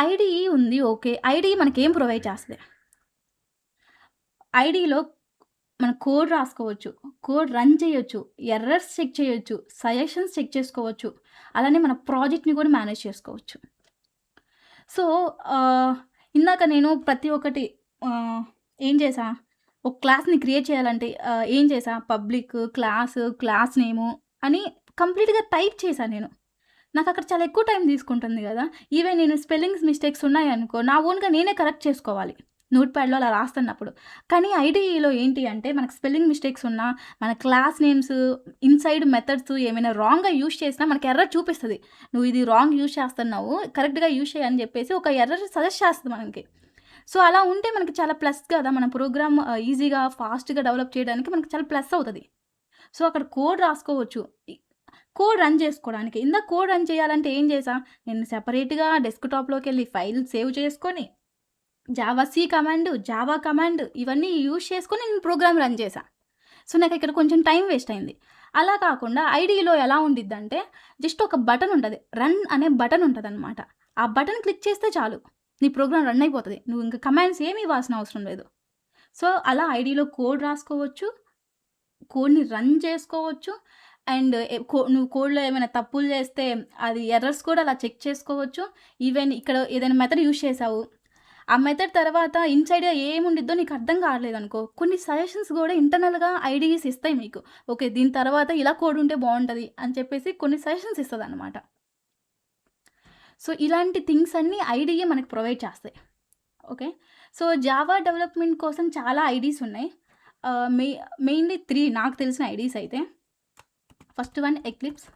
IDE ఉంది, ఓకే, ఐడిఈ మనకేం ప్రొవైడ్ చేస్తుంది? ఐడిఈలో మన కోడ్ రాసుకోవచ్చు, కోడ్ రన్ చేయొచ్చు, ఎర్రర్స్ చెక్ చేయొచ్చు, సజెషన్స్ చెక్ చేసుకోవచ్చు, అలానే మన ప్రాజెక్ట్ని కూడా మేనేజ్ చేసుకోవచ్చు. సో ఇందాక నేను ప్రతి ఒక్కటి ఏం చేసా, ఒక క్లాస్ని క్రియేట్ చేయాలంటే ఏం చేసా, పబ్లిక్ క్లాస్ నేము అని కంప్లీట్గా టైప్ చేశాను నేను. నాకు అక్కడ చాలా ఎక్కువ టైం తీసుకుంటుంది కదా. ఈవెన్ నేను స్పెల్లింగ్స్ మిస్టేక్స్ ఉన్నాయనుకో, నా ఓన్గా నేనే కరెక్ట్ చేసుకోవాలి నోట్ ప్యాడ్లో అలా రాస్తున్నప్పుడు. కానీ ఐడిఈలో ఏంటి అంటే మనకు స్పెల్లింగ్ మిస్టేక్స్ ఉన్నా, మన క్లాస్ నేమ్స్, ఇన్సైడ్ మెథడ్స్ ఏమైనా రాంగ్గా యూజ్ చేసినా మనకి ఎర్రర్ చూపిస్తుంది. నువ్వు ఇది రాంగ్ యూజ్ చేస్తున్నావు, కరెక్ట్గా యూజ్ చేయని చెప్పేసి ఒక ఎర్రర్ సజెస్ట్ చేస్తుంది మనకి. సో అలా ఉంటే మనకి చాలా ప్లస్ కదా, మన ప్రోగ్రామ్ ఈజీగా ఫాస్ట్గా డెవలప్ చేయడానికి మనకి చాలా ప్లస్ అవుతుంది. సో అక్కడ కోడ్ రాసుకోవచ్చు, కోడ్ రన్ చేసుకోవడానికి. ఇందాక కోడ్ రన్ చేయాలంటే ఏం చేసా, నేను సెపరేట్గా డెస్క్టాప్లోకి వెళ్ళి ఫైల్ సేవ్ చేసుకొని జావా కమాండ్ ఇవన్నీ యూజ్ చేసుకొని నేను ప్రోగ్రామ్ రన్ చేశా. సో నాకు ఇక్కడ కొంచెం టైం వేస్ట్ అయింది. అలా కాకుండా ఐడిఈలో ఎలా ఉండిద్దంటే జస్ట్ ఒక బటన్ ఉంటుంది, రన్ అనే బటన్ ఉంటుంది అనమాట. ఆ బటన్ క్లిక్ చేస్తే చాలు, నీ ప్రోగ్రామ్ రన్ అయిపోతుంది. నువ్వు ఇంకా కమాండ్స్ ఏమీ ఇవ్వాల్సిన అవసరం లేదు. సో అలా ఐడిఈలో కోడ్ రాసుకోవచ్చు, కోడ్ని రన్ చేసుకోవచ్చు, అండ్ నువ్వు కోడ్లో ఏమైనా తప్పులు చేస్తే అది ఎర్రర్స్ కూడా అలా చెక్ చేసుకోవచ్చు. ఈవెన్ ఇక్కడ ఏదైనా మెథడ్ యూజ్ చేసావు, ఆ మెథడ్ తర్వాత ఇన్సైడ్గా ఏముండిద్దో నీకు అర్థం కావట్లేదు అనుకో, కొన్ని సజెషన్స్ కూడా ఇంటర్నల్గా ఐడిఈస్ ఇస్తాయి మీకు. ఓకే, దీని తర్వాత ఇలా కోడ్ ఉంటే బాగుంటుంది అని చెప్పేసి కొన్ని సజెషన్స్ ఇస్తుంది అనమాట. సో ఇలాంటి థింగ్స్ అన్నీ ఐడిఈ మనకు ప్రొవైడ్ చేస్తాయి. ఓకే, సో జావా డెవలప్మెంట్ కోసం చాలా ఐడీస్ ఉన్నాయి. మెయిన్లీ 3 నాకు తెలిసిన ఐడీస్ అయితే, first one eclipse,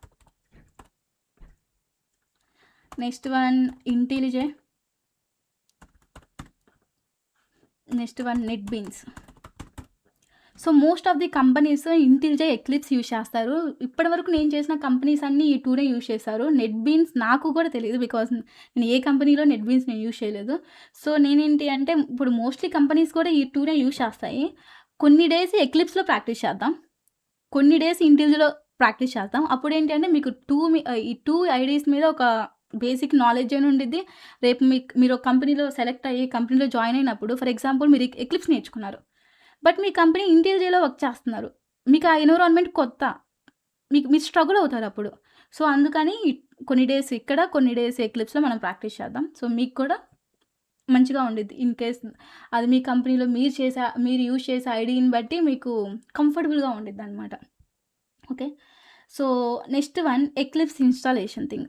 next one ఇంటెలిజే, next one net beans. So most of the companies ఇంటెలిజే eclipse use చేస్తారు. ఇప్పటివరకు నేను చేసిన కంపెనీస్ అన్నీ ఈ 2నే యూజ్ చేస్తారు. నెట్ బీన్స్ నాకు కూడా తెలియదు, బికాజ్ నేను ఏ కంపెనీలో నెట్ బీన్స్ నేను యూజ్ చేయలేదు. సో నేనేంటి అంటే ఇప్పుడు మోస్ట్లీ కంపెనీస్ కూడా ఈ 2నే యూజ్ చేస్తాయి. కొన్ని డేస్ ఎక్లిప్స్లో ప్రాక్టీస్ చేద్దాం, కొన్ని డేస్ ఇంటెలిజేలో ప్రాక్టీస్ చేద్దాం. అప్పుడు ఏంటి అంటే మీకు ఈ 2 ఐడీస్ మీద ఒక బేసిక్ నాలెడ్జ్ అని ఉండిద్ది. రేపు మీరు ఒక కంపెనీలో సెలెక్ట్ అయ్యి కంపెనీలో జాయిన్ అయినప్పుడు, ఫర్ ఎగ్జాంపుల్ మీరు ఎక్లిప్స్ నేర్చుకున్నారు, బట్ మీ కంపెనీ ఇంటీరియర్‌లో వర్క్ చేస్తున్నారు. మీకు ఆ ఎన్విరాన్మెంట్ కొత్త. మీరు స్ట్రగుల్ అవుతారు అప్పుడు. సో, అందుకని కొన్ని డేస్ ఇక్కడ, కొన్ని డేస్ ఎక్లిప్స్‌లో మనం ప్రాక్టీస్ చేద్దాం. సో, మీకు కూడా మంచిగా ఉండిద్ది. ఇన్ కేస్ అది మీ కంపెనీలో మీరు యూజ్ చేసే ఐడీని బట్టి మీకు కంఫర్టబుల్‌గా ఉండిద్దనమాట. Okay. So, next one Eclipse installation thing.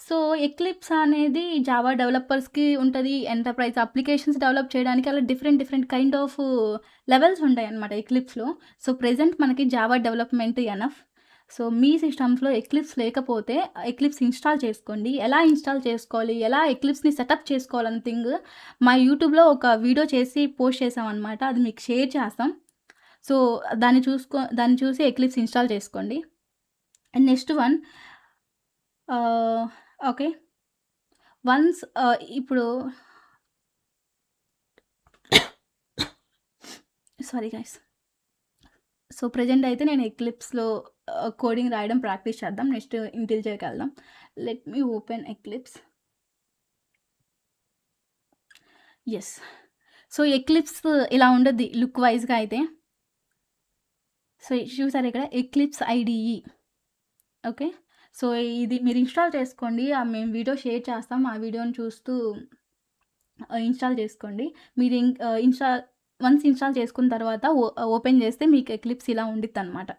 So, Eclipse అనేది జావా డెవలపర్స్‌కి ఉంటది. ఎంటర్‌ప్రైజ్ అప్లికేషన్స్ డెవలప్ చేయడానికి అలా డిఫరెంట్ కైండ్ ఆఫ్ లెవెల్స్ ఉంటాయన్నమాట ఎక్లిప్స్‌లో. సో, ప్రెజెంట్ మనకి జావా డెవలప్‌మెంట్ ఎనఫ్. సో, మీ సిస్టమ్స్‌లో ఎక్లిప్స్ లేకపోతే ఎక్లిప్స్ ఇన్‌స్టాల్ చేసుకోండి. ఎలా ఇన్‌స్టాల్ చేసుకోవాలి, ఎలా ఎక్లిప్స్‌ని సెటప్ చేసుకోవాలన్న థింగ్ మా యూట్యూబ్‌లో ఒక వీడియో చేసి పోస్ట్ చేశామన్నమాట. అది మీకు షేర్ చేస్తాం. సో, దాన్ని చూసి ఎక్లిప్స్ ఇన్‌స్టాల్ చేసుకోండి. And next one okay. Once ఇప్పుడు సారీ గైస్. సో, ప్రెజెంట్ అయితే నేను ఎక్లిప్స్‌లో కోడింగ్ రాయడం ప్రాక్టీస్ చేద్దాం. నెక్స్ట్ ఇంటెలిజర్‌కి వెళ్దాం. Let me open eclipse. Yes. So, eclipse ఇలా ఉండద్ది లుక్ వైస్‌గా అయితే. సో, చూసారా ఇక్కడ ఎక్లిప్స్ ఐడీఈ. ఓకే. సో, ఇది మీరు ఇన్‌స్టాల్ చేసుకోండి. మేము వీడియో షేర్ చేస్తాం. ఆ వీడియోని చూస్తూ ఇన్‌స్టాల్ చేసుకోండి. మీరు వన్స్ ఇన్‌స్టాల్ చేసుకున్న తర్వాత ఓపెన్ చేస్తే మీకు ఎక్లిప్స్ ఇలా ఉండిద్దనమాట.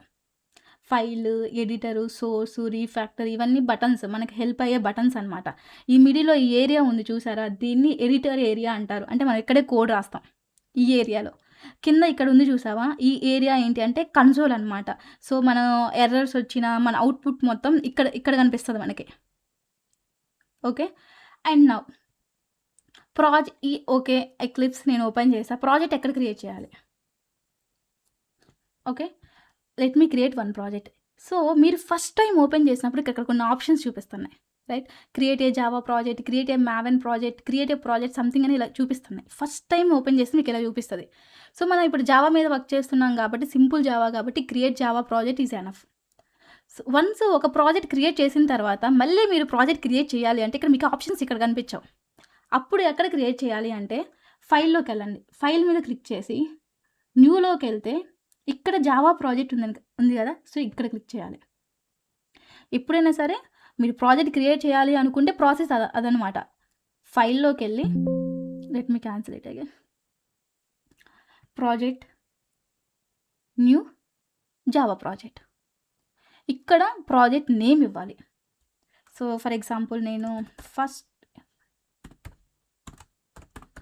ఫైల్, ఎడిటరు, సోర్సు, రీఫ్యాక్టర్ ఇవన్నీ బటన్స్ మనకి హెల్ప్ అయ్యే బటన్స్ అనమాట. ఈ మిడిల్‌లో ఈ ఏరియా ఉంది చూసారా? దీన్ని ఎడిటర్ ఏరియా అంటారు. అంటే మనం ఇక్కడే కోడ్ రాస్తాం ఈ ఏరియాలో. కింద ఇక్కడ ఉంది చూసావా? ఈ ఏరియా ఏంటి అంటే కన్సోల్ అనమాట. సో, మనం ఎర్రర్స్ వచ్చినా మన అవుట్‌పుట్ మొత్తం ఇక్కడ కనిపిస్తది మనకి. Okay. And now okay. Eclipse నేను ఓపెన్ చేశా. ప్రాజెక్ట్ ఎక్కడ క్రియేట్ చేయాలి? ఓకే. లెట్ మీ క్రియేట్ వన్ ప్రాజెక్ట్. సో, మీరు ఫస్ట్ టైమ్ ఓపెన్ చేసినప్పుడు ఇక్కడ కొన్ని ఆప్షన్స్ చూపిస్తున్నాయి. Right? Create a Java project, create a Maven project, create a project something అని ఇలా చూపిస్తున్నాయి. ఫస్ట్ టైమ్ ఓపెన్ చేస్తే మీకు ఇలా చూపిస్తది. సో, మనం ఇప్పుడు జావా మీద వర్క్ చేస్తున్నాం కాబట్టి సింపుల్ జావా కాబట్టి create Java project is enough. So, once ఒక ప్రాజెక్ట్ క్రియేట్ చేసిన తర్వాత మళ్ళీ మీరు ప్రాజెక్ట్ క్రియేట్ చేయాలి అంటే ఇక్కడ మీకు ఆప్షన్స్ ఇక్కడ కనిపించవు. అప్పుడు ఎక్కడ క్రియేట్ చేయాలి అంటే ఫైల్‌లోకెళ్ళండి. ఫైల్ మీద క్లిక్ చేసి న్యూలోకెళ్తే ఇక్కడ జావా ప్రాజెక్ట్ ఉంది కదా! సో, ఇక్కడ క్లిక్ చేయాలి. ఎప్పుడైనా సరే మీరు ప్రాజెక్ట్ క్రియేట్ చేయాలి అనుకుంటే ప్రాసెస్ అదనమాట. ఫైల్‌లోకెళ్ళి let me cancel it again. Project, new, Java project. ఇక్కడ ప్రాజెక్ట్ నేమ్ ఇవ్వాలి. సో, ఫర్ ఎగ్జాంపుల్ నేను ఫస్ట్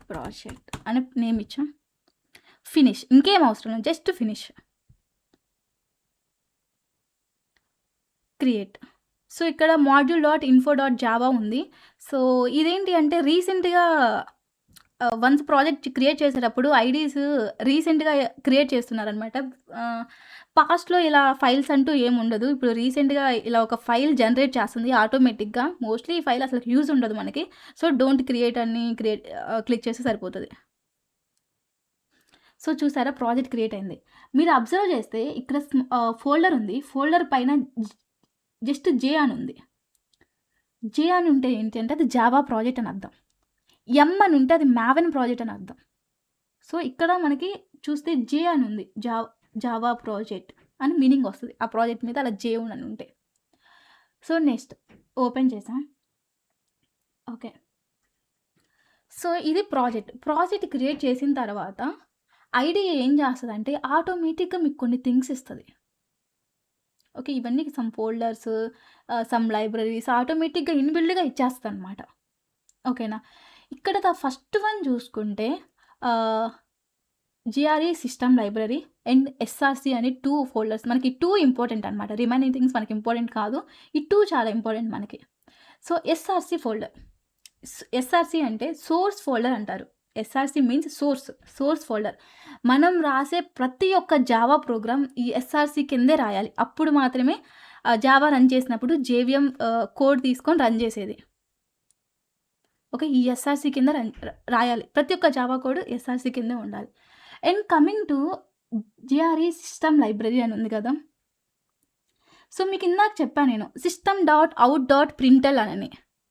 ప్రాజెక్ట్ అని నేమ్ ఇచ్చా. ఫినిష్. ఇంకేం అవసరం లేదు. Just finish. క్రియేట్. సో, ఇక్కడ module.info.java ఉంది. సో, ఇదేంటి అంటే రీసెంట్‌గా వన్స్ ప్రాజెక్ట్ క్రియేట్ చేసేటప్పుడు ఐడీస్ రీసెంట్‌గా క్రియేట్ చేస్తున్నారనమాట. పాస్ట్‌లో ఇలా ఫైల్స్ అంటూ ఏముండదు. ఇప్పుడు రీసెంట్‌గా ఇలా ఒక ఫైల్ జనరేట్ చేస్తుంది ఆటోమేటిక్‌గా. మోస్ట్‌లీ ఈ ఫైల్ అసలు యూజ్ ఉండదు మనకి. సో, డోంట్ క్రియేట్ అని క్లిక్ చేస్తే సరిపోతది. సో, చూసారా ప్రాజెక్ట్ క్రియేట్ అయింది. మీరు అబ్జర్వ్ చేస్తే ఇక్కడ ఫోల్డర్ ఉంది. ఫోల్డర్ పైన జస్ట్ జే అని ఉంది. జే అని ఉంటే ఏంటి అంటే అది జావా ప్రాజెక్ట్ అని అర్థం. ఎం అని ఉంటే అది మావెన్ ప్రాజెక్ట్ అని అర్థం. సో, ఇక్కడ మనకి చూస్తే జే అని ఉంది. జావా ప్రాజెక్ట్ అని మీనింగ్ వస్తది. ఆ ప్రాజెక్ట్ మీద అలా జే అని ఉంటే. సో, నెక్స్ట్ ఓపెన్ చేసాం. ఓకే. సో, ఇది ప్రాజెక్ట్ క్రియేట్ చేసిన తర్వాత ఐడీ ఏం చేస్తదంటే ఆటోమేటిక్‌గా మీకు కొన్ని థింగ్స్ ఇస్తది. ఓకే. ఇవన్నీ సమ్ ఫోల్డర్స్, సమ్ లైబ్రరీస్ ఆటోమేటిక్‌గా ఇన్‌బిల్డ్‌గా ఇచ్చేస్తదనమాట. ఓకేనా? ఇక్కడ ఫస్ట్ వన్ చూసుకుంటే GRE system library and SRC అని 2 ఫోల్డర్స్. మనకి 2 ఇంపార్టెంట్ అనమాట. రిమైనింగ్ థింగ్స్ మనకి ఇంపార్టెంట్ కాదు. ఈ 2 చాలా ఇంపార్టెంట్ మనకి. So, SRC folder. ఎస్ఆర్‌సి అంటే సోర్స్ ఫోల్డర్ అంటారు. SRC means source folder. మనం రాసే ప్రతి ఒక్క జావా ప్రోగ్రామ్ ఈ ఎస్ఆర్‌సి కిందే రాయాలి. అప్పుడు మాత్రమే జావా రన్ చేసినప్పుడు జేవీఎం కోడ్ తీసుకొని రన్ చేసేది. ఓకే. ఈ ఎస్ఆర్‌సి కింద రాయాలి. ప్రతి ఒక్క జావా కోడ్ ఎస్ఆర్‌సి కిందే ఉండాలి. And coming to GRE system library అని ఉంది కదా! సో, మీకు ఇందాక చెప్పా నేను system.out.println అని.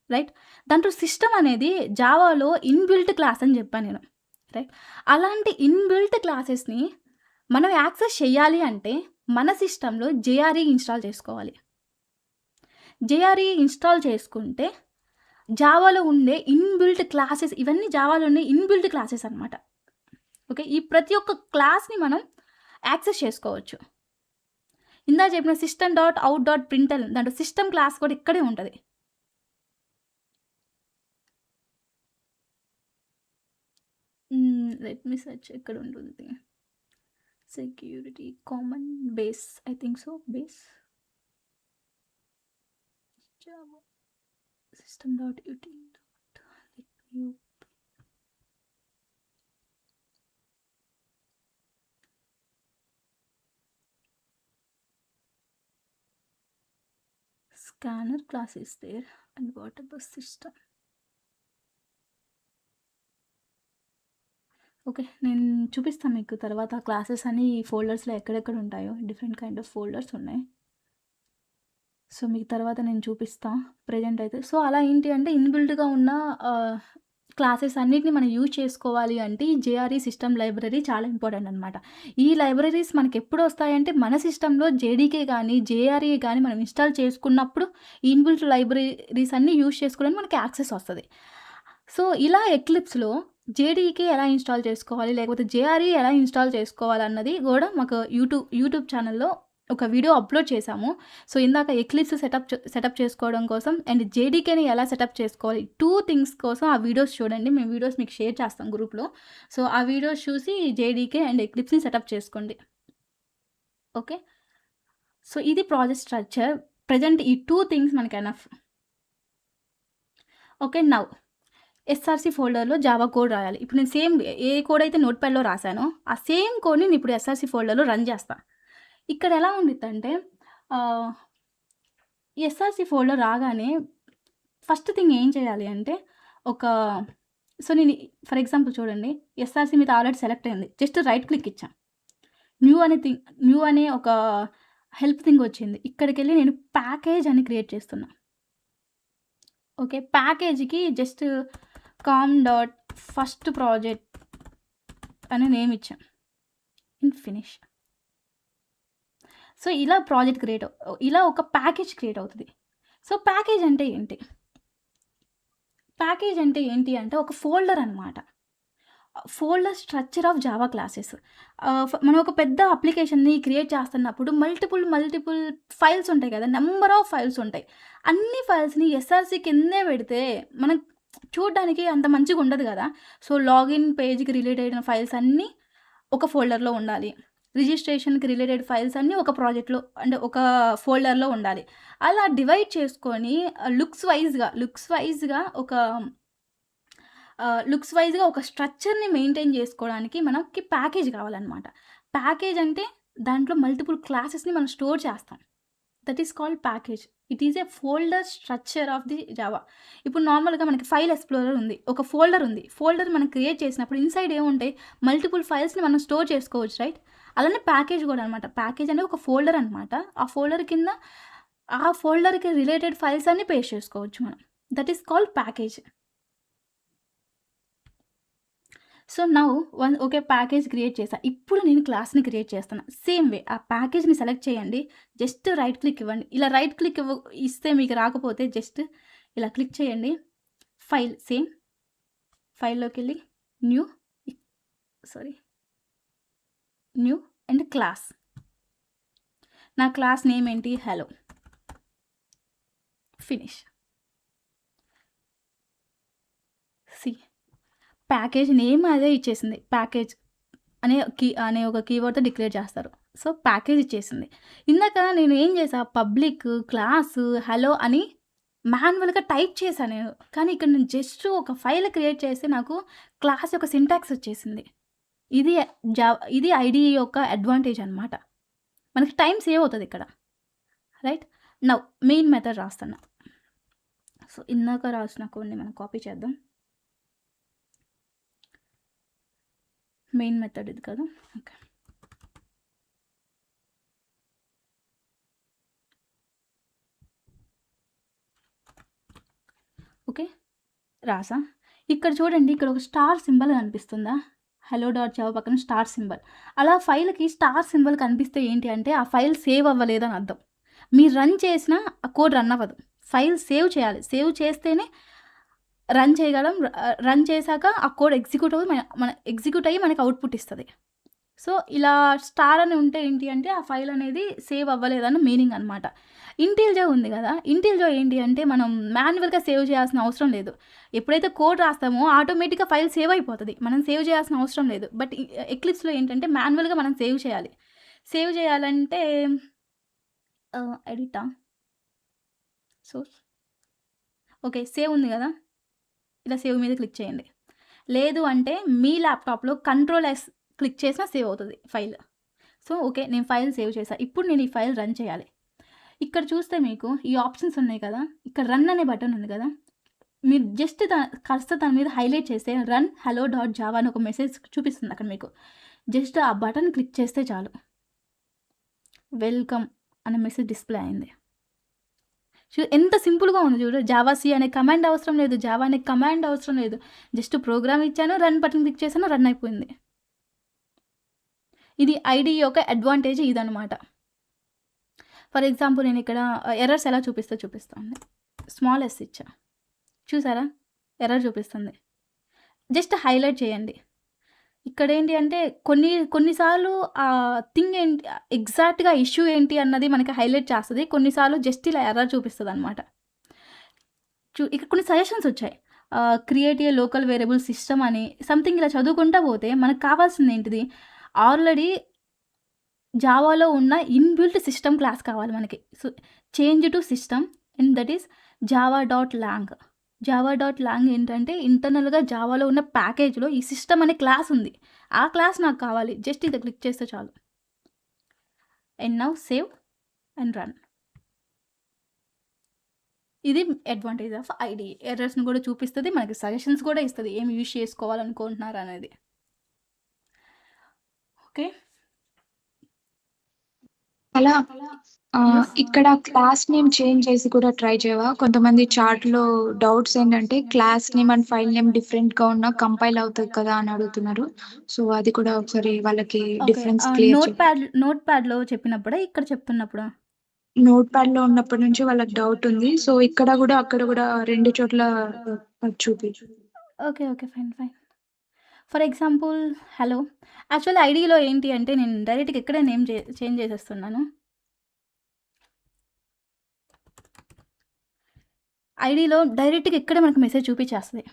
రైట్? దాంట్లో సిస్టమ్ అనేది జావాలో ఇన్‌బిల్ట్ క్లాస్ అని చెప్పా నేను. రైట్. అలాంటి ఇన్‌బిల్ట్ క్లాసెస్‌ని మనం యాక్సెస్ చేయాలి అంటే మన సిస్టమ్‌లో జేఆర్‌ఈ ఇన్‌స్టాల్ చేసుకోవాలి. జేఆర్‌ఈ ఇన్‌స్టాల్ చేసుకుంటే జావాలో ఉండే ఇన్‌బిల్ట్ క్లాసెస్ ఇవన్నీ జావాలో ఉండే ఇన్‌బిల్ట్ క్లాసెస్ అనమాట. ఓకే. ఈ ప్రతి ఒక్క క్లాస్‌ని మనం యాక్సెస్ చేసుకోవచ్చు. ఇందాక చెప్పిన system dot out dot println దాంట్లో సిస్టమ్ క్లాస్ కూడా ఇక్కడే ఉంటది. లెట్ మీ సెర్చ్ ఎక్కడ ఉంటుంది. Security common base I think so base Java system dot util dot you scanner class is there and what about system. Okay. నేను చూపిస్తాను మీకు తర్వాత క్లాసెస్ అన్ని ఈ ఫోల్డర్స్‌లో ఎక్కడెక్కడ ఉంటాయో డిఫరెంట్ కైండ్ ఆఫ్ ఫోల్డర్స్ ఉన్నాయి. సో, మీకు తర్వాత నేను చూపిస్తా. ప్రెజెంట్ అయితే. సో, అలా ఏంటి అంటే ఇన్‌బిల్ట్‌గా ఉన్న క్లాసెస్ అన్నిటిని మనం యూజ్ చేసుకోవాలి అంటే ఈ జేఆర్‌ఈ సిస్టమ్ లైబ్రరీ చాలా ఇంపార్టెంట్ అనమాట. ఈ లైబ్రరీస్ మనకెప్పుడొస్తాయంటే మన సిస్టమ్‌లో జేడీకే గానీ, జేఆర్‌ఈ గానీ మనం ఇన్‌స్టాల్ చేసుకున్నప్పుడు ఈ ఇన్‌బిల్ట్ లైబ్రరీస్ అన్నీ యూజ్ చేసుకోవడానికి మనకి యాక్సెస్ వస్తది. సో, ఇలా ఎక్లిప్స్‌లో జేడీకే ఎలా ఇన్‌స్టాల్ చేసుకోవాలి, లేకపోతే జేఆర్‌ఈ ఎలా ఇన్‌స్టాల్ చేసుకోవాలన్నది గూడా మాకు యూట్యూబ్ ఛానెల్‌లో ఒక వీడియో అప్‌లోడ్ చేశాము. సో, ఇందాక ఎక్లిప్స్ సెటప్ చేసుకోవడం కోసం అండ్ జేడీకేని ఎలా సెటప్ చేసుకోవాలి 2 థింగ్స్ కోసం ఆ వీడియోస్ చూడండి. మేము వీడియోస్ మీకు షేర్ చేస్తాం గ్రూప్‌లో. సో, ఆ వీడియోస్ చూసి జేడీకే అండ్ ఎక్లిప్స్‌ని సెటప్ చేసుకోండి. ఓకే. సో, ఇది ప్రాజెక్ట్ స్ట్రక్చర్. ప్రెజెంట్ ఈ 2 థింగ్స్ మనకి ఎనఫ్. ఓకే. నౌ ఎస్ఆర్‌సి ఫోల్డర్‌లో జావా కోడ్ రాయాలి. ఇప్పుడు నేను సేమ్ ఏ కోడ్ అయితే నోట్‌ప్యాడ్‌లో రాసానో ఆ సేమ్ కోడ్‌ని నేను ఇప్పుడు ఎస్ఆర్‌సి ఫోల్డర్‌లో రన్ చేస్తా. ఇక్కడ ఎలా ఉండిద్దంటే ఆహ్, ఎస్ఆర్‌సి ఫోల్డర్ రాగానే ఫస్ట్ థింగ్ ఏం చేయాలి అంటే ఒక సో, నేను ఫర్ ఎగ్జాంపుల్ చూడండి. ఎస్ఆర్‌సి మీద ఆల్రెడీ సెలెక్ట్ అయింది. జస్ట్ రైట్ క్లిక్ ఇచ్చా. న్యూ అనే ఒక హెల్ప్ థింగ్ వచ్చింది. ఇక్కడికెళ్ళి నేను ప్యాకేజ్ అని క్రియేట్ చేస్తున్నా. ఓకే. ప్యాకేజ్‌కి just com dot first project అని నేమ్ ఇచ్చా. ఫినిష్. సో, ఇలా ప్రాజెక్ట్ ఇలా ఒక ప్యాకేజ్ క్రియేట్ అవుతది. సో, ప్యాకేజ్ అంటే ఏంటి? ప్యాకేజ్ అంటే ఏంటి అంటే ఒక ఫోల్డర్ అనమాట. Folder structure of Java classes. మనం ఒక పెద్ద అప్లికేషన్‌ని క్రియేట్ చేస్తున్నప్పుడు మల్టిపుల్ ఫైల్స్ ఉంటాయి కదా! నంబర్ ఆఫ్ ఫైల్స్ ఉంటాయి. అన్ని ఫైల్స్‌ని ఎస్ఆర్‌సి కిందే పెడితే మనం చూడ్డానికి అంత మంచిగుండదు గదా! సో, లాగిన్ పేజ్‌కి రిలేట్ అయిన ఫైల్స్ అన్నీ ఒక ఫోల్డర్‌లో ఉండాలి. రిజిస్ట్రేషన్‌కి రిలేటెడ్ ఫైల్స్ అన్నీ ఒక ప్రాజెక్ట్‌లో అంటే ఒక ఫోల్డర్‌లో ఉండాలి. అలా డివైడ్ చేసుకొని లుక్స్ వైస్‌గా ఒక స్ట్రక్చర్‌ని మెయింటైన్ జేసుకోవడానికి మనకి ప్యాకేజ్ కావాలనమాట. ప్యాకేజ్ అంటే దాంట్లో మల్టిపుల్ క్లాసెస్‌ని మనం స్టోర్ చేస్తాం. That is called package. It is a folder structure of the Java. ఇప్పుడు నార్మల్‌గా మనకి ఫైల్ ఎక్స్‌ప్లోరర్ ఉంది. ఒక ఫోల్డర్ ఉంది. ఫోల్డర్ మనం క్రియేట్ చేసినప్పుడు ఇన్‌సైడ్ ఏముంటాయి? మల్టిపుల్ ఫైల్స్‌ని మనం స్టోర్ చేసుకోవచ్చు రైట్? అలానే ప్యాకేజ్ గూడా అనమాట. ప్యాకేజ్ అనేది ఒక ఫోల్డర్ అనమాట. ఆ ఫోల్డర్ కింద ఆ ఫోల్డర్‌కి రిలేటెడ్ ఫైల్స్ అన్నీ పేస్ట్ చేసుకోవచ్చు మనం. That is called package. So, now okay. Package create చేశా. ఇప్పుడు నేను క్లాస్‌ని క్రియేట్ చేస్తున్నా. సేమ్ వే ఆ ప్యాకేజ్‌ని సెలెక్ట్ చేయండి. జస్ట్ రైట్ క్లిక్ ఇవ్వండి. ఇలా రైట్ క్లిక్ ఇస్తే మీకు రాకపోతే జస్ట్ ఇలా క్లిక్ చేయండి. ఫైల్ సేమ్ ఫైల్‌లోకెళ్ళి new sorry new and class. నా క్లాస్ నేమ్ ఏంటి? Hello. Finish. See package name అదే ఇచ్చేసింది. ప్యాకేజ్ అనే ఒక కీవర్డ్‌తో డిక్లేర్ చేస్తారు. సో, ప్యాకేజ్ ఇచ్చేసింది. ఇందాక నేను ఏం చేశా పబ్లిక్, క్లాసు, హలో అని మాన్యువల్‌గా టైప్ చేశా నేను. కానీ ఇక్కడ నేను జస్ట్ ఒక ఫైల్ క్రియేట్ చేసి నాకు క్లాస్ యొక్క సింటాక్స్ వచ్చేసింది. ఇది ఇది ఐడీఈ యొక్క అడ్వాంటేజ్ అనమాట. మనకి టైమ్ సేవ్ అవుతది ఇక్కడ. రైట్? నౌ మెయిన్ మెథడ్ రాస్తున్నా. సో, ఇందాక రాసిన కోడ్‌ని మనం కాపీ చేద్దాం. మెయిన్ మెథడ్ ఇది కదా! ఓకే. ఓకే. రాసా. ఇక్కడ చూడండి ఇక్కడ ఒక స్టార్ సింబల్ కనిపిస్తుందా? హలో డాట్ జావా పక్కన స్టార్ సింబల్. అలా ఫైల్‌కి స్టార్ సింబల్ కనిపిస్తే ఏంటి అంటే ఆ ఫైల్ సేవ్ అవ్వలేదని అర్థం. మీరు రన్ చేసినా ఆ కోడ్ రన్ అవ్వదు. ఫైల్ సేవ్ చేయాలి. సేవ్ చేస్తేనే రన్ చేయగలం. రన్ చేశాక ఆ కోడ్ ఎగ్జిక్యూట్ అయ్యి మనకి అవుట్‌పుట్ ఇస్తది. సో, ఇలా స్టార్ అని ఉంటే ఏంటి అంటే ఆ ఫైల్ అనేది సేవ్ అవ్వలేదని మీనింగ్ అనమాట. ఇంటిల్‌జో ఉంది గదా! ఇంటిల్‌జో ఏంటి అంటే మనం మాన్యువల్‌గా సేవ్ చేయాల్సిన అవసరం లేదు. ఎప్పుడైతే కోడ్ రాస్తామో ఆటోమేటిక్‌గా ఫైల్ సేవ్ అయిపోతది. మనం సేవ్ చేయాల్సిన అవసరం లేదు. బట్ ఎక్లిప్స్‌లో ఏంటంటే మాన్యువల్‌గా మనం సేవ్ చేయాలి. సేవ్ చేయాలంటే ఎడిటా? సోర్స్. ఓకే. సేవ్ ఉంది గదా! ఇలా సేవ్ మీద క్లిక్ చేయండి. లేదు అంటే మీ ల్యాప్‌టాప్‌లో కంట్రోల్ ఎస్ క్లిక్ చేసినా సేవ్ అవుతది ఫైల్. So, okay. నేను ఫైల్ సేవ్ చేశా. ఇప్పుడు నేను ఈ ఫైల్ రన్ చేయాలి. ఇక్కడ చూస్తే మీకు ఈ ఆప్షన్స్ ఉన్నాయి కదా! ఇక్కడ రన్ అనే బటన్ ఉంది కదా! మీరు జస్ట్ కర్సర్ దాని మీద హైలైట్ చేస్తే రన్ హలో డాట్ జావా అని ఒక మెసేజ్ చూపిస్తుంది అక్కడ మీకు. జస్ట్ ఆ బటన్ క్లిక్ చేస్తే చాలు. వెల్కమ్ అనే మెసేజ్ డిస్‌ప్లే అయింది. ఎంత సింపుల్‌గా ఉంది చూడు. జావా సి అనే కమాండ్ అవసరం లేదు. జావా అనే కమాండ్ అవసరం లేదు. జస్ట్ ప్రోగ్రామ్ ఇచ్చాను, రన్ బటన్ క్లిక్ చేశాను, రన్ అయిపోయింది. ఇది ఐడీ యొక్క అడ్వాంటేజ్ ఇదనమాట. ఫర్ ఎగ్జాంపుల్ నేను ఇక్కడ ఎర్రర్స్ ఎలా చూపిస్తాను. స్మాల్ ఎస్ ఇచ్చా. చూసారా? ఎర్రర్ చూపిస్తుంది. జస్ట్ హైలైట్ చేయండి. ఇక్కడేంటి అంటే కొన్నిసార్లు థింగ్ ఏంటి ఎగ్జాక్ట్‌గా ఇష్యూ ఏంటి అన్నది మనకి హైలైట్ చేస్తది. కొన్నిసార్లు జస్ట్ ఇలా ఎర్రర్ చూపిస్తదనమాట. ఇక్కడ కొన్ని సజెషన్స్ వచ్చాయి. Create a local variable system అని సంథింగ్ ఇలా చదువుకుంటా పోతే మనకు కావాల్సింది ఏంటిది? ఆల్రెడీ జావాలో ఉన్న ఇన్‌బిల్ట్ సిస్టమ్ క్లాస్ కావాలి మనకి. So, change to system and that is Java dot long. Java dot long ఏంటంటే ఇంటర్నల్‌గా జావాలో ఉన్న ప్యాకేజ్‌లో ఈ సిస్టమ్ అనే క్లాస్ ఉంది. ఆ క్లాస్ నాకు కావాలి. జస్ట్ ఇది క్లిక్ చేస్తే చాలు. And now save and run. ఇది అడ్వాంటేజ్ ఆఫ్ ఐడీ. ఎర్రర్స్‌ని కూడా చూపిస్తది. మనకి సజెషన్స్ కూడా ఇస్తది. ఏం యూజ్ చేసుకోవాలనుకుంటున్నారనేది. ఓకే. అలా యెస్. ఇక్కడ క్లాస్ నేమ్ చేంజ్ చేసి కూడా ట్రై చేయవా? కొంతమంది చాట్‌లో డౌట్స్ ఏంటంటే class name and file name డిఫరెంట్‌గా ఉన్నా కంపైల్ అవుతది కదా అని అడుగుతున్నారు. సో, అది కూడా ఒకసారి వాళ్ళకి ఓకే. డిఫరెన్స్ క్లియర్ చెప్పు. నోట్‌ప్యాడ్‌లో చెప్పినప్పుడా? ఇక్కడ చెప్తున్నప్పుడా? నోట్‌ప్యాడ్‌లో ఉన్నప్పటి నుంచి వాళ్ళకి డౌట్ ఉంది. సో, ఇక్కడ గూడా, అక్కడ గూడా 2 చోట్ల చూపి. Okay. Okay. Fine. Fine. For example hello. Actually ఐడీలో ఏంటి అంటే నేను డైరెక్ట్‌గా ఇక్కడే నేమ్ చేంజ్ చేసేస్తున్నాను. ఐడీలో డైరెక్ట్‌గా ఇక్కడే మనకు మెసేజ్ చూపిచ్చేస్తది.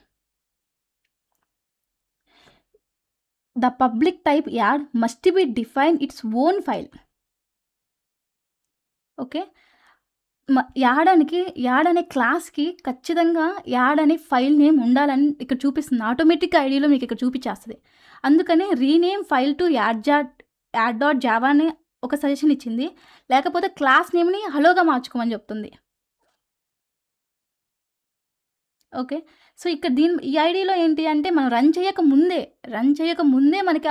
The public type add must be define its own file. Okay. Add అనే క్లాస్‌కి ఖచ్చితంగా యాడ్ అనే ఫైల్ నేమ్ ఉండాలని ఇక్కడ చూపిస్తుంది. ఆటోమేటిక్‌గా ఐడీలో మీకు ఇక్కడ చూపిచ్చేస్తది. అందుకనే rename file to add dot Java అని ఒక సజెషన్ ఇచ్చింది. లేకపోతే క్లాస్ నేమ్‌ని హలోగా మార్చుకోమని చెప్తుంది. ఓకే. సో, ఇక్కడ ఈ ఐడీలో ఏంటి అంటే మనం రన్ చేయక ముందే మనకి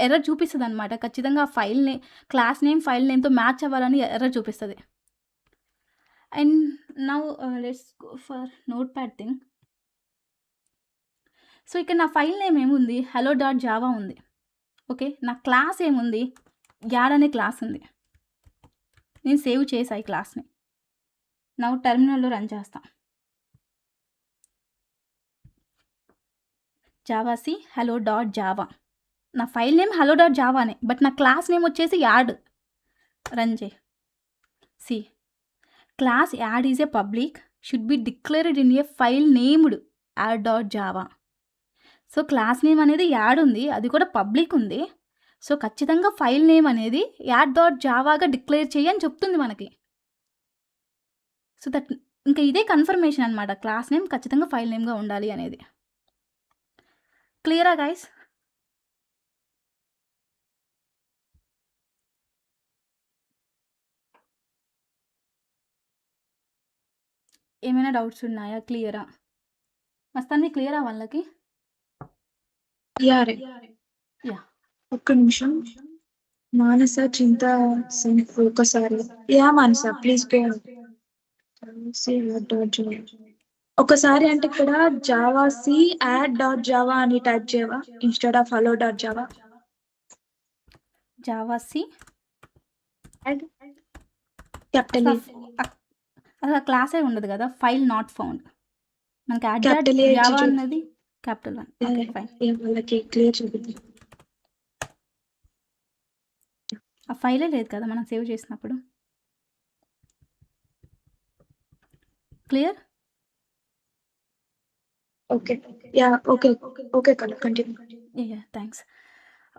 ఎర్రర్ చూపిస్తదనమాట. ఖచ్చితంగా క్లాస్ నేమ్, ఫైల్ నేమ్‌తో మ్యాచ్ అవ్వాలని ఎర్రర్ చూపిస్తది. And now let's go for నోట్‌ప్యాడ్ థింగ్. సో, ఇక్కడ నా ఫైల్ నేమ్ ఏముంది? హలో డాట్ జావా ఉంది. ఓకే. నా క్లాస్ ఏముంది? యాడ్ అనే క్లాస్ ఉంది. నేను సేవ్ చేశా ఈ క్లాస్‌ని. నౌ టెర్మినల్‌లో రన్ చేస్తా. Javac hello dot Java. నా ఫైల్ నేమ్ హలో డాట్ జావానే. బట్ నా క్లాస్ నేమ్ వచ్చేసి యాడ్. రన్ చేయి. See class add is a public should be declared in a file named add dot Java. So, class name అనేది యాడ్ ఉంది. అది కూడా పబ్లిక్ ఉంది. సో, ఖచ్చితంగా ఫైల్ నేమ్ అనేది యాడ్ డాట్ జావాగా డిక్లేర్ చెయ్యి అని చెప్తుంది మనకి. సో, ఇంకా ఇదే కన్ఫర్మేషన్ అనమాట. క్లాస్ నేమ్ ఖచ్చితంగా ఫైల్ నేమ్‌గా ఉండాలి అనేది. క్లియరా గైస్? ఏమైనా డౌట్స్ ఉన్నాయా? క్లియరా? మస్తాన్వి క్లియరా వాళ్ళకి? యాహ్! యాహ్! ఒక్క నిమిషం. మానస చింత సింగ్ ఒకసారి. Yeah! Manasa please go. See what dot Java. ఒకసారి అంటే ఇక్కడ Java C add dot Java అని టైప్ చేయవా instead of hello dot Java. Java C add capital అసలు అసలు ఆ క్లాసే ఉండదు కదా, ఫైల్ నాట్ ఫౌండ్. మనకి యాడ్ క్యాపిటల్ ఏ జావా అన్నది క్యాపిటల్ 1. Okay fine. వాళ్ళకి క్లియర్ చూపిద్దాం. ఆ ఫైలే లేదు కదా మనం సేవ్ చేసినప్పుడు. Clear? Okay yeah okay okay కదా కంటిన్యూ. థ్యాంక్స్.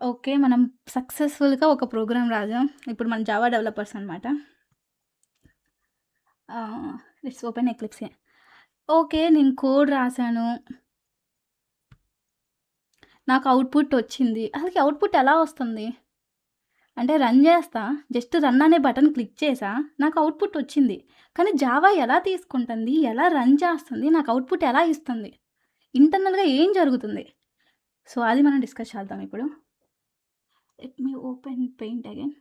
ఓకే, మనం సక్సెస్ఫుల్గా ఒక ప్రోగ్రామ్ రాసాం. ఇప్పుడు మనం జావా డెవలపర్స్ అనమాట. Let's open eclipse. ఓకే, నేను కోడ్ రాశాను, నాకు అవుట్పుట్ వచ్చింది. అసలు అవుట్పుట్ ఎలా వస్తుంది అంటే రన్ చేస్తా, జస్ట్ రన్ అనే బటన్ క్లిక్ చేసా, నాకు అవుట్పుట్ వచ్చింది. కానీ జావా ఎలా తీసుకుంటుంది, ఎలా రన్ చేస్తుంది, నాకు అవుట్పుట్ ఎలా ఇస్తుంది, ఇంటర్నల్గా ఏం జరుగుతుంది? సో అది మనం డిస్కస్ చేద్దాం ఇప్పుడు. Let me open paint again.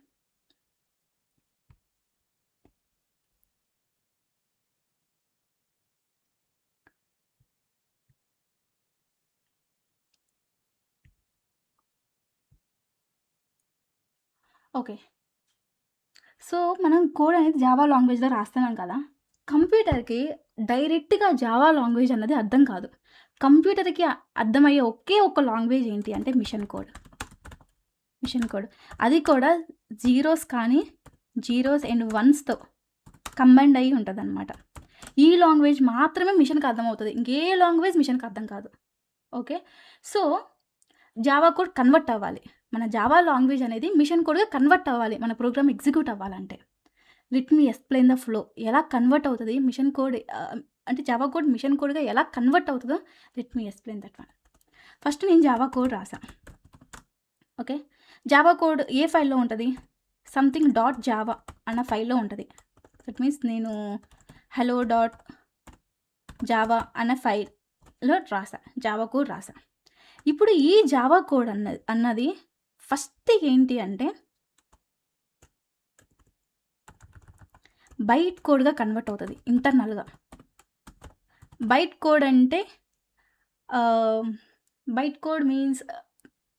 Okay, so మనం కోడ్ అనేది జావా లాంగ్వేజ్లో రాస్తున్నాం కదా. కంప్యూటర్కి డైరెక్ట్గా జావా లాంగ్వేజ్ అన్నది అర్థం కాదు. కంప్యూటర్కి అర్థమయ్యే ఒకే ఒక లాంగ్వేజ్ ఏంటి అంటే మిషన్ కోడ్. మిషన్ కోడ్ అది కూడా జీరోస్ కానీ జీరోస్ అండ్ వన్స్తో కంబైండ్ అయ్యి ఉంటుంది అనమాట. ఈ లాంగ్వేజ్ మాత్రమే మిషన్కి అర్థమవుతుంది, ఇంకే లాంగ్వేజ్ మిషన్కి అర్థం కాదు. Okay, so Java code convert అవ్వాలి, మన జావా లాంగ్వేజ్ అనేది మిషన్ కోడ్గా కన్వర్ట్ అవ్వాలి మన ప్రోగ్రామ్ ఎగ్జిక్యూట్ అవ్వాలంటే. Let me explain the flow, ఎలా కన్వర్ట్ అవుతుంది మిషన్ కోడ్, అంటే జావా కోడ్ మిషన్ కోడ్గా ఎలా కన్వర్ట్ అవుతుందో let me explain that one. First నేను జావా కోడ్ రాసాను. ఓకే, జావా కోడ్ ఏ ఫైల్లో ఉంటుంది, సంథింగ్ డాట్ జావా అన్న ఫైల్లో ఉంటుంది. దట్ మీన్స్ నేను హలో డాట్ జావా అన్న ఫైల్లో రాసా, జావా కోడ్ రాసా. ఇప్పుడు ఈ జావా కోడ్ అన్నది ఫస్ట్ ఏంటి అంటే బైట్ కోడ్గా కన్వర్ట్ అవుతుంది ఇంటర్నల్గా. బైట్ కోడ్ అంటే బైట్ కోడ్ మీన్స్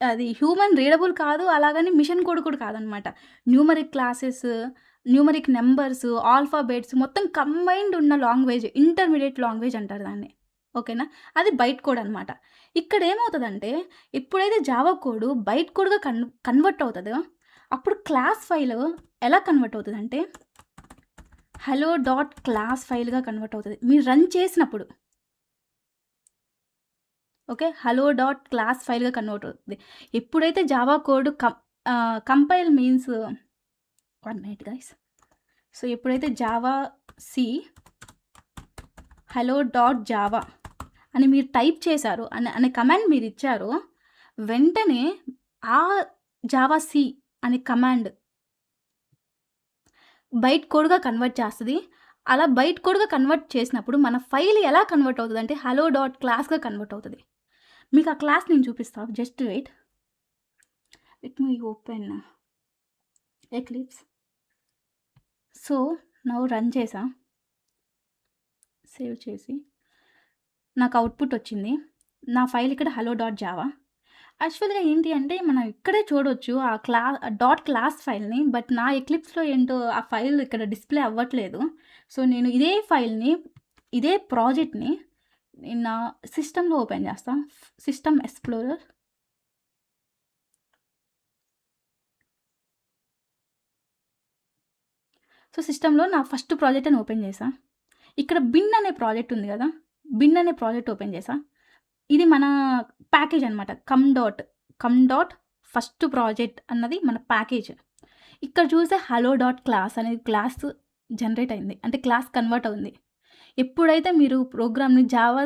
అది హ్యూమన్ రీడబుల్ కాదు, అలాగని మిషన్ కోడ్ కూడా కాదనమాట. Numeric classes, numeric numbers, alphabets మొత్తం కంబైన్డ్ ఉన్న లాంగ్వేజ్, ఇంటర్మీడియట్ లాంగ్వేజ్ అంటారు దాన్ని. ఓకేనా, అది బైట్ కోడ్ అనమాట. ఇక్కడ ఏమవుతుందంటే ఎప్పుడైతే జావా కోడ్ బైట్ కోడ్గా కన్వర్ట్ అవుతుందో అప్పుడు క్లాస్ ఫైల్ ఎలా కన్వర్ట్ అవుతుందంటే హలో డాట్ క్లాస్ ఫైల్గా కన్వర్ట్ అవుతుంది మీరు రన్ చేసినప్పుడు. ఓకే, హలో డాట్ క్లాస్ ఫైల్గా కన్వర్ట్ అవుతుంది ఎప్పుడైతే Java code compile means 1 minute guys. So ఎప్పుడైతే Java C hello dot Java అని మీరు టైప్ చేశారు అనే కమాండ్ మీరు ఇచ్చారో వెంటనే ఆ జావా సి అనే కమాండ్ బైట్ కోడ్గా కన్వర్ట్ చేస్తుంది. అలా బైట్ కోడ్గా కన్వర్ట్ చేసినప్పుడు మన ఫైల్ ఎలా కన్వర్ట్ అవుతుంది అంటే హలో డాట్ క్లాస్గా కన్వర్ట్ అవుతుంది. మీకు ఆ క్లాస్ నేను చూపిస్తాను, just wait. Let me open Eclipse. So now run చేసా, సేవ్ చేసి నాకు అవుట్పుట్ వచ్చింది. నా ఫైల్ ఇక్కడ హలో డాట్ జావా. యాక్చువల్గా ఏంటి అంటే మనం ఇక్కడే చూడొచ్చు ఆ డాట్ క్లాస్ ఫైల్ని, బట్ నా ఎక్లిప్స్లో ఏంటో ఆ ఫైల్ ఇక్కడ డిస్ప్లే అవ్వట్లేదు. సో నేను ఇదే ఫైల్ని, ఇదే ప్రాజెక్ట్ని నేను నా సిస్టంలో ఓపెన్ చేస్తాను, సిస్టమ్ ఎక్స్ప్లోరర్. సో సిస్టంలో నా ఫస్ట్ ప్రాజెక్ట్ అని ఓపెన్ చేసా. ఇక్కడ బిన్ అనే ప్రాజెక్ట్ ఉంది కదా, బిన్ అనే ప్రాజెక్ట్ ఓపెన్ చేసా. ఇది మన ప్యాకేజ్ అనమాట, కమ్ డాట్ ఫస్ట్ ప్రాజెక్ట్ అన్నది మన ప్యాకేజ్. ఇక్కడ చూసే హలో డాట్ క్లాస్ అనేది క్లాస్ జనరేట్ అయింది, అంటే క్లాస్ కన్వర్ట్ అవుతుంది. ఎప్పుడైతే మీరు ప్రోగ్రామ్ని జావా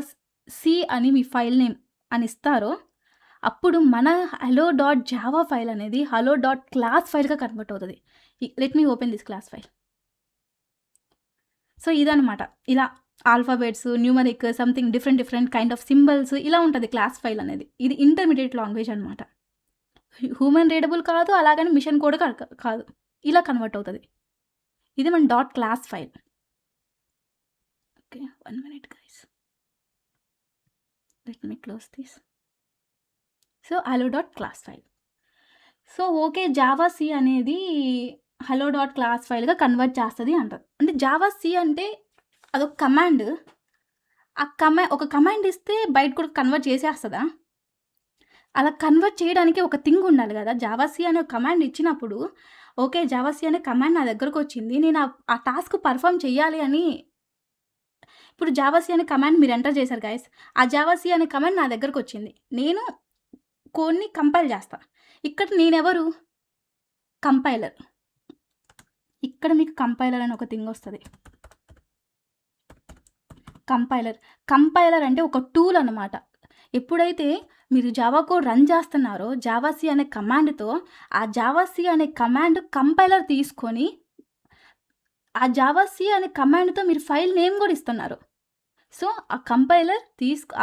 సి అని మీ ఫైల్ నేమ్ అని ఇస్తారో అప్పుడు మన హలో డాట్ జావా ఫైల్ అనేది హలో డాట్ క్లాస్ ఫైల్గా కన్వర్ట్ అవుతుంది. Let me open this class file. So ఇదనమాట, ఇలా alphabets, numeric, something different kind of symbols ఇలా ఉంటుంది క్లాస్ ఫైల్ అనేది. ఇది ఇంటర్మీడియట్ లాంగ్వేజ్ అనమాట, హ్యూమన్ రీడబుల్ కాదు, అలాగని మిషన్ కోడ్ కాదు, ఇలా కన్వర్ట్ అవుతుంది. ఇది మన dot class file. Okay 1 minute guys. Let me close this. So hello dot class file. So okay, Java C అనేది హలో డాట్ క్లాస్ ఫైల్గా కన్వర్ట్ చేస్తుంది అంటారు. అంటే జావా సి అంటే అదొక కమాండ్. ఆ ఒక కమాండ్ ఇస్తే బయట కూడా కన్వర్ట్ చేసేస్తుందా? అలా కన్వర్ట్ చేయడానికి ఒక థింగ్ ఉండాలి కదా. జావా సి అనే ఒక కమాండ్ ఇచ్చినప్పుడు ఓకే, జావా సి అనే కమాండ్ నా దగ్గరకు వచ్చింది, నేను ఆ టాస్క్ పర్ఫామ్ చేయాలి అని. ఇప్పుడు జావా సి అనే కమాండ్ మీరు ఎంటర్ చేశారు గైస్. ఆ జావా సి అనే కమాండ్ నా దగ్గరకు వచ్చింది, నేను కోడ్ని కంపైల్ చేస్తా. ఇక్కడ నేనెవరు? కంపైలర్. ఇక్కడ మీకు కంపైలర్ అని ఒక థింగ్ వస్తుంది. కంపైలర్ అంటే ఒక టూల్ అనమాట. ఎప్పుడైతే మీరు జావా కోడ్ రన్ చేస్తున్నారో జావా సి అనే కమాండ్తో, ఆ జావా సి అనే కమాండ్ కంపైలర్ తీసుకొని ఆ జావా సి అనే కమాండ్తో మీరు ఫైల్ నేమ్ కూడా ఇస్తున్నారు. సో ఆ కంపైలర్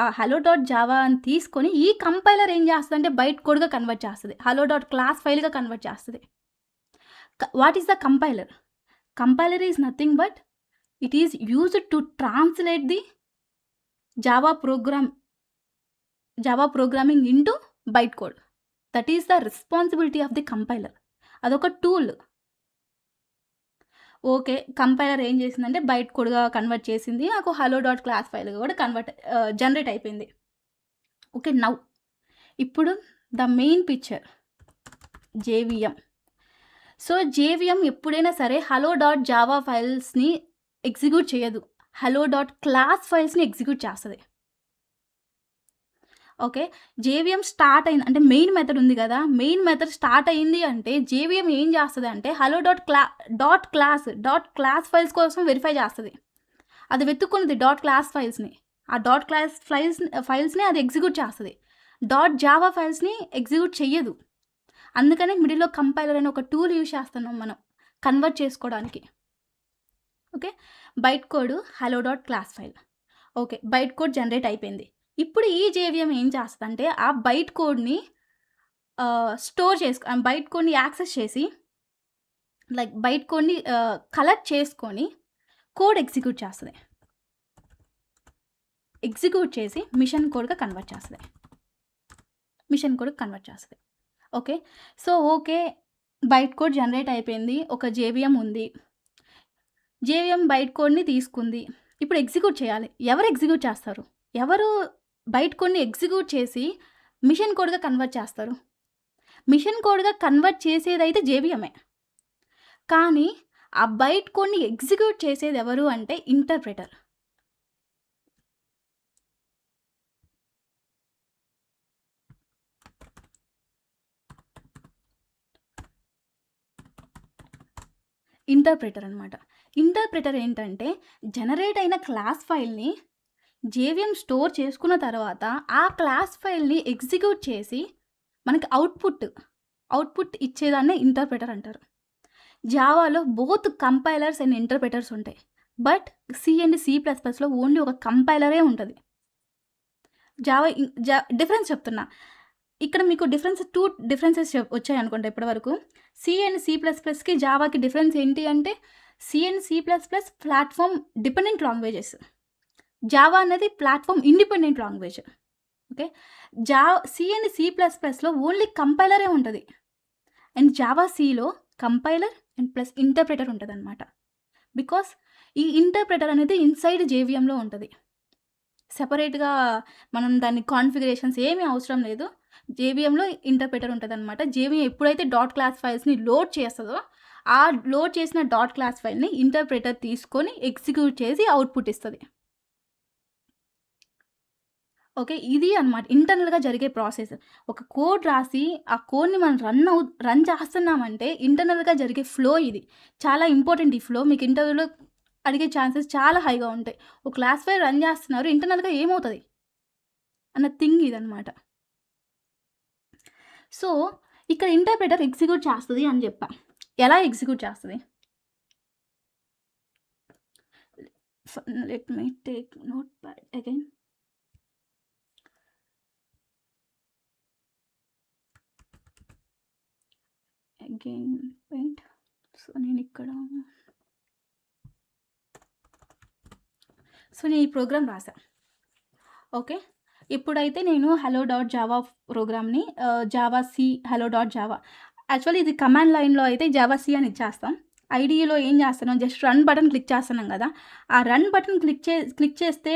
ఆ హలో డాట్ జావా అని తీసుకొని ఈ కంపైలర్ ఏం చేస్తుంది అంటే బైట్ కోడ్గా కన్వర్ట్ చేస్తుంది, హలో డాట్ క్లాస్ ఫైల్గా కన్వర్ట్ చేస్తుంది. What is the compiler? Compiler is nothing but it is used to translate the Java programming into byte code. That is the responsibility of the compiler. అదొక టూల్. ఓకే, కంపైలర్ ఏం చేసిందంటే బైట్ కోడ్గా కన్వర్ట్ చేసింది, నాకు హలో డాట్ క్లాస్ ఫైల్గా కూడా జనరేట్ అయిపోయింది. ఓకే, నౌ ఇప్పుడు the main picture JVM. So JVM ఎప్పుడైనా సరే హలో డాట్ జావా ఫైల్స్ని ఎగ్జిక్యూట్ చేయదు, హలో డాట్ క్లాస్ ఫైల్స్ని ఎగ్జిక్యూట్ చేస్తుంది. ఓకే, జేవిఎం స్టార్ట్ అయింది అంటే మెయిన్ మెథడ్ ఉంది కదా, మెయిన్ మెథడ్ స్టార్ట్ అయింది అంటే జేవిఎం ఏం చేస్తుంది అంటే హలో డాట్ క్లాస్ ఫైల్స్ కోసం వెరిఫై చేస్తుంది. అది వెతుక్కున్నది డాట్ క్లాస్ ఫైల్స్ని, ఆ డాట్ క్లాస్ ఫైల్స్ని అది ఎగ్జిక్యూట్ చేస్తుంది, డాట్ జావా ఫైల్స్ని ఎగ్జిక్యూట్ చెయ్యదు. అందుకనే మిడిల్లో కంపైలర్ అని ఒక టూల్ యూజ్ చేస్తున్నాం మనం కన్వర్ట్ చేసుకోవడానికి. Okay, byte code hello dot class file. Okay, byte code generate అయిపోయింది. ఇప్పుడు ఈ జేవిఎం ఏం చేస్తుందంటే ఆ బైట్ కోడ్ని బైట్ కోడ్ని యాక్సెస్ చేసి బైట్ కోడ్ని కలెక్ట్ చేసుకొని కోడ్ ఎగ్జిక్యూట్ చేస్తుంది. ఎగ్జిక్యూట్ చేసి మిషన్ కోడ్గా కన్వర్ట్ చేస్తుంది. Okay, so okay, byte code generate అయిపోయింది, ఒక జేవిఎం ఉంది, జేవిఎం బైట్ కోడ్ని తీసుకుంది, ఇప్పుడు ఎగ్జిక్యూట్ చేయాలి. ఎవరు ఎగ్జిక్యూట్ చేస్తారు? ఎవరు బైట్ కోడ్ని ఎగ్జిక్యూట్ చేసి మిషన్ కోడ్గా కన్వర్ట్ చేస్తారు? మిషన్ కోడ్గా కన్వర్ట్ చేసేదైతే జేవిఎమే, కానీ ఆ బైట్ కోడ్ని ఎగ్జిక్యూట్ చేసేది ఎవరు అంటే ఇంటర్ప్రెటర్. ఇంటర్ప్రెటర్ అనమాట. ఇంటర్ప్రెటర్ ఏంటంటే జనరేట్ అయిన క్లాస్ ఫైల్ని జేవిఎం స్టోర్ చేసుకున్న తర్వాత ఆ క్లాస్ ఫైల్ని ఎగ్జిక్యూట్ చేసి మనకి అవుట్పుట్ ఇచ్చేదాన్నే ఇంటర్ప్రెటర్ అంటారు. జావాలో బోత్ కంపైలర్స్ అండ్ ఇంటర్ప్రెటర్స్ ఉంటాయి, బట్ సి అండ్ C++లో ఓన్లీ ఒక కంపైలరే ఉంటుంది. డిఫరెన్స్ చెప్తున్నా, ఇక్కడ మీకు టూ డిఫరెన్సెస్ వచ్చాయి అనుకుంటా ఇప్పటివరకు. సి అండ్ C++కి జావాకి డిఫరెన్స్ ఏంటి అంటే C and C++ platform dependent languages, Java అనేది platform independent language. Okay, C and C++లో ఓన్లీ కంపైలరే ఉంటుంది, అండ్ జావా సిలో కంపైలర్ అండ్ ప్లస్ ఇంటర్ప్రెటర్ ఉంటుంది అనమాట. బికాస్ ఈ ఇంటర్ప్రెటర్ అనేది ఇన్సైడ్ జేవిఎంలో ఉంటుంది, సెపరేట్గా మనం దాన్ని కాన్ఫిగరేషన్స్ ఏమీ అవసరం లేదు, జేవిఎంలో ఇంటర్ప్రెటర్ ఉంటుంది అనమాట. జేవిఎం ఎప్పుడైతే డాట్ క్లాస్ ఫైల్స్ని లోడ్ చేస్తుందో ఆ లోడ్ చేసిన డాట్ క్లాస్ ఫైల్ని ఇంటర్ప్రెటర్ తీసుకొని ఎగ్జిక్యూట్ చేసి అవుట్పుట్ ఇస్తుంది. ఓకే, ఇది అనమాట ఇంటర్నల్గా జరిగే ప్రాసెస్. ఒక కోడ్ రాసి ఆ కోడ్ని మనం రన్ చేస్తున్నామంటే ఇంటర్నల్గా జరిగే ఫ్లో ఇది చాలా ఇంపార్టెంట్. ఈ ఫ్లో మీకు ఇంటర్వ్యూలో అడిగే ఛాన్సెస్ చాలా హైగా ఉంటాయి. ఒక క్లాస్ ఫైల్ రన్ చేస్తున్నారు, ఇంటర్నల్గా ఏమవుతుంది అన్న థింగ్ ఇదనమాట. సో ఇక్కడ ఇంటర్ప్రెటర్ ఎగ్జిక్యూట్ చేస్తుంది అని చెప్పా. ఎలా ఎగ్జిక్యూట్ చేస్తుంది? Let me take note pad again. Paint. సో నేను ఈ ప్రోగ్రామ్ రాసా. ఓకే, ఇప్పుడైతే నేను హలో డాట్ జావా ప్రోగ్రామ్‌ని Java C hello dot Java actually ఇది కమాండ్ లైన్‌లో అయితే జావా సి అని ఇచ్చేస్తాం. ఐడీఈలో ఏం చేస్తున్నాం జస్ట్ రన్ బటన్ క్లిక్ చేస్తున్నాం కదా! ఆ రన్ బటన్ క్లిక్ చేస్తే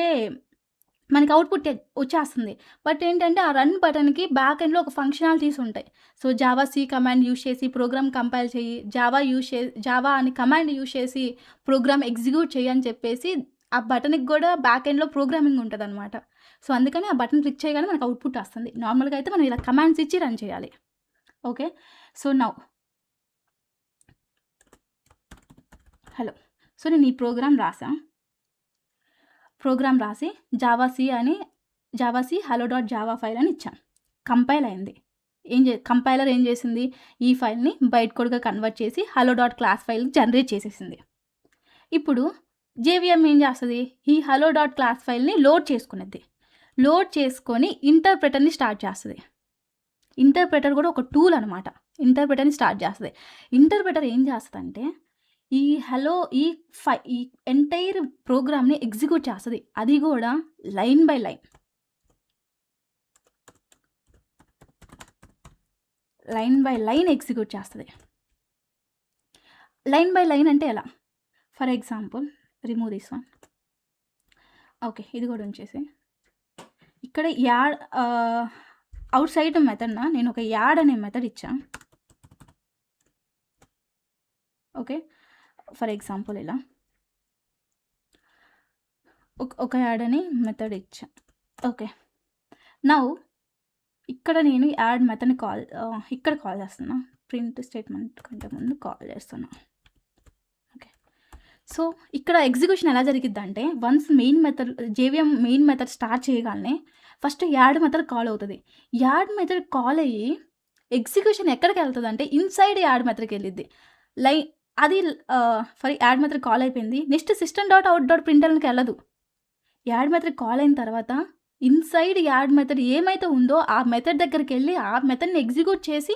మనకి అవుట్‌పుట్ వచ్చేస్తుంది. బట్ ఏంటంటే ఆ రన్ బటన్‌కి బ్యాక్ ఎండ్‌లో ఒక ఫంక్షనాలిటీస్ ఉంటాయి. So, Java C command use చేసి ప్రోగ్రామ్ కంపైల్ చెయ్యి, జావా అని కమాండ్ యూజ్ చేసి ప్రోగ్రామ్ ఎగ్జిక్యూట్ చెయ్యి అని చెప్పేసి ఆ బటన్‌కి గూడా బ్యాక్ ఎండ్‌లో ప్రోగ్రామింగ్ ఉంటదనమాట. సో, అందుకని ఆ బటన్ క్లిక్ చేయగానే మనకు అవుట్‌పుట్ వస్తుంది. నార్మల్‌గా అయితే మనం ఇలా కమాండ్స్ ఇచ్చి రన్ చేయాలి. Okay. So, now hello. So, నేను ఈ ప్రోగ్రామ్ రాసా. ప్రోగ్రామ్ రాసి Java C hello dot Java file అని ఇచ్చా. కంపైల్ అయింది. కంపైలర్ ఏం చేసింది? ఈ ఫైల్‌ని బైట్ కోడ్‌గా కన్వర్ట్ చేసి hello dot class file generate చేసేసింది. ఇప్పుడు జేవీఎం ఏం చేస్తది? ఈ హలో డాట్ క్లాస్ ఫైల్‌ని లోడ్ చేసుకునిద్ది. లోడ్ చేసుకొని ఇంటర్ప్రెటర్‌ని స్టార్ట్ చేస్తది. ఇంటర్ప్రెటర్ కూడా ఒక టూల్ అనమాట. ఇంటర్ప్రెటర్‌ని స్టార్ట్ చేస్తది. ఇంటర్ప్రెటర్ ఏం చేస్తదంటే ఈ ఈ ఎంటైర్ ప్రోగ్రామ్‌ని ఎగ్జిక్యూట్ చేస్తది. అది గూడా line by line. Line by line execute చేస్తది. లైన్ బై లైన్ అంటే ఎలా? For example remove this one. Okay. ఇది గూడా ఉంచేసేయి. ఇక్కడ ఔట్ సైడ్ మెథడ్‌న నేను ఒక యాడ్ అనే మెథడ్ ఇచ్చా. ఓకే. ఫర్ ఎగ్జాంపుల్ ఇలా ఒక యాడ్ అని మెథడ్ ఇచ్చా. ఓకే. నౌ ఇక్కడ నేను యాడ్ మెథడ్‌ని ఇక్కడ కాల్ చేస్తున్నా. ప్రింట్ స్టేట్మెంట్ కంటే ముందు కాల్ చేస్తున్నా. ఓకే. సో, ఇక్కడ ఎగ్జిక్యూషన్ ఎలా జరిగిద్దంటే once JVM main method start చేయగానే ఫస్ట్ యాడ్ మెథడ్ కాల్ అవుతది. యాడ్ మెథడ్ కాల్ అయ్యి ఎగ్జిక్యూషన్ ఎక్కడికెళ్తదంటే ఇన్‌సైడ్ యాడ్ మెథడ్‌కెళ్ళిద్ది. లై అది యాడ్ మెథడ్ కాల్ అయిపోయింది. Next system dot out dot ప్రింట్‌ఎల్‌కెళ్ళదు. యాడ్ మెథడ్ కాల్ అయిన తర్వాత ఇన్‌సైడ్ యాడ్ మెథడ్ ఏమైతే ఉందో ఆ మెథడ్ దగ్గరికెళ్ళి ఆ మెథడ్‌ని ఎగ్జిక్యూట్ చేసి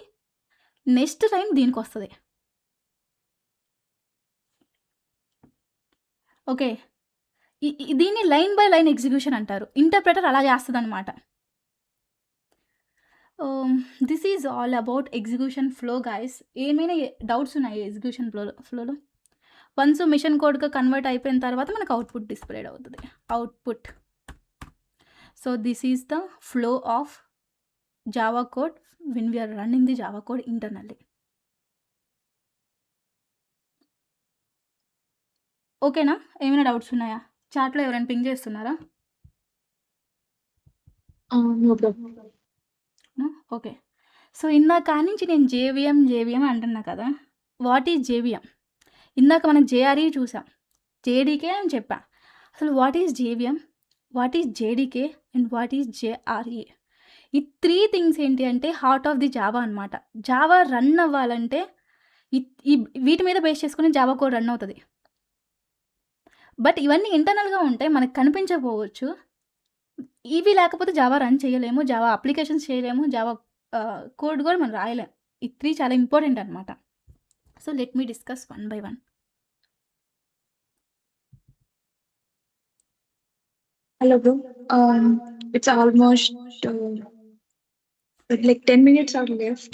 నెక్స్ట్ టైమ్ దీనికొస్తది. ఓకే. దీన్ని లైన్ బై లైన్ ఎగ్జిక్యూషన్ అంటారు. ఇంటర్ప్రెటర్ అలా చేస్తదనమాట. This is all about execution flow guys. ఏమైనా డౌట్స్ ఉన్నాయా ఎగ్జిక్యూషన్ ఫ్లోలో? వన్స్ మిషన్ కోడ్‌గా కన్వర్ట్ అయిపోయిన తర్వాత మనకు అవుట్‌పుట్ డిస్‌ప్లేడ్ అవుతది. Output. So, this is the flow of Java code when we are running the Java code internally. ఓకేనా? ఏమైనా డౌట్స్ ఉన్నాయా? చాట్‌లో ఎవరైనా పింగ్ చేస్తున్నారా? No problem. No? Okay. So, ఇందాక నుంచి నేను జేవీఎం అంటున్నా కదా! What is JVM? ఇందాక మనం జేఆర్ఈ చూసాం. జేడీకే అని చెప్పా. అసలు what is JVM? What is JDK? And what is JRE? ఈ 3 థింగ్స్ ఏంటి అంటే హార్ట్ ఆఫ్ ది జావా అనమాట. జావా రన్ అవ్వాలంటే ఈ ఈ వీటి మీద బేస్ చేసుకొని జావా కోడ్ రన్ అవుతది. బట్ ఇవన్నీ ఇంటర్నల్‌గా ఉంటాయి. మనకు కనిపించకపోవచ్చు. ఇవి లేకపోతే జావా రన్ చేయలేము. జావా అప్లికేషన్స్ చేయలేము. జావా కోడ్ కూడా మనం రాయలేం. ఈ 3 చాలా ఇంపార్టెంట్ అనమాట. So, let me discuss one by one. Hello, bro. It's almost like 10 minutes are left.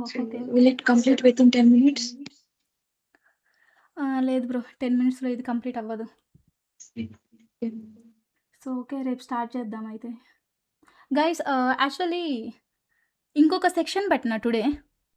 So okay. will it complete within 10 minutes? లేదు బ్రో. 10 మినిట్స్‌లో ఇది కంప్లీట్ అవ్వదు. Yeah. So, okay. రేపు స్టార్ట్ చేద్దాం అయితే. గైస్ యాక్చువల్లీ ఇంకొక సెక్షన్ పెట్టినా టుడే.